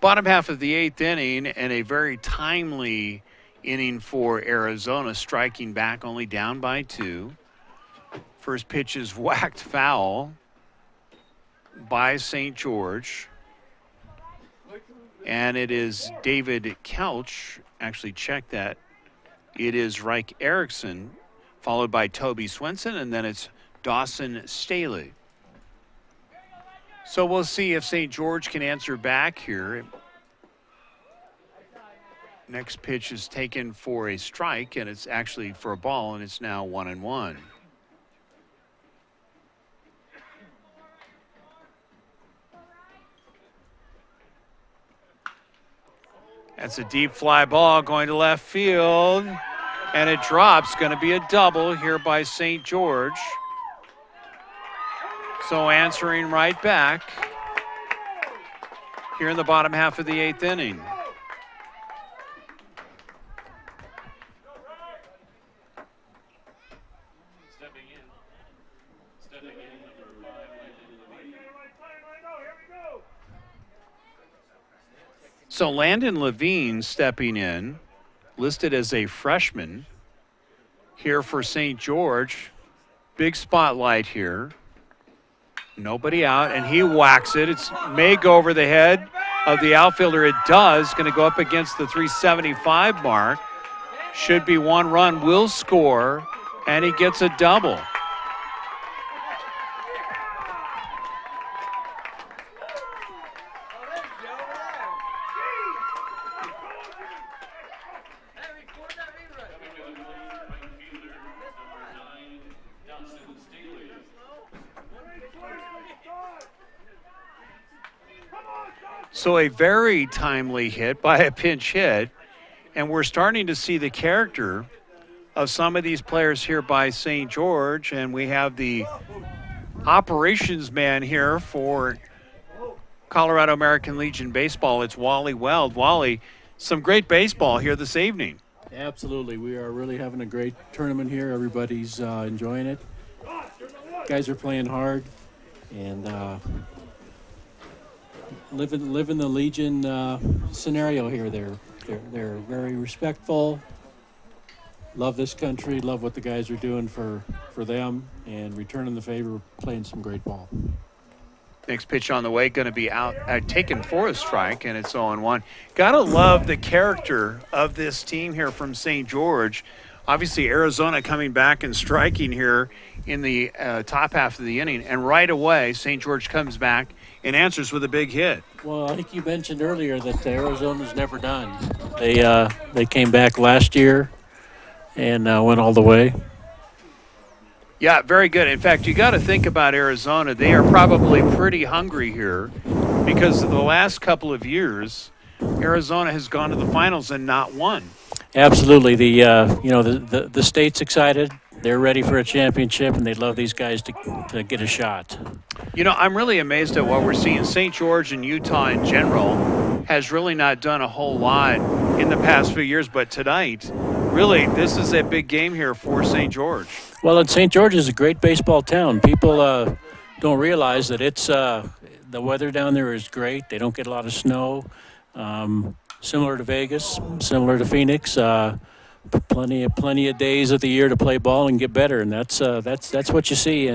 Bottom half of the 8th inning, and a very timely inning for Arizona, striking back only down by 2. First pitch is whacked foul by St. George. And it is David Couch. Actually, check that. It is Reich Erickson, followed by Toby Swenson, and then it's Dawson Staley. So we'll see if St. George can answer back here. Next pitch is taken for a strike, and it's actually for a ball, and it's now 1-1. That's a deep fly ball going to left field, and it drops. Going to be a double here by St. George. So answering right back here in the bottom half of the 8th inning. So Landon Levine stepping in, listed as a freshman here for St. George. Big spotlight here. Nobody out, and he whacks it. It may go over the head of the outfielder. It does. Going to go up against the 375 mark. Should be 1 run. Will score, and he gets a double. So a very timely hit by a pinch hit, and we're starting to see the character of some of these players here by St. George, and we have the operations man here for Colorado American Legion Baseball. It's Wally Weld. Wally, some great baseball here this evening. Absolutely. We are really having a great tournament here. Everybody's enjoying it. Guys are playing hard and living the Legion scenario here. They're very respectful. Love this country. Love what the guys are doing for them, and returning the favor, playing some great ball. Next pitch on the way, going to be out, taken for a strike, and it's 0-1. Got to love the character of this team here from St. George. Obviously, Arizona coming back and striking here in the top half of the inning, and right away, St. George comes back and answers with a big hit. Well, I think you mentioned earlier that Arizona's never done. They came back last year and went all the way. Yeah, very good. In fact, you got to think about Arizona. They are probably pretty hungry here because of the last couple of years, Arizona has gone to the finals and not won. Absolutely. The state's excited. They're ready for a championship, and they'd love these guys to get a shot. You know, I'm really amazed at what we're seeing. St. George and Utah in general has really not done a whole lot in the past few years, but tonight, really, this is a big game here for St. George. Well, and St. George is a great baseball town. People don't realize that it's the weather down there is great. They don't get a lot of snow. Similar to Vegas, similar to Phoenix. Plenty of days of the year to play ball and get better, and that's what you see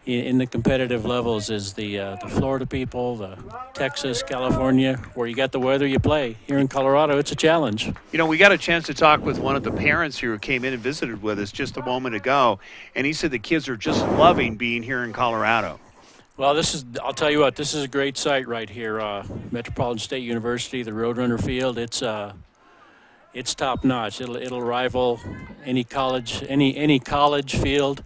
in the competitive levels is the Florida people, the Texas, California, where you got the weather you play. Here in Colorado, it's a challenge. You know, we got a chance to talk with one of the parents here who came in and visited with us just a moment ago, and he said the kids are just loving being here in Colorado. Well, I'll tell you what, this is a great site right here, Metropolitan State University, the Roadrunner Field. It's top notch. It'll rival any college field.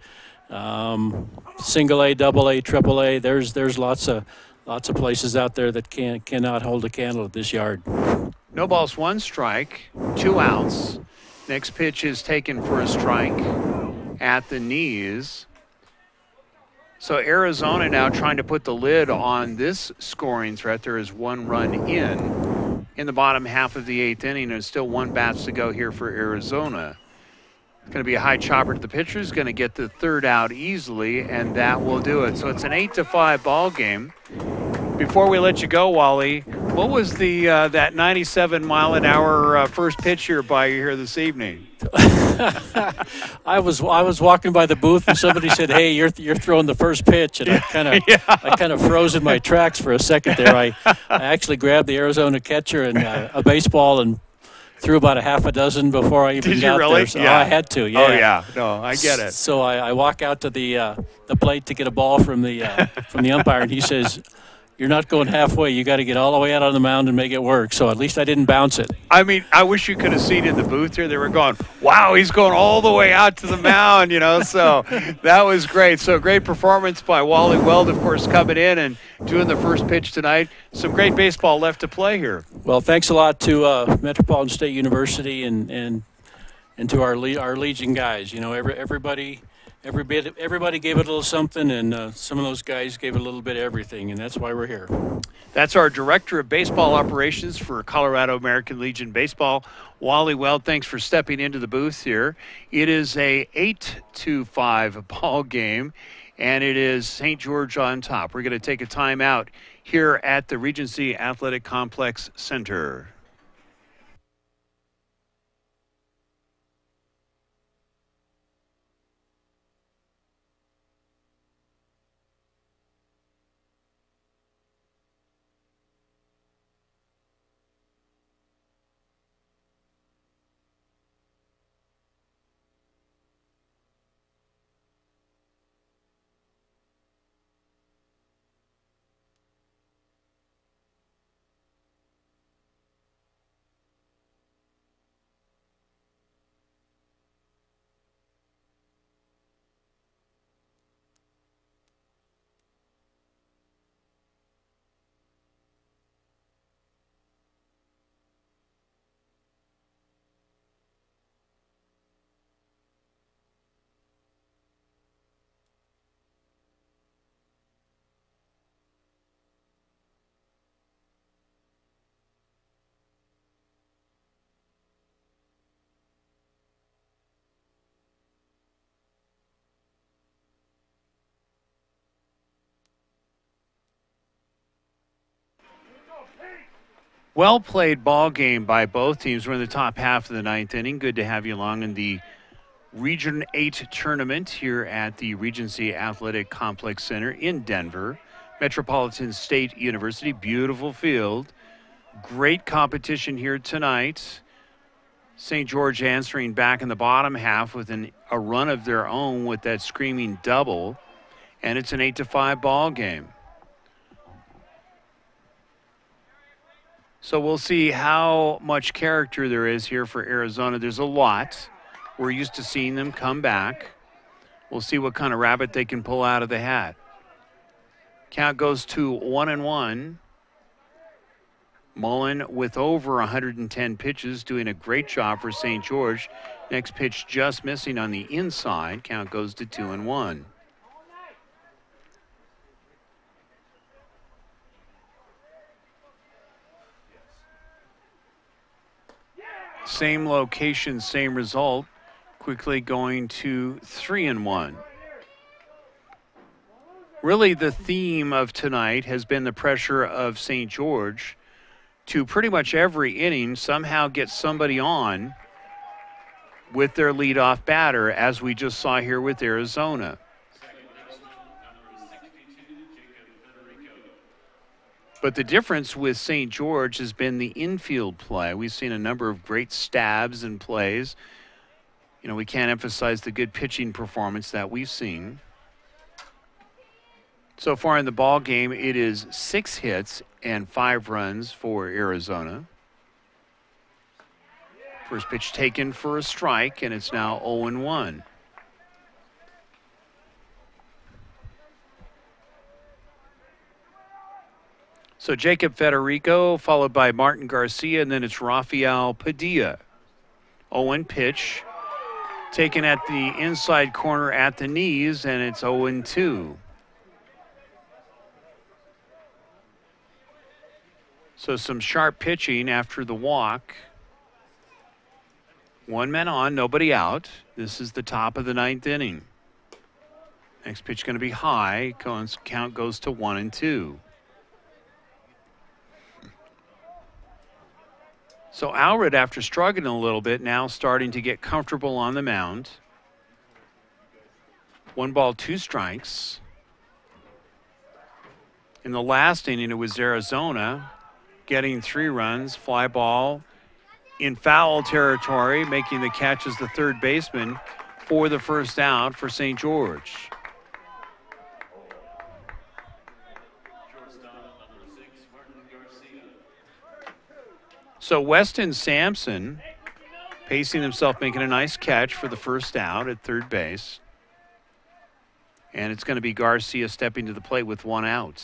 Single A, double A, triple A. There's lots of places out there that cannot hold a candle at this yard. No balls, one strike, 2 outs. Next pitch is taken for a strike at the knees. So Arizona now trying to put the lid on this scoring threat. There is 1 run in the bottom half of the 8th inning, and still 1 bats to go here for Arizona. It's going to be a high chopper to the pitcher. He's going to get the 3rd out easily, and that will do it. So it's an 8-5 ball game. Before we let you go, Wally, what was the that 97-mile-an-hour first pitch here by you here this evening? I was walking by the booth and somebody said, "Hey, you're throwing the first pitch," and I kind of froze in my tracks for a second there. I actually grabbed the Arizona catcher and a baseball and threw about a half a dozen before I even got really? there. So Yeah. I had to. Yeah. Oh yeah, no, I get it. So I walk out to the plate to get a ball from the umpire, and he says, "You're not going halfway. You got to get all the way out on the mound and make it work." So at least I didn't bounce it. I mean, I wish you could have seen in the booth here. They were going, wow, he's going all the way out to the mound, you know. So that was great. So great performance by Wally Weld, of course, coming in and doing the first pitch tonight. Some great baseball left to play here. Well, thanks a lot to Metropolitan State University and to our Legion guys. You know, everybody gave it a little something, and some of those guys gave it a little bit of everything, and that's why we're here. That's our Director of Baseball Operations for Colorado American Legion Baseball, Wally Weld. Thanks for stepping into the booth here. It is a 8-5 ball game, and it is St. George on top. We're going to take a timeout here at the Regency Athletic Complex Center. Well played ball game by both teams. We're in the top half of the 9th inning. Good to have you along in the Region 8 tournament here at the Regency Athletic Complex Center in Denver. Metropolitan State University. Beautiful field. Great competition here tonight. St. George answering back in the bottom half with a run of their own with that screaming double. And it's an 8-5 ball game. So we'll see how much character there is here for Arizona. There's a lot. We're used to seeing them come back. We'll see what kind of rabbit they can pull out of the hat. Count goes to 1-1. Mullen with over 110 pitches, doing a great job for St. George. Next pitch just missing on the inside. Count goes to 2-1. Same location, same result. Quickly going to 3-1. Really, the theme of tonight has been the pressure of St. George to pretty much every inning somehow get somebody on with their leadoff batter, as we just saw here with Arizona. But the difference with St. George has been the infield play. We've seen a number of great stabs and plays. You know, we can't emphasize the good pitching performance that we've seen. So far in the ball game, it is 6 hits and 5 runs for Arizona. First pitch taken for a strike, and it's now 0-1. So Jacob Federico, followed by Martin Garcia, and then it's Rafael Padilla. 0-1 pitch, taken at the inside corner at the knees, and it's 0-2. So some sharp pitching after the walk. 1 man on, nobody out. This is the top of the 9th inning. Next pitch going to be high. Count goes to 1-2. So Allred, after struggling a little bit, now starting to get comfortable on the mound. 1 ball, 2 strikes. In the last inning, it was Arizona getting 3 runs, fly ball in foul territory, making the catch as the third baseman for the first out for St. George. So Weston Sampson pacing himself, making a nice catch for the first out at third base. And it's going to be Garcia stepping to the plate with 1 out.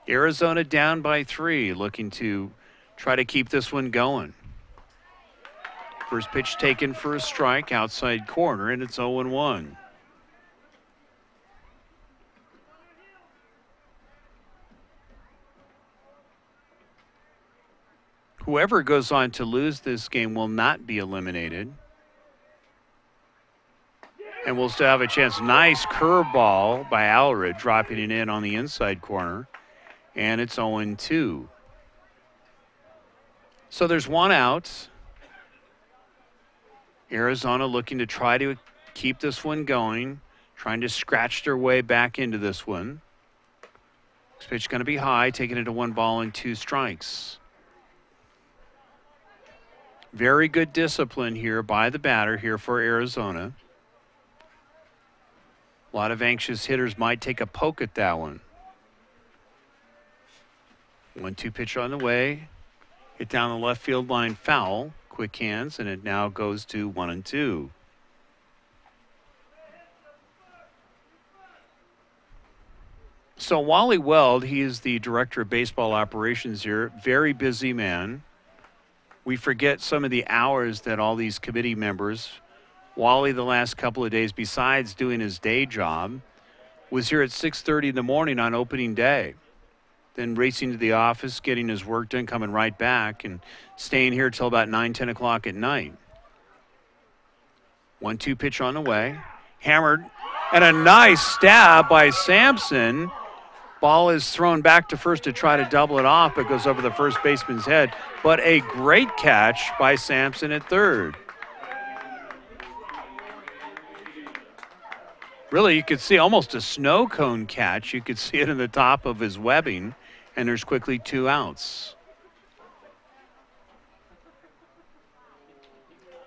Arizona down by 3, looking to try to keep this one going. First pitch taken for a strike, outside corner, and it's 0-1. Whoever goes on to lose this game will not be eliminated. And we'll still have a chance. Nice curveball by Allred, dropping it in on the inside corner. And it's 0-2. So there's 1 out. Arizona looking to try to keep this one going, trying to scratch their way back into this one. This pitch going to be high, taking it to 1 ball and 2 strikes. Very good discipline here by the batter here for Arizona. A lot of anxious hitters might take a poke at that one. 1-2 pitch on the way. Hit down the left field line, foul. Quick hands, and it now goes to 1-2. So Wally Weld, he is the director of baseball operations here. Very busy man. We forget some of the hours that all these committee members, Wally the last couple of days, besides doing his day job, was here at 6:30 in the morning on opening day. Then racing to the office, getting his work done, coming right back, and staying here till about 9, 10 o'clock at night. 1-2 pitch on the way. Hammered, and a nice stab by Sampson. Ball is thrown back to first to try to double it off, but goes over the first baseman's head. But a great catch by Sampson at third. Really, you could see almost a snow cone catch. You could see it in the top of his webbing, and there's quickly 2 outs.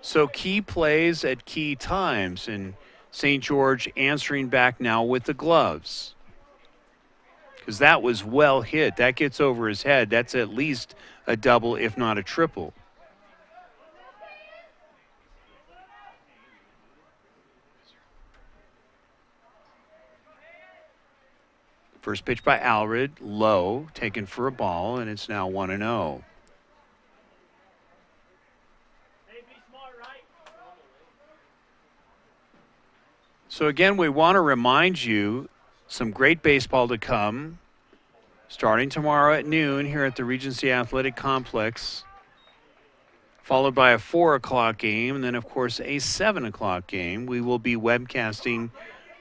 So key plays at key times, and St. George answering back now with the gloves. Because that was well hit. That gets over his head. That's at least a double, if not a triple. First pitch by Allred, low, taken for a ball, and it's now 1-0. So again, we want to remind you some great baseball to come starting tomorrow at noon here at the Regency Athletic Complex, followed by a 4 o'clock game, and then of course a 7 o'clock game. We will be webcasting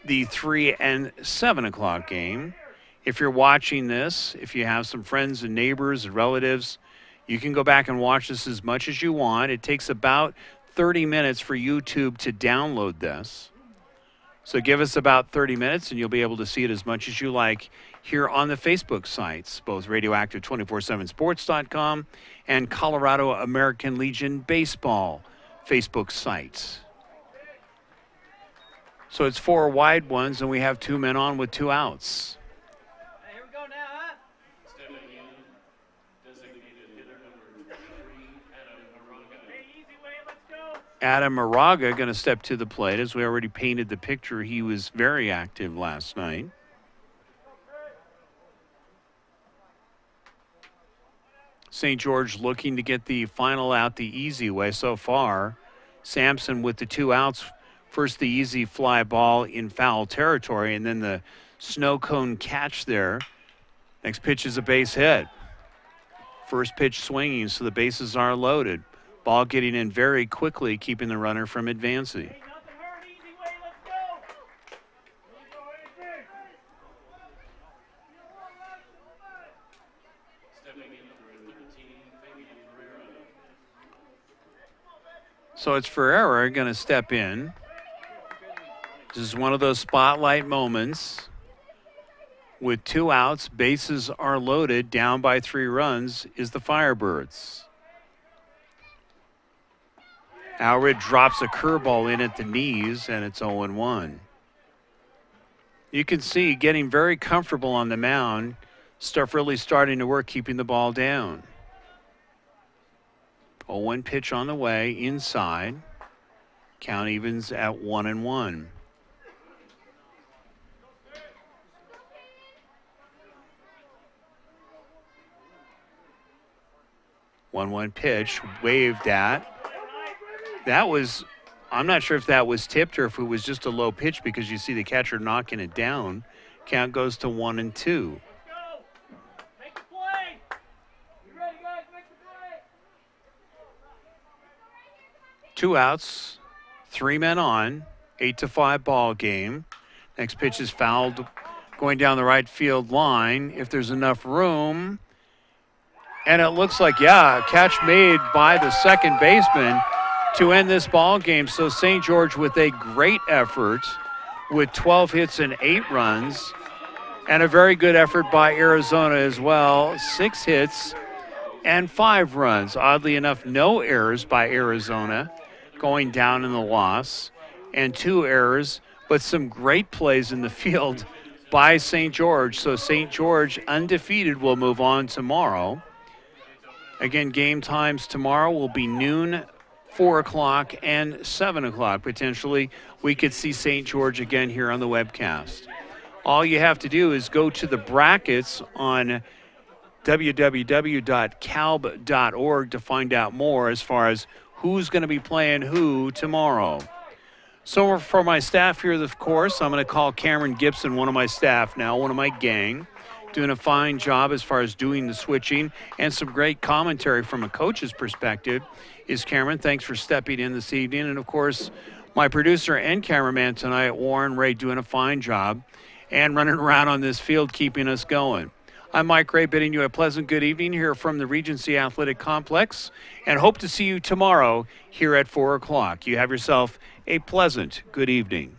the 3 and 7 o'clock game. If you're watching this, if you have some friends and neighbors and relatives, you can go back and watch this as much as you want. It takes about 30 minutes for YouTube to download this. So give us about 30 minutes and you'll be able to see it as much as you like here on the Facebook sites, both Radioactive247sports.com and Colorado American Legion Baseball Facebook sites. So it's 4 wide ones and we have 2 men on with 2 outs. Adam Moraga going to step to the plate. As we already painted the picture, he was very active last night. St. George looking to get the final out the easy way so far. Sampson with the 2 outs. First the easy fly ball in foul territory, and then the snow cone catch there. Next pitch is a base hit. First pitch swinging, so the bases are loaded. Ball getting in very quickly, keeping the runner from advancing. So it's Ferreira going to step in. This is one of those spotlight moments. With 2 outs, bases are loaded, down by 3 runs is the Firebirds. Allred drops a curveball in at the knees, and it's 0-1. You can see getting very comfortable on the mound. Stuff really starting to work, keeping the ball down. 0-1 pitch on the way, inside. Count evens at 1-1. One pitch, waved at. That was, I'm not sure if that was tipped or if it was just a low pitch because you see the catcher knocking it down. Count goes to 1-2. Two outs, 3 men on, 8-5 ball game. Next pitch is fouled going down the right field line. If there's enough room, and it looks like, yeah, a catch made by the second baseman to end this ball game. So St. George with a great effort with 12 hits and 8 runs, and a very good effort by Arizona as well. 6 hits and 5 runs. Oddly enough, no errors by Arizona going down in the loss, and 2 errors, but some great plays in the field by St. George. So St. George, undefeated, will move on tomorrow. Again, game times tomorrow will be noon, 4 o'clock, and 7 o'clock. Potentially, we could see St. George again here on the webcast. All you have to do is go to the brackets on www.calb.org to find out more as far as who's going to be playing who tomorrow. So for my staff here, of course, I'm going to call Cameron Gibson, one of my staff now, one of my gang, doing a fine job as far as doing the switching and some great commentary from a coach's perspective is Cameron. Thanks for stepping in this evening. And, of course, my producer and cameraman tonight, Warren Ray, doing a fine job and running around on this field, keeping us going. I'm Mike Ray, bidding you a pleasant good evening here from the Regency Athletic Complex, and hope to see you tomorrow here at 4 o'clock. You have yourself a pleasant good evening.